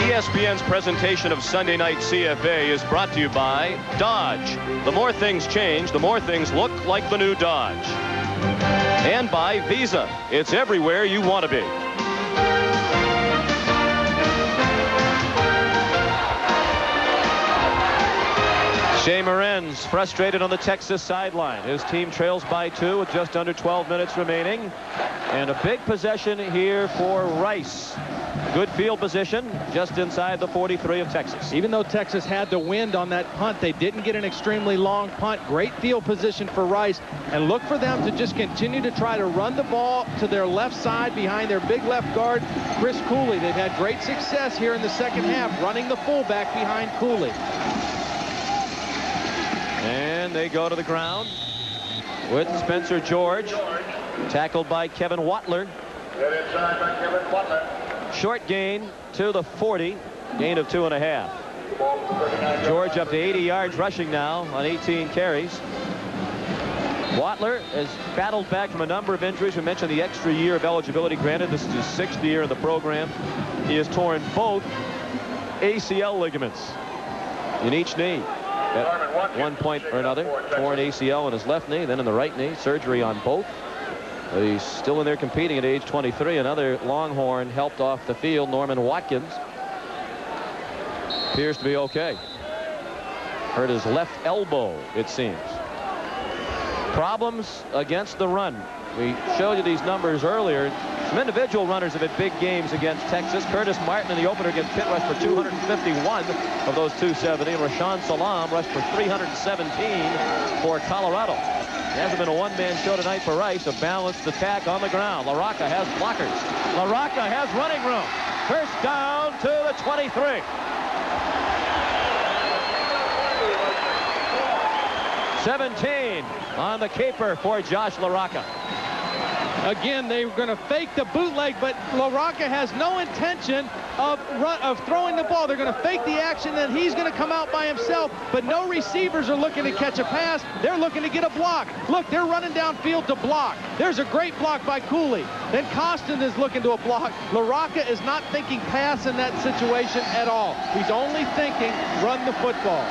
ESPN's presentation of Sunday Night CFA is brought to you by Dodge. The more things change, the more things look like the new Dodge. And by Visa. It's everywhere you want to be. Shea Morenz frustrated on the Texas sideline. His team trails by 2 with just under 12 minutes remaining. And a big possession here for Rice. Good field position just inside the 43 of Texas. Even though Texas had the wind on that punt, they didn't get an extremely long punt. Great field position for Rice. And look for them to just continue to try to run the ball to their left side behind their big left guard, Chris Cooley. They've had great success here in the second half, running the fullback behind Cooley. And they go to the ground with Spencer George, tackled by Kevin Watler. Get inside by Kevin Watler. Short gain to the 40, gain of 2.5. George up to 80 yards rushing now on 18 carries. Watler has battled back from a number of injuries. We mentioned the extra year of eligibility granted. This is his 6th year in the program. He has torn both ACL ligaments in each knee at one point or another. Torn ACL in his left knee, then in the right knee. Surgery on both. But he's still in there competing at age 23. Another Longhorn helped off the field, Norman Watkins. Appears to be okay. Hurt his left elbow, it seems. Problems against the run. We showed you these numbers earlier. Some individual runners have had big games against Texas. Curtis Martin in the opener against Pitt rushed for 251 of those 270. And Rashawn Salam rushed for 317 for Colorado. It hasn't been a one-man show tonight for Rice. A balanced attack on the ground. LaRocca has blockers. LaRocca has running room. First down to the 23. 17 on the caper for Josh LaRocca. Again, they were going to fake the bootleg, but LaRocca has no intention of throwing the ball. They're going to fake the action, and he's going to come out by himself, but no receivers are looking to catch a pass. They're looking to get a block. Look, they're running downfield to block. There's a great block by Cooley. Then Costin is looking to a block. LaRocca is not thinking pass in that situation at all. He's only thinking run the football.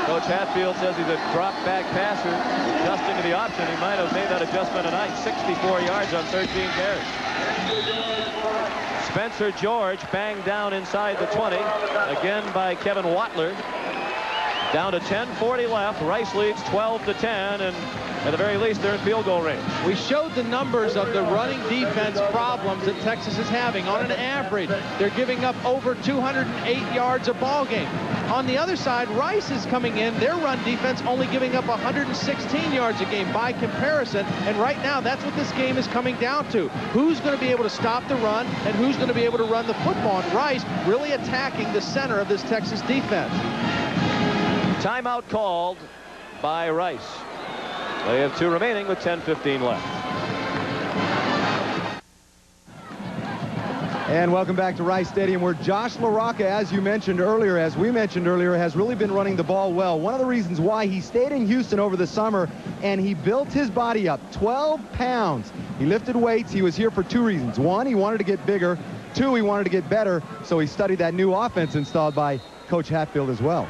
Coach Hatfield says he's a drop-back passer. Adjusting to the option, he might have made that adjustment tonight. 64 yards on 13 carries. Spencer George banged down inside the 20. Again by Kevin Watler. Down to 10:40 left. Rice leads 12-10, and at the very least, they're in field goal range. We showed the numbers of the running defense problems that Texas is having. On an average, they're giving up over 208 yards a ball game. On the other side, Rice is coming in. Their run defense only giving up 116 yards a game by comparison. And right now, that's what this game is coming down to. Who's going to be able to stop the run and who's going to be able to run the football? And Rice really attacking the center of this Texas defense. Timeout called by Rice. They have 2 remaining with 10:15 left. And welcome back to Rice Stadium, where Josh LaRocca, as we mentioned earlier, has really been running the ball well. One of the reasons why he stayed in Houston over the summer, and he built his body up 12 pounds. He lifted weights. He was here for 2 reasons. 1, he wanted to get bigger. 2, he wanted to get better. So he studied that new offense installed by Coach Hatfield as well.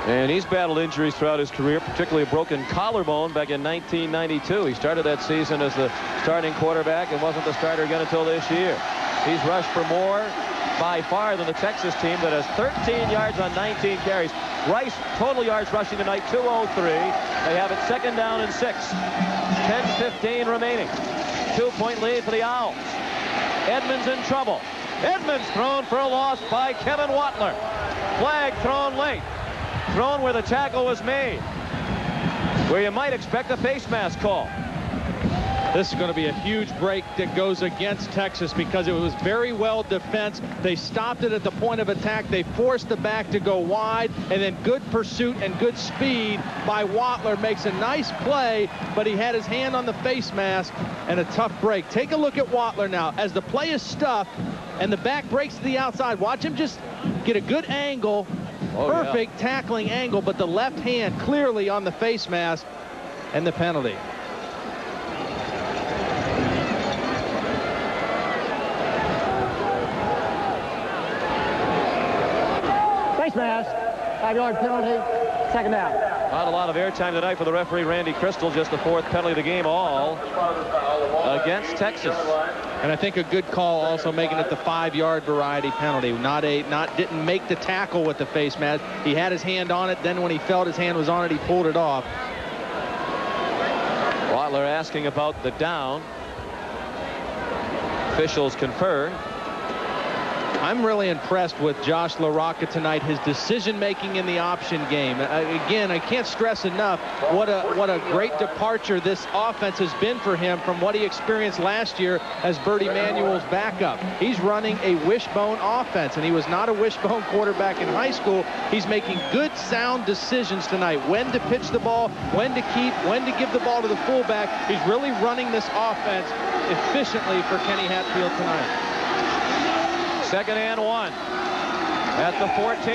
And he's battled injuries throughout his career, particularly a broken collarbone back in 1992. He started that season as the starting quarterback and wasn't the starter again until this year. He's rushed for more by far than the Texas team that has 13 yards on 19 carries. Rice total yards rushing tonight, 203. They have it 2nd down and 6. 10:15 remaining. 2-point lead for the Owls. Edmonds in trouble. Edmonds thrown for a loss by Kevin Watler. Flag thrown late. Thrown where the tackle was made, where you might expect a face mask call. This is going to be a huge break that goes against Texas because it was very well defensed. They stopped it at the point of attack. They forced the back to go wide, and then good pursuit and good speed by Watler makes a nice play, but he had his hand on the face mask and a tough break. Take a look at Watler now. As the play is stuffed and the back breaks to the outside, watch him just get a good angle. Perfect tackling angle, but the left hand clearly on the face mask, and the penalty. Face mask, 5-yard penalty, 2nd down. Not a lot of airtime tonight for the referee, Randy Crystal. Just the 4th penalty of the game, all against Texas. And I think a good call also making it the 5-yard variety penalty. Didn't make the tackle with the face mask. He had his hand on it. Then when he felt his hand was on it, he pulled it off. Watler asking about the down. Officials confer. I'm really impressed with Josh LaRocca tonight, his decision-making in the option game. Again, I can't stress enough what a great departure this offense has been for him from what he experienced last year as Bertie Manuel's backup. He's running a wishbone offense, and he was not a wishbone quarterback in high school. He's making good, sound decisions tonight. When to pitch the ball, when to keep, when to give the ball to the fullback. He's really running this offense efficiently for Kenny Hatfield tonight. 2nd and 1 at the 14.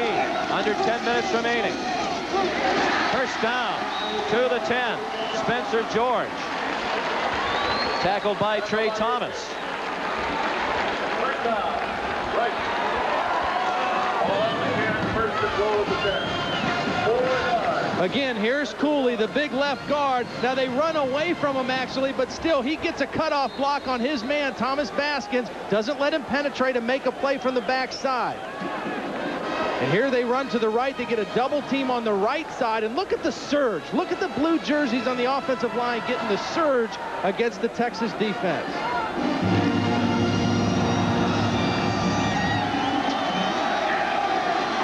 Under 10 minutes remaining. 1st down to the 10. Spencer George. Tackled by Trey Thomas. 1st down. Right. First and goal of the 10. 4 yards. Again, here's Cooley, the big left guard. Now they run away from him actually, but still he gets a cutoff block on his man, Thomas Baskins. Doesn't let him penetrate and make a play from the backside. And here they run to the right. They get a double team on the right side. And look at the surge. Look at the blue jerseys on the offensive line getting the surge against the Texas defense.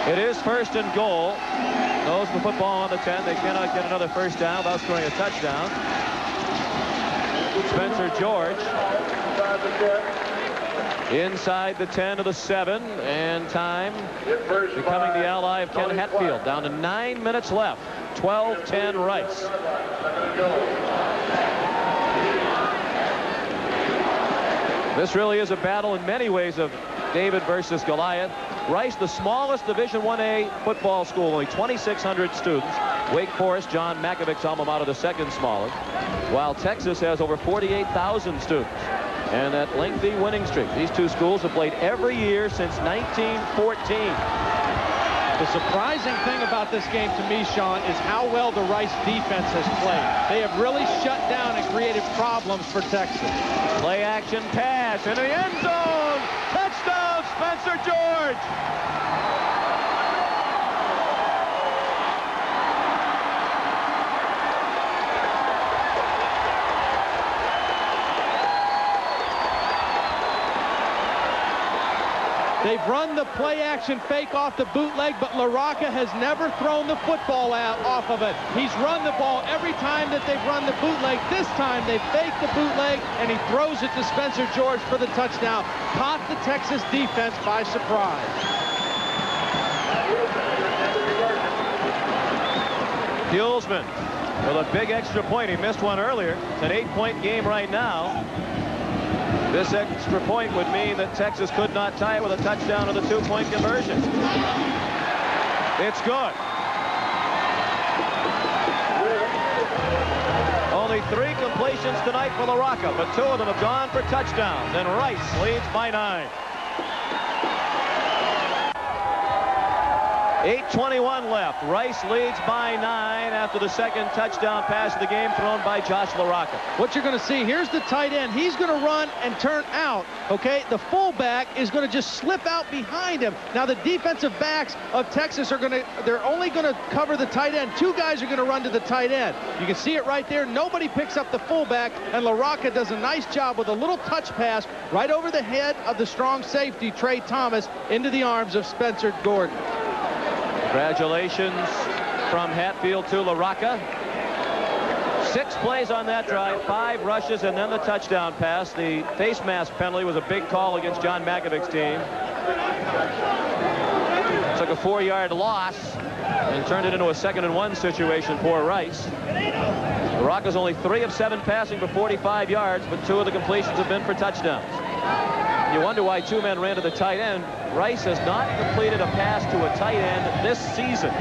It is 1st and goal. Those with the football on the 10. They cannot get another 1st down without scoring a touchdown. Spencer George inside the 10 to the 7, and time becoming the ally of Ken Hatfield. Down to 9 minutes left. 12-10 Rice. This really is a battle in many ways of David versus Goliath. Rice, the smallest Division 1A football school, only 2,600 students. Wake Forest, John Makovich's alma mater, the 2nd smallest, while Texas has over 48,000 students. And that lengthy winning streak. These two schools have played every year since 1914. The surprising thing about this game to me, Sean, is how well the Rice defense has played. They have really shut down and created problems for Texas. Play action pass into the end zone. Touchdown, Spencer George. They've run the play-action fake off the bootleg, but LaRocca has never thrown the football out off of it. He's run the ball every time that they've run the bootleg. This time they faked the bootleg, and he throws it to Spencer George for the touchdown. Caught the Texas defense by surprise. Hulsman with a big extra point. He missed one earlier. It's an 8-point game right now. This extra point would mean that Texas could not tie it with a touchdown or the 2-point conversion. It's good. Only 3 completions tonight for LaRocca, but 2 of them have gone for touchdowns, and Rice leads by 9. 8:21 left. Rice leads by 9 after the second touchdown pass of the game thrown by Josh LaRocca. What you're going to see, here's the tight end. He's going to run and turn out, okay? The fullback is going to just slip out behind him. Now, the defensive backs of Texas they're only going to cover the tight end. 2 guys are going to run to the tight end. You can see it right there. Nobody picks up the fullback, and LaRocca does a nice job with a little touch pass right over the head of the strong safety, Trey Thomas, into the arms of Spencer Gordon. Congratulations from Hatfield to LaRocca. 6 plays on that drive, 5 rushes, and then the touchdown pass. The face mask penalty was a big call against John Makovic's team. Took a 4-yard loss and turned it into a 2nd-and-1 situation for Rice. LaRocca's only 3 of 7 passing for 45 yards, but 2 of the completions have been for touchdowns. You wonder why 2 men ran to the tight end. Rice has not completed a pass to a tight end this season.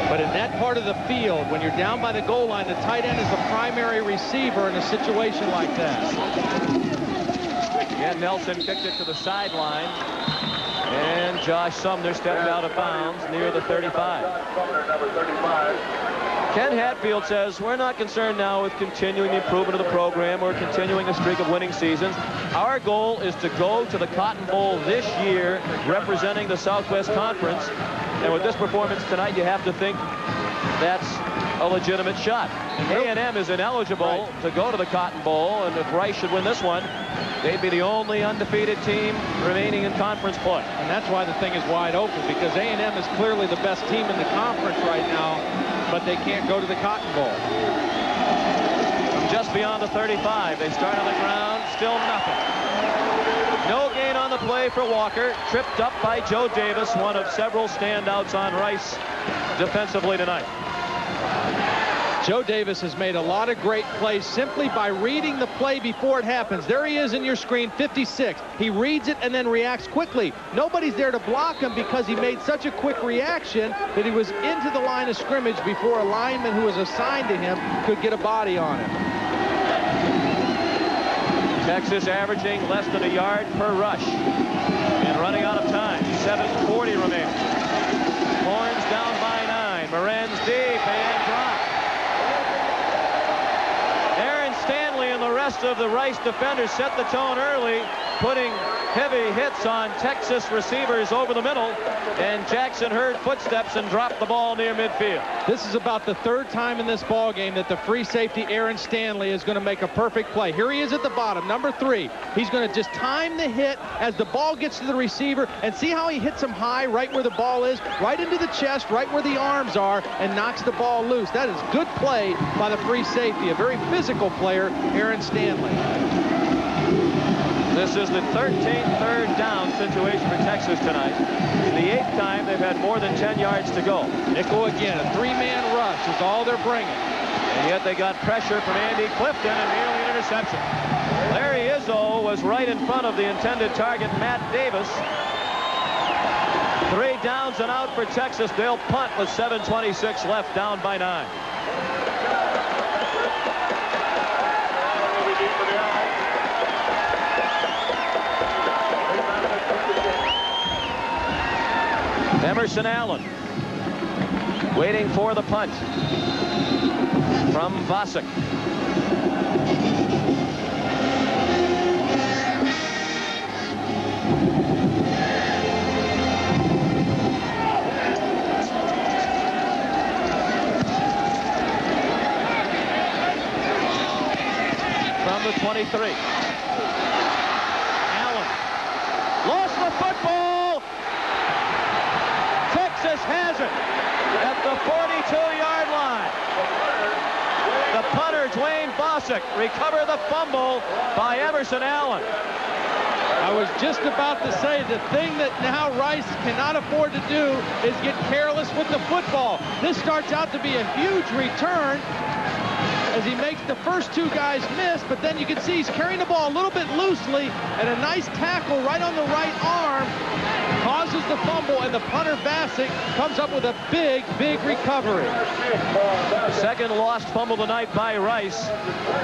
But in that part of the field, when you're down by the goal line, the tight end is the primary receiver in a situation like that. Again, Nelson kicked it to the sideline. And Josh Sumner stepped out of bounds near the 35. Ken Hatfield says, we're not concerned now with continuing the improvement of the program or continuing a streak of winning seasons. Our goal is to go to the Cotton Bowl this year representing the Southwest Conference. And with this performance tonight, you have to think that's a legitimate shot. A&M is ineligible to go to the Cotton Bowl, and if Rice should win this one, they'd be the only undefeated team remaining in conference play. And that's why the thing is wide open, because A&M is clearly the best team in the conference right now, but they can't go to the Cotton Bowl. From just beyond the 35, they start on the ground, still nothing. No gain on the play for Walker, tripped up by Joe Davis, one of several standouts on Rice defensively tonight. Joe Davis has made a lot of great plays simply by reading the play before it happens. There he is in your screen, 56. He reads it and then reacts quickly. Nobody's there to block him because he made such a quick reaction that he was into the line of scrimmage before a lineman who was assigned to him could get a body on him. Texas averaging less than a yard per rush and running out of time. 7:40 remaining. Horns down by 9. Moran's deep and dropped. The rest of the Rice defenders set the tone early, putting heavy hits on Texas receivers over the middle, and Jackson heard footsteps and dropped the ball near midfield. This is about the 3rd time in this ball game that the free safety Aaron Stanley is going to make a perfect play. Here he is at the bottom, number 3. He's going to just time the hit as the ball gets to the receiver, and see how he hits him high right where the ball is, right into the chest, right where the arms are, and knocks the ball loose. That is good play by the free safety, a very physical player, Aaron Stanley. This is the 13th 3rd down situation for Texas tonight. The 8th time they've had more than 10 yards to go. Nickel again, a 3-man rush is all they're bringing. And yet they got pressure from Andy Clifton and nearly an interception. Larry Izzo was right in front of the intended target, Matt Davis. 3 downs and out for Texas. They'll punt with 7:26 left, down by 9. Emerson Allen waiting for the punt from Vasek. From the 23. Allen lost the football. Texas has it at the 42-yard line. The punter, Dwayne Bosick, recovered the fumble by Emerson Allen. I was just about to say the thing that now Rice cannot afford to do is get careless with the football. This starts out to be a huge return as he makes the first two guys miss, but then you can see he's carrying the ball a little bit loosely, and a nice tackle right on the right arm causes the fumble, and the punter Bassick comes up with a big, big recovery. Second lost fumble tonight by Rice.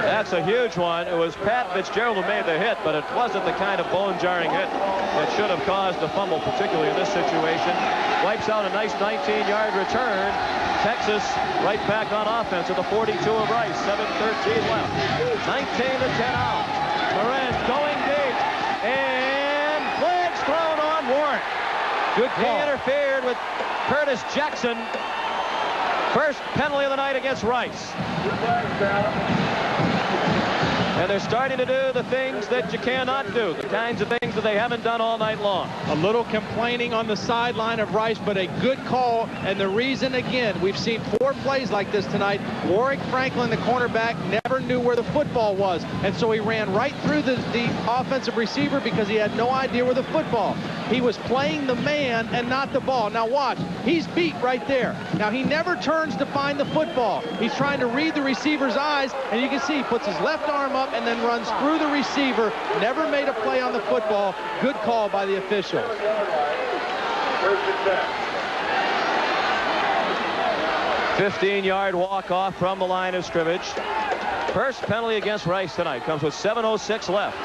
That's a huge one. It was Pat Fitzgerald who made the hit, but it wasn't the kind of bone-jarring hit that should have caused the fumble, particularly in this situation. Wipes out a nice 19-yard return. Texas right back on offense at the 42 of Rice. 7:13 left. 19-10 out. Moran going deep. And flags thrown on Warren. Good call. He interfered with Curtis Jackson. First penalty of the night against Rice. And they're starting to do the things that you cannot do, the kinds of things that they haven't done all night long. A little complaining on the sideline of Rice, but a good call. And the reason, again, we've seen 4 plays like this tonight. Warwick Franklin, the cornerback, never knew where the football was. And so he ran right through the offensive receiver because he had no idea where the football. He was playing the man and not the ball. Now watch, he's beat right there. Now he never turns to find the football. He's trying to read the receiver's eyes, and you can see he puts his left arm up and then runs through the receiver. Never made a play on the football. Good call by the officials. 15-yard walk-off from the line of scrimmage. First penalty against Rice tonight comes with 7:06 left.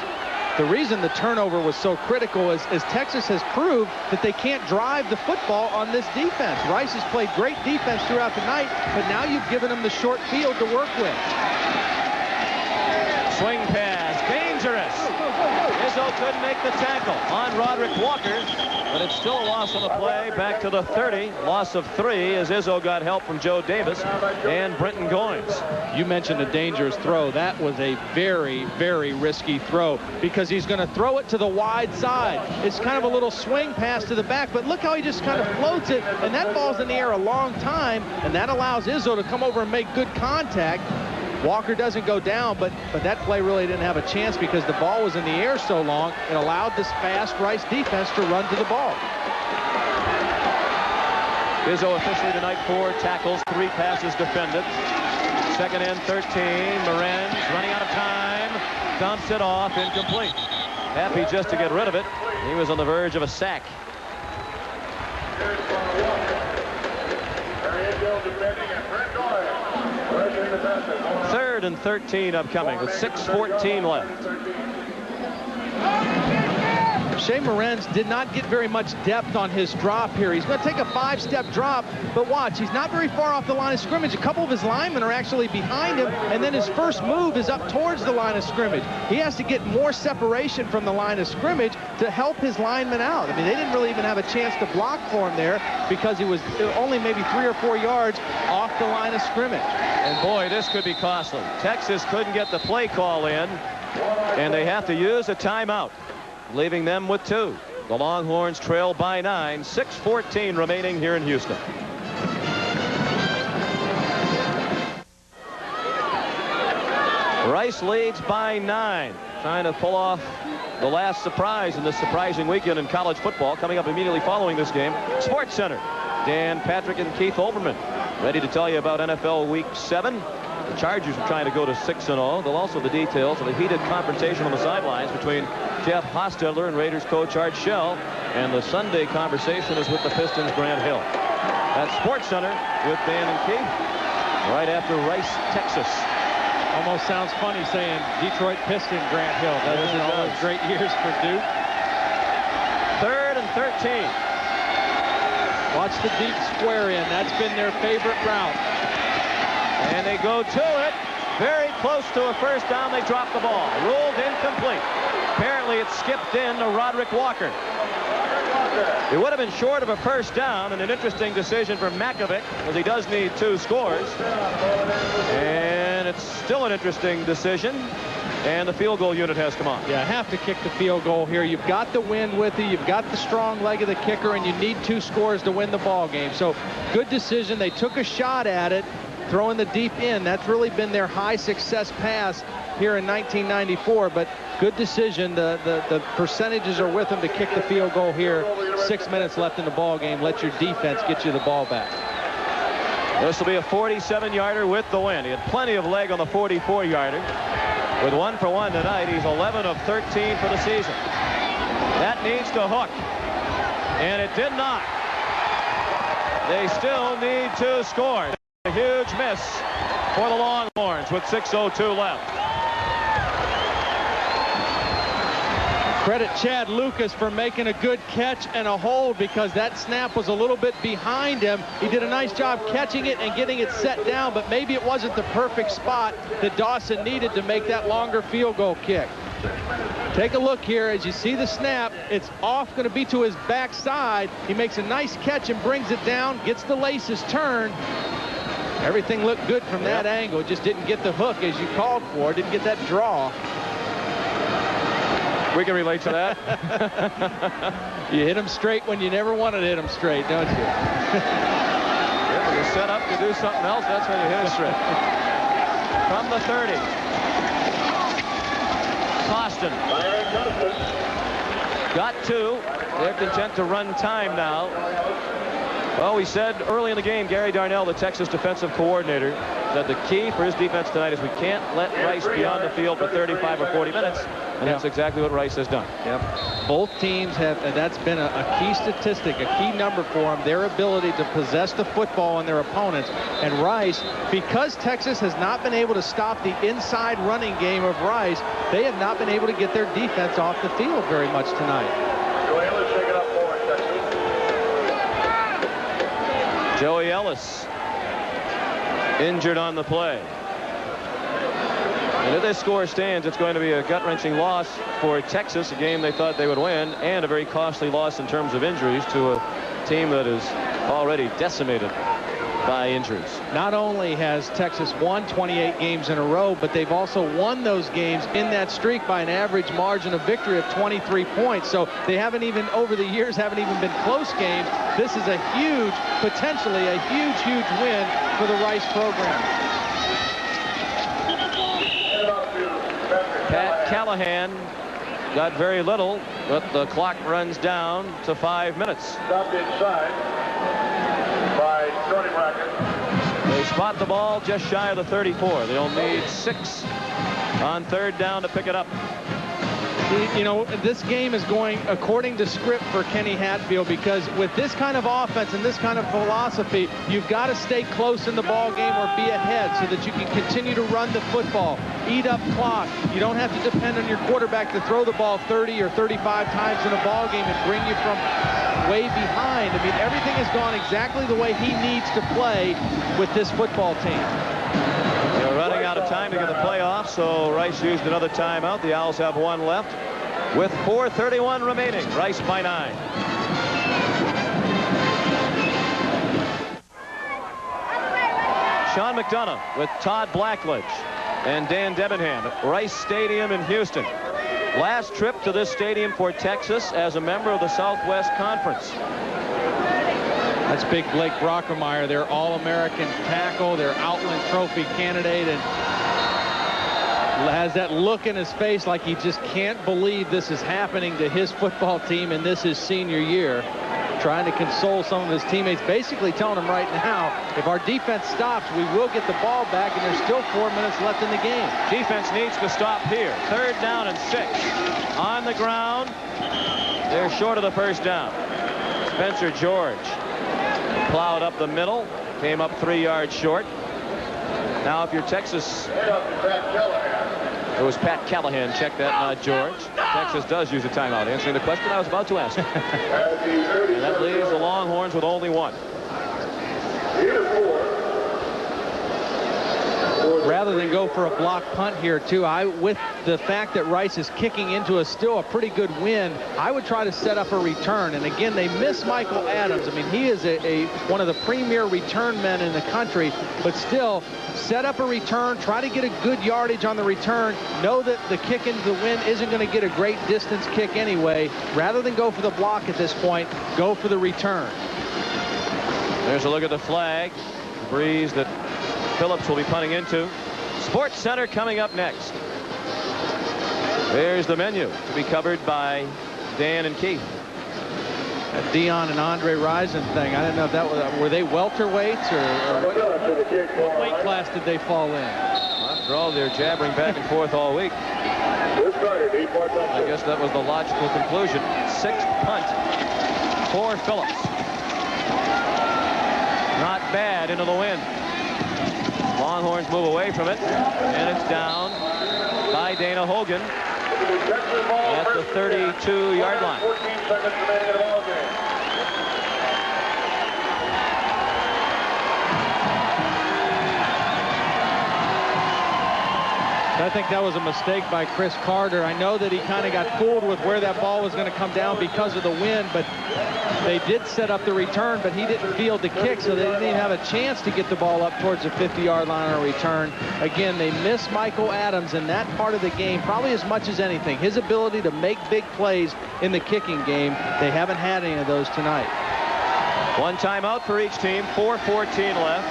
The reason the turnover was so critical is Texas has proved that they can't drive the football on this defense. Rice has played great defense throughout the night, but now you've given them the short field to work with. Swing pass, dangerous. Izzo couldn't make the tackle on Roderick Walker, but it's still a loss on the play. Back to the 30, loss of 3 as Izzo got help from Joe Davis and Brenton Goins. You mentioned a dangerous throw. That was a very, very risky throw because he's going to throw it to the wide side. It's kind of a little swing pass to the back, but look how he just kind of floats it, and that ball's in the air a long time, and that allows Izzo to come over and make good contact. Walker doesn't go down, but that play really didn't have a chance because the ball was in the air so long. It allowed this fast Rice defense to run to the ball. Izzo officially tonight 4 tackles, 3 passes defended. 2nd and 13. Moran's running out of time. Dumps it off, incomplete. Happy just to get rid of it. He was on the verge of a sack. 3rd and 13 upcoming with 6:14 left. Shea Morenz did not get very much depth on his drop here. He's going to take a 5-step drop, but watch, he's not very far off the line of scrimmage. A couple of his linemen are actually behind him, and then his first move is up towards the line of scrimmage. He has to get more separation from the line of scrimmage to help his linemen out. I mean, they didn't really even have a chance to block for him there because he was only maybe 3 or 4 yards off the line of scrimmage. And boy, this could be costly. Texas couldn't get the play call in, and they have to use a timeout, leaving them with 2. The Longhorns trail by 9. 6:14 remaining here in Houston. Rice leads by 9. Trying to pull off the last surprise in this surprising weekend in college football. Coming up immediately following this game, Sports Center. Dan Patrick and Keith Olbermann ready to tell you about NFL Week 7. The Chargers are trying to go to 6-0. They'll also the details of a heated confrontation on the sidelines between Jeff Hostetler and Raiders coach Art Shell. And the Sunday conversation is with the Pistons' Grant Hill. That's Sports Center with Dan and Keith right after Rice, Texas. Almost sounds funny saying Detroit Piston Grant Hill. That is all those great years for Duke. 3rd and 13. Watch the deep square in. That's been their favorite route. And they go to it. Very close to a first down. They drop the ball. Ruled incomplete. Apparently it skipped in to Roderick Walker. It would have been short of a first down, and an interesting decision for Makovic, because he does need 2 scores. And it's still an interesting decision. And the field goal unit has come on. Yeah, have to kick the field goal here. You've got the wind with you. You've got the strong leg of the kicker, and you need 2 scores to win the ball game. So good decision. They took a shot at it, throwing the deep end. That's really been their high success pass here in 1994, but good decision. The percentages are with them to kick the field goal here. 6 minutes left in the ball game. Let your defense get you the ball back. This will be a 47-yarder with the wind. He had plenty of leg on the 44-yarder. With 1 for 1 tonight, he's 11 of 13 for the season. That needs to hook, and it did not. They still need 2 scores. A huge miss for the Longhorns with 6:02 left. Credit Chad Lucas for making a good catch and a hold, because that snap was a little bit behind him. He did a nice job catching it and getting it set down, but maybe it wasn't the perfect spot that Dawson needed to make that longer field goal kick. Take a look here. As you see the snap, it's off, going to be to his backside. He makes a nice catch and brings it down, gets the laces turned. Everything looked good from that angle. Just didn't get the hook as you called for. Didn't get that draw. We can relate to that. You hit him straight when you never wanted to hit him straight, don't you? Yeah, when you're set up to do something else, that's when you hit it straight. From the 30. Costin. Got 2. They're content to run time now. Well, we said early in the game, Gary Darnell, the Texas defensive coordinator, said the key for his defense tonight is we can't let Rice be on the field for 35 or 40 minutes. And that's exactly what Rice has done. Yep. Both teams have, and that's been a key statistic, a key number for them, their ability to possess the football on their opponents. And Rice, because Texas has not been able to stop the inside running game of Rice, they have not been able to get their defense off the field very much tonight. Joey Ellis injured on the play. And if this score stands, it's going to be a gut-wrenching loss for Texas, a game they thought they would win, and a very costly loss in terms of injuries to a team that is already decimated by injuries. Not only has Texas won 28 games in a row, but they've also won those games in that streak by an average margin of victory of 23 points. So they haven't even, over the years, haven't even been close games. This is a huge, potentially a huge, huge win for the Rice program. Pat Callahan got very little, but the clock runs down to 5 minutes. Stopped inside by Tony Brackett. They spot the ball just shy of the 34. They'll need 6 on 3rd down to pick it up. You know, this game is going according to script for Kenny Hatfield, because with this kind of offense and this kind of philosophy, you've got to stay close in the ball game or be ahead so that you can continue to run the football, eat up clock. You don't have to depend on your quarterback to throw the ball 30 or 35 times in a ball game and bring you from way behind. I mean, everything has gone exactly the way he needs to play with this football team. They're running out of time to get the playoffs, so Rice used another timeout. The Owls have 1 left with 4:31 remaining. Rice by 9. Sean McDonough with Todd Blackledge and Dan Debenham at Rice Stadium in Houston. Last trip to this stadium for Texas as a member of the Southwest Conference. That's big Blake Brockermeyer, their All-American tackle, their Outland Trophy candidate, and has that look in his face like he just can't believe this is happening to his football team and this is senior year. Trying to console some of his teammates, basically telling them right now, if our defense stops, we will get the ball back, and there's still 4 minutes left in the game. Defense needs to stop here. 3rd down and 6. On the ground, they're short of the 1st down. Spencer George plowed up the middle, came up 3 yards short. Now if you're Texas, it was Pat Callahan, check that, not George. Texas does use a timeout, answering the question I was about to ask. And that leaves the Longhorns with only 1. rather than go for a block punt here, too, with the fact that Rice is kicking into still a pretty good wind, I would try to set up a return. And again, they miss Michael Adams. I mean, he is one of the premier return men in the country, but still set up a return, try to get a good yardage on the return, know that the kick into the wind isn't going to get a great distance kick anyway. Rather than go for the block at this point, go for the return. There's a look at the flag. The breeze that Phillips will be punting into. Sports Center coming up next. There's the menu to be covered by Dan and Keith. That Dion and Andre Rison thing, I didn't know if that were they welterweights or what weight class did they fall in? After all, they're jabbering back and forth all week. I guess that was the logical conclusion. 6th punt for Phillips. Not bad into the wind. Longhorns move away from it, and it's down by Dana Hogan at the 32-yard line. 14 seconds remaining in the ball game. I think that was a mistake by Chris Carter. I know that he kind of got fooled with where that ball was going to come down because of the wind, but they did set up the return, but he didn't field the kick, so they didn't even have a chance to get the ball up towards the 50-yard line on a return. Again, they miss Michael Adams in that part of the game probably as much as anything. His ability to make big plays in the kicking game, they haven't had any of those tonight. One timeout for each team, 4:14 left.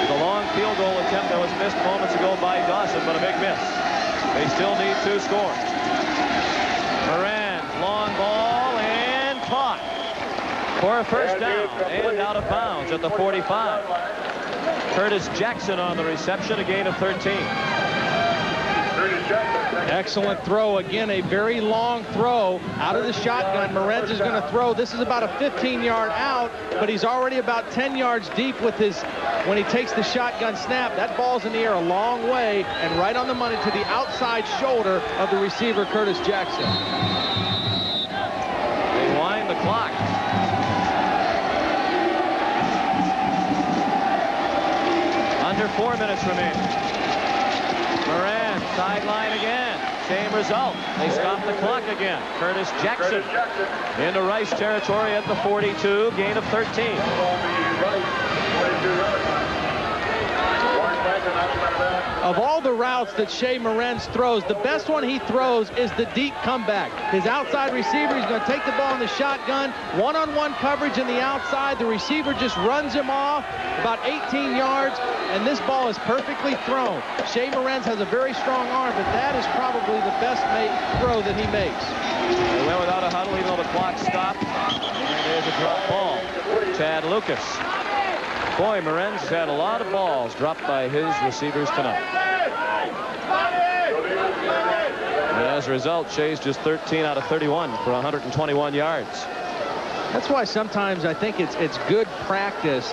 The long field goal attempt that was missed moments ago by Dawson, but a big miss. They still need 2 scores. Moran, long ball, and caught for a first down and out of bounds at the 45. Curtis Jackson on the reception, a gain of 13. Excellent throw. Again, a very long throw out of the shotgun. Morenz is going to throw. This is about a 15-yard out, but he's already about 10 yards deep with when he takes the shotgun snap. That ball's in the air a long way and right on the money to the outside shoulder of the receiver, Curtis Jackson. They wind the clock. Under 4 minutes remaining. Moran, sideline again. Same result. They stop the clock again. Curtis Jackson into Rice territory at the 42, gain of 13. Of all the routes that Shea Morenz throws, the best one he throws is the deep comeback. His outside receiver, he's going to take the ball in the shotgun, one-on-one coverage in the outside. The receiver just runs him off about 18 yards, and this ball is perfectly thrown. Shea Morenz has a very strong arm, but that is probably the best throw that he makes. They went without a huddle even though the clock stopped. And there's a drop ball. Chad Lucas. Boy, Morenz had a lot of balls dropped by his receivers tonight. And as a result, Shea's just 13 out of 31 for 121 yards. That's why sometimes I think it's good practice,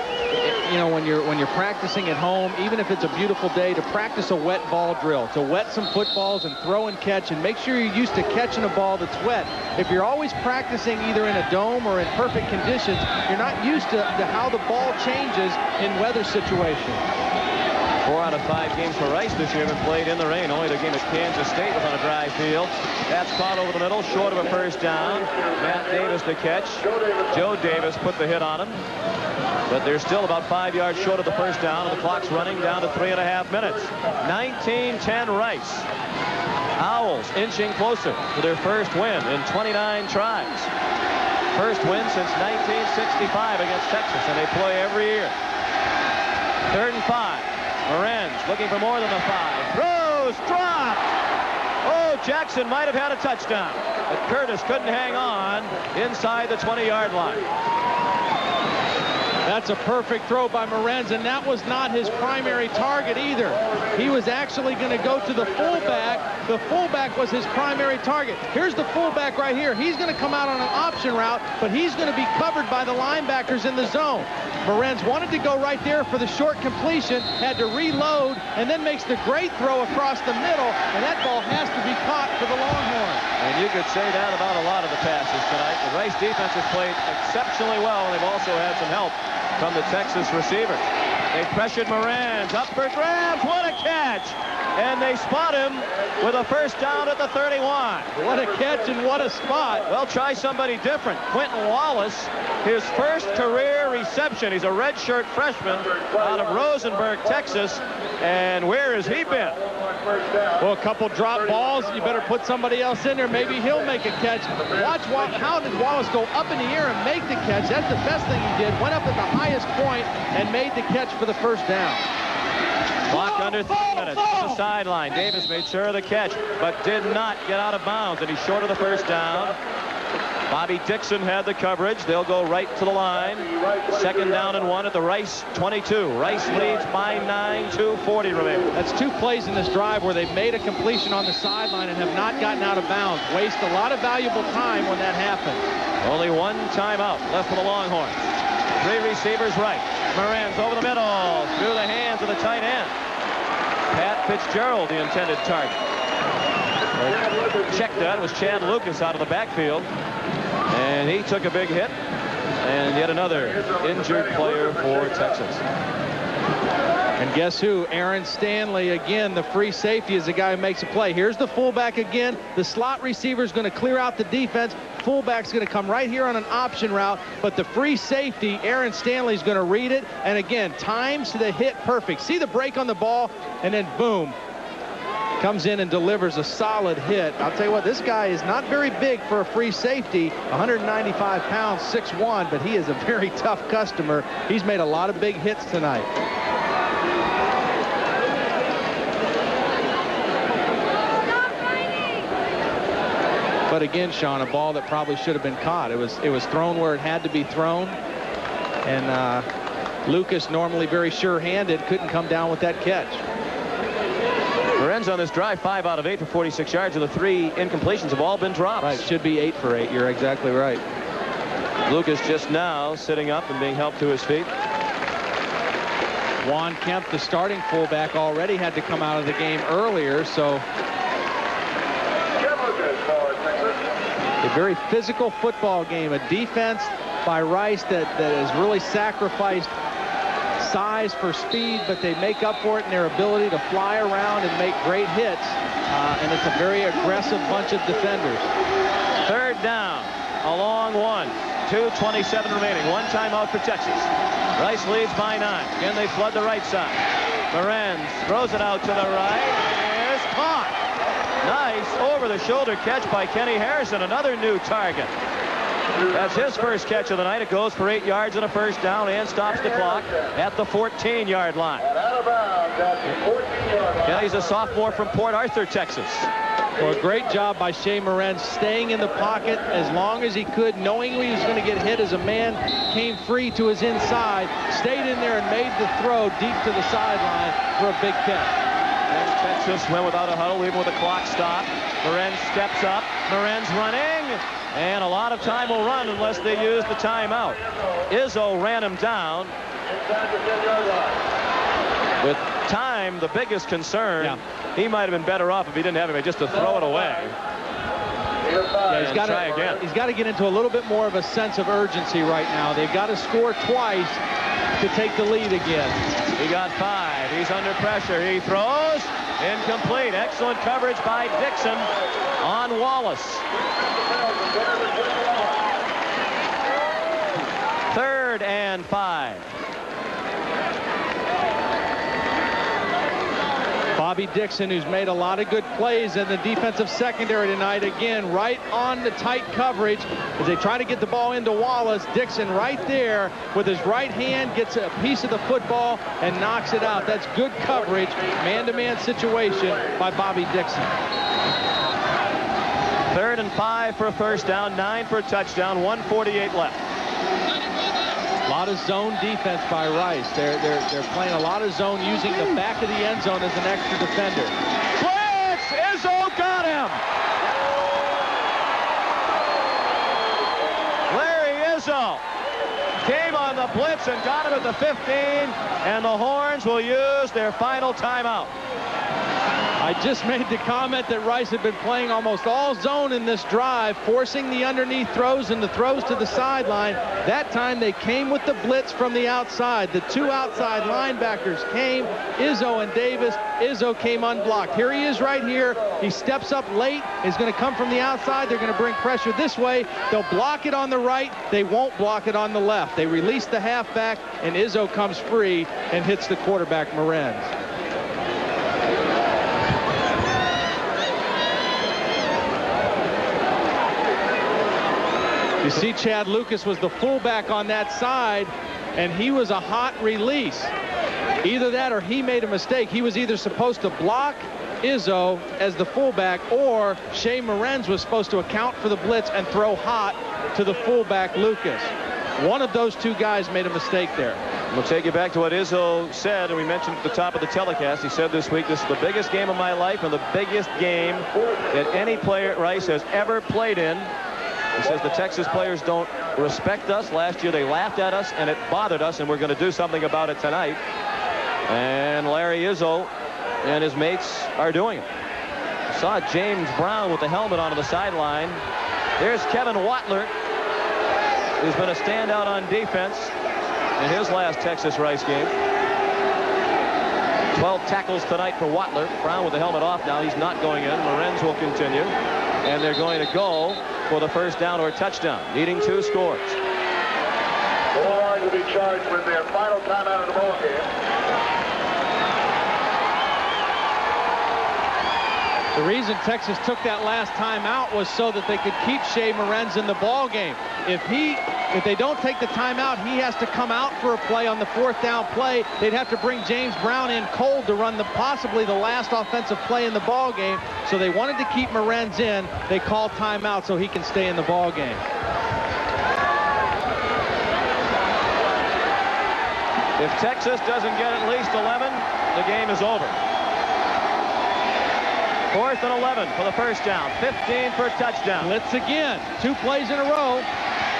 you know, when you're practicing at home, even if it's a beautiful day, to practice a wet ball drill, to wet some footballs and throw and catch, and make sure you're used to catching a ball that's wet. If you're always practicing either in a dome or in perfect conditions, you're not used to how the ball changes in weather situations. 4 out of 5 games for Rice this year have been played in the rain. Only the game at Kansas State was on a dry field. That's caught over the middle, short of a first down. Matt Davis to catch. Joe Davis put the hit on him. But they're still about 5 yards short of the first down, and the clock's running down to 3.5 minutes. 19-10 Rice. Owls inching closer to their first win in 29 tries. First win since 1965 against Texas, and they play every year. 3rd and 5. Morenz looking for more than a 5. Throws, drop. Oh, Jackson might have had a touchdown, but Curtis couldn't hang on inside the 20-yard line. That's a perfect throw by Morenz, and that was not his primary target either. He was actually going to go to the fullback. The fullback was his primary target. Here's the fullback right here. He's going to come out on an option route, but he's going to be covered by the linebackers in the zone. Morenz wanted to go right there for the short completion, had to reload, and then makes the great throw across the middle, and that ball has to be caught for the Longhorns. And you could say that about a lot of the passes tonight. The Rice defense has played exceptionally well, and they've also had some help from the Texas receivers. They pressured Moran's. Up for grabs. What a catch. And they spot him with a first down at the 31. What a catch and what a spot. Well, try somebody different. Quentin Wallace, his first career reception. He's a redshirt freshman out of Rosenberg, Texas. And where has he been? Well, a couple drop balls. You better put somebody else in there. Maybe he'll make a catch. Watch how did Wallace go up in the air and make the catch. That's the best thing he did. Went up at the highest point and made the catch for the first down. Clock under 3 minutes. The sideline. Davis made sure of the catch, but did not get out of bounds, and he's short of the first down. Bobby Dixon had the coverage. They'll go right to the line. Second down and 1 at the Rice 22. Rice leads by 9, 2:40 remaining. That's 2 plays in this drive where they've made a completion on the sideline and have not gotten out of bounds. Waste a lot of valuable time when that happens. Only 1 timeout left for the Longhorns. 3 receivers right. Moran's over the middle, through the hands of the tight end. Pat Fitzgerald, the intended target. Checked that was Chad Lucas out of the backfield. And he took a big hit. And yet another injured player for Texas. And guess who? Aaron Stanley, again, the free safety is the guy who makes a play. Here's the fullback again. The slot receiver is going to clear out the defense. Fullback's going to come right here on an option route. But the free safety, Aaron Stanley, is going to read it. And again, times the hit perfect. See the break on the ball, and then boom. Comes in and delivers a solid hit. I'll tell you what, this guy is not very big for a free safety, 195 pounds, 6'1", but he is a very tough customer. He's made a lot of big hits tonight. But again, Sean, a ball that probably should have been caught. It was thrown where it had to be thrown. And Lucas, normally very sure-handed, couldn't come down with that catch. Moran's on this drive 5 out of 8 for 46 yards, and the 3 incompletions have all been drops. Right, should be 8 for 8. You're exactly right. Lucas just now sitting up and being helped to his feet. Juan Kemp, the starting fullback, already had to come out of the game earlier, so a very physical football game, a defense by Rice that has really sacrificed size for speed, but they make up for it in their ability to fly around and make great hits. And it's a very aggressive bunch of defenders. Third down, a long one. 2:27 remaining. 1 timeout for Texas. Rice leads by 9. Again, they flood the right side. Moran throws it out to the right. It's caught. Nice over-the-shoulder catch by Kenny Harrison, another new target. That's his first catch of the night. It goes for 8 yards and a first down and stops the clock at the 14-yard line. Kenny's a sophomore from Port Arthur, Texas. Well, a great job by Shea Moran staying in the pocket as long as he could, knowing he was going to get hit as a man came free to his inside, stayed in there and made the throw deep to the sideline for a big catch. And Texas went without a huddle, even with the clock stopped. Moran steps up. Moran's running. And a lot of time will run unless they use the timeout. Izzo ran him down. With time, the biggest concern, he might have been better off if he didn't have him just to throw it away. Yeah, he's got to get into a little bit more of a sense of urgency right now. They've got to score twice to take the lead again. He got 5. He's under pressure. He throws. Incomplete. Excellent coverage by Dixon on Wallace. 3rd and 5. Bobby Dixon, who's made a lot of good plays in the defensive secondary tonight, again right on the tight coverage as they try to get the ball into Wallace. Dixon right there with his right hand gets a piece of the football and knocks it out. That's good coverage, man-to-man situation by Bobby Dixon. 3rd and 5 for a first down, 9 for a touchdown, 1:48 left. A lot of zone defense by Rice. They're playing a lot of zone, using the back of the end zone as an extra defender. Blitz! Izzo got him! Larry Izzo came on the blitz and got him at the 15, and the Horns will use their final timeout. I just made the comment that Rice had been playing almost all zone in this drive, forcing the underneath throws and the throws to the sideline. That time they came with the blitz from the outside. The two outside linebackers came, Izzo and Davis. Izzo came unblocked. Here he is right here. He steps up late. He's going to come from the outside. They're going to bring pressure this way. They'll block it on the right. They won't block it on the left. They release the halfback, and Izzo comes free and hits the quarterback, Morenz. You see Chad Lucas was the fullback on that side, and he was a hot release. Either that or he made a mistake. He was either supposed to block Izzo as the fullback, or Shea Morenz was supposed to account for the blitz and throw hot to the fullback Lucas. One of those two guys made a mistake there. We'll take you back to what Izzo said, and we mentioned at the top of the telecast. He said this week, this is the biggest game of my life and the biggest game that any player at Rice has ever played in. He says the Texas players don't respect us. Last year they laughed at us, and it bothered us, and we're going to do something about it tonight. And Larry Izzo and his mates are doing it. We saw James Brown with the helmet onto the sideline. There's Kevin Watler, who's been a standout on defense in his last Texas Rice game. 12 tackles tonight for Watler. Brown with the helmet off now. He's not going in. Morenz will continue. And they're going to go for the first down or touchdown, needing 2 scores. The Longhorns will be charged with their final timeout of the ball game. The reason Texas took that last timeout was so that they could keep Shea Morenz in the ball game. If they don't take the timeout, he has to come out for a play on the 4th down play. They'd have to bring James Brown in cold to run possibly the last offensive play in the ball game. So they wanted to keep Morenz in. They called timeout so he can stay in the ball game. If Texas doesn't get at least 11, the game is over. 4th and 11 for the first down. 15 for a touchdown. Blitz again. 2 plays in a row.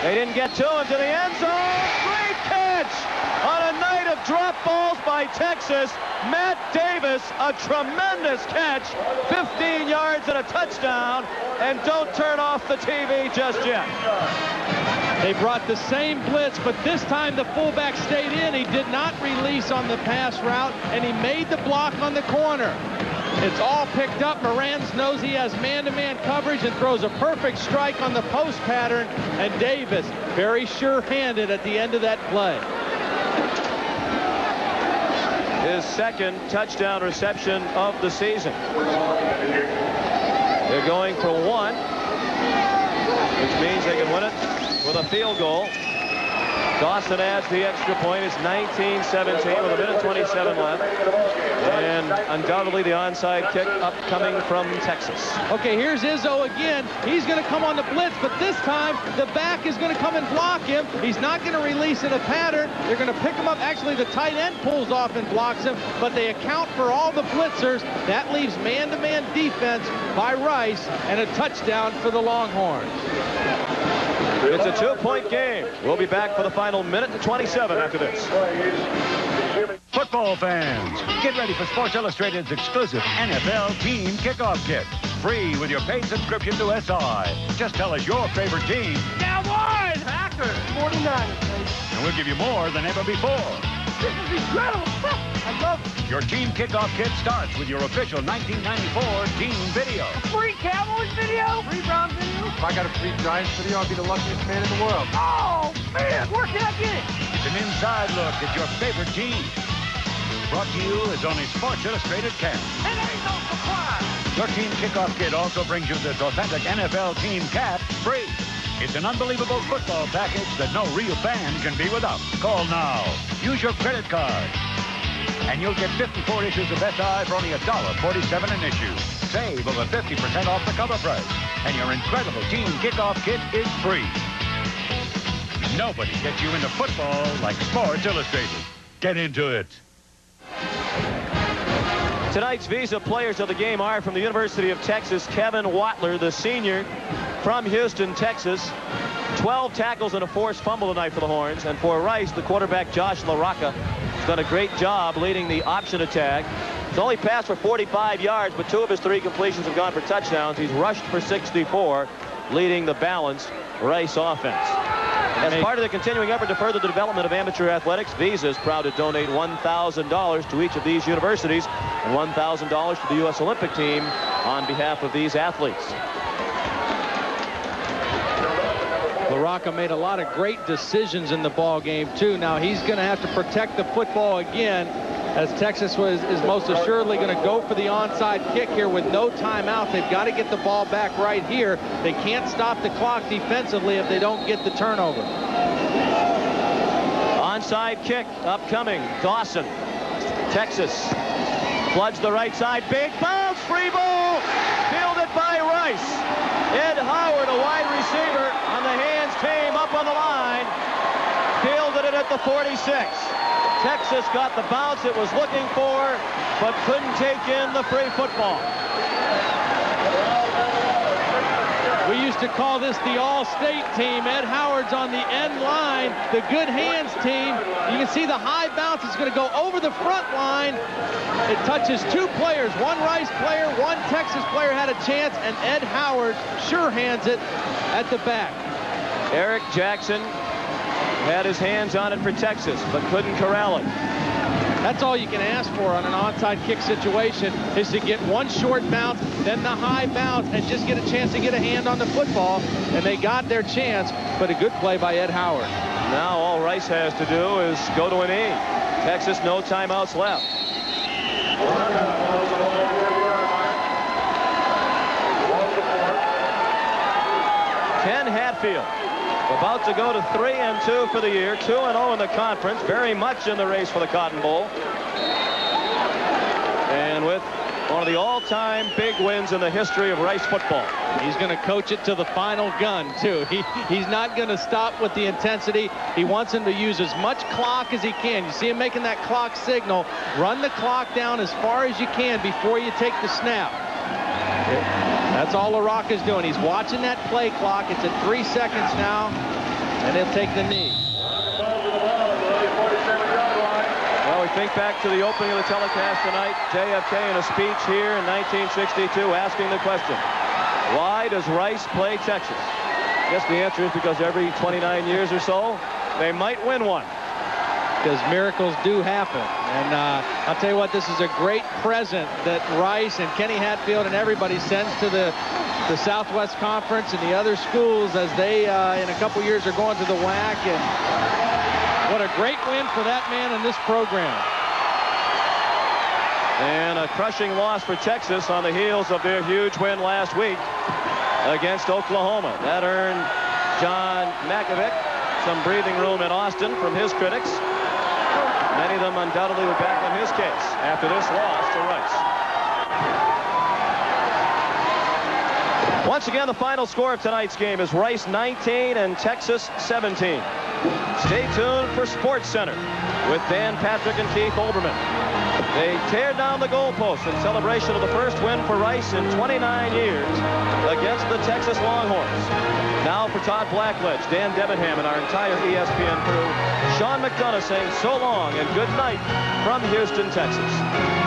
They didn't get to him to the end zone. Great catch on a night of drop balls by Texas. Matt Davis, a tremendous catch. 15 yards and a touchdown. And don't turn off the TV just yet. They brought the same blitz, but this time the fullback stayed in. He did not release on the pass route, and he made the block on the corner. It's all picked up. Morenz knows he has man-to-man coverage and throws a perfect strike on the post pattern. And Davis, very sure-handed at the end of that play. His second touchdown reception of the season. They're going for 1, which means they can win it with a field goal. Dawson adds the extra point. It's 19-17 with a minute 27 left. And undoubtedly the onside kick upcoming from Texas. Okay, here's Izzo again. He's going to come on the blitz, but this time the back is going to come and block him. He's not going to release in a pattern. They're going to pick him up. Actually, the tight end pulls off and blocks him, but they account for all the blitzers. That leaves man-to-man defense by Rice and a touchdown for the Longhorns. It's a 2-point game. We'll be back for the final minute and 27 after this. Football fans, get ready for Sports Illustrated's exclusive NFL Team Kickoff Kit. Free with your paid subscription to SI. Just tell us your favorite team. Cowboys! Packers! 49ers. And we'll give you more than ever before. This is incredible. I love it. Your Team Kickoff Kit starts with your official 1994 team video. A free Cowboys video? Free Browns video? If I got a free Giants video, I'll be the luckiest man in the world. Oh, man, where can I get it? It's an inside look at your favorite team. Brought to you as only Sports Illustrated can. And ain't no surprise. Your Team Kickoff Kit also brings you this authentic NFL team cap free. It's an unbelievable football package that no real fan can be without. Call now. Use your credit card. And you'll get 54 issues of SI for only $1.47 an issue. Save over 50% off the cover price. And your incredible Team Kickoff Kit is free. Nobody gets you into football like Sports Illustrated. Get into it. Tonight's Visa players of the game are from the University of Texas, Kevin Watler, the senior from Houston, Texas. 12 tackles and a forced fumble tonight for the Horns. And for Rice, the quarterback, Josh LaRocca, has done a great job leading the option attack. He's only passed for 45 yards, but 2 of his 3 completions have gone for touchdowns. He's rushed for 64, leading the balanced Rice offense. As part of the continuing effort to further the development of amateur athletics, Visa is proud to donate $1,000 to each of these universities and $1,000 to the U.S. Olympic team on behalf of these athletes. LaRocca made a lot of great decisions in the ball game too. Now he's going to have to protect the football again, as Texas is most assuredly going to go for the onside kick here with no timeout. They've got to get the ball back right here. They can't stop the clock defensively if they don't get the turnover. Onside kick upcoming. Dawson. Texas floods the right side. Big bounce. Free ball. Fielded by Rice. Ed Howard, a wide receiver, on the hands, came up on the line. Fielded it at the 46. Texas got the bounce it was looking for, but couldn't take in the free football. We used to call this the All-State team. Ed Howard's on the end line. The good hands team. You can see the high bounce is going to go over the front line. It touches 2 players. 1 Rice player, 1 Texas player had a chance, and Ed Howard sure hands it at the back. Eric Jackson had his hands on it for Texas, but couldn't corral it. That's all you can ask for on an onside kick situation, is to get 1 short bounce, then the high bounce, and just get a chance to get a hand on the football. And they got their chance, but a good play by Ed Howard. Now all Rice has to do is go to an knee. Texas, no timeouts left. Ken Hatfield, about to go to 3-2 for the year, 2-0 in the conference, very much in the race for the Cotton Bowl. And with one of the all-time big wins in the history of Rice football. He's going to coach it to the final gun, too. He's not going to stop with the intensity. He wants him to use as much clock as he can. You see him making that clock signal. Run the clock down as far as you can before you take the snap. That's all LaRocca's doing. He's watching that play clock. It's at 3 seconds now, and he'll take the knee. Well, we think back to the opening of the telecast tonight. JFK in a speech here in 1962 asking the question, why does Rice play Texas? I guess the answer is because every 29 years or so, they might win one. Because miracles do happen. And I'll tell you what, this is a great present that Rice and Kenny Hatfield and everybody sends to the Southwest Conference and the other schools as they, in a couple years, are going to the WAC. And what a great win for that man in this program. And a crushing loss for Texas on the heels of their huge win last week against Oklahoma. That earned John Makovic some breathing room in Austin from his critics. Many of them undoubtedly were back on his case after this loss to Rice. Once again, the final score of tonight's game is Rice 19 and Texas 17. Stay tuned for Sports Center with Dan Patrick and Keith Olbermann. They tear down the goalposts in celebration of the first win for Rice in 29 years against the Texas Longhorns. Now for Todd Blackledge, Dan Debenham, and our entire ESPN crew, Sean McDonough saying so long and good night from Houston, Texas.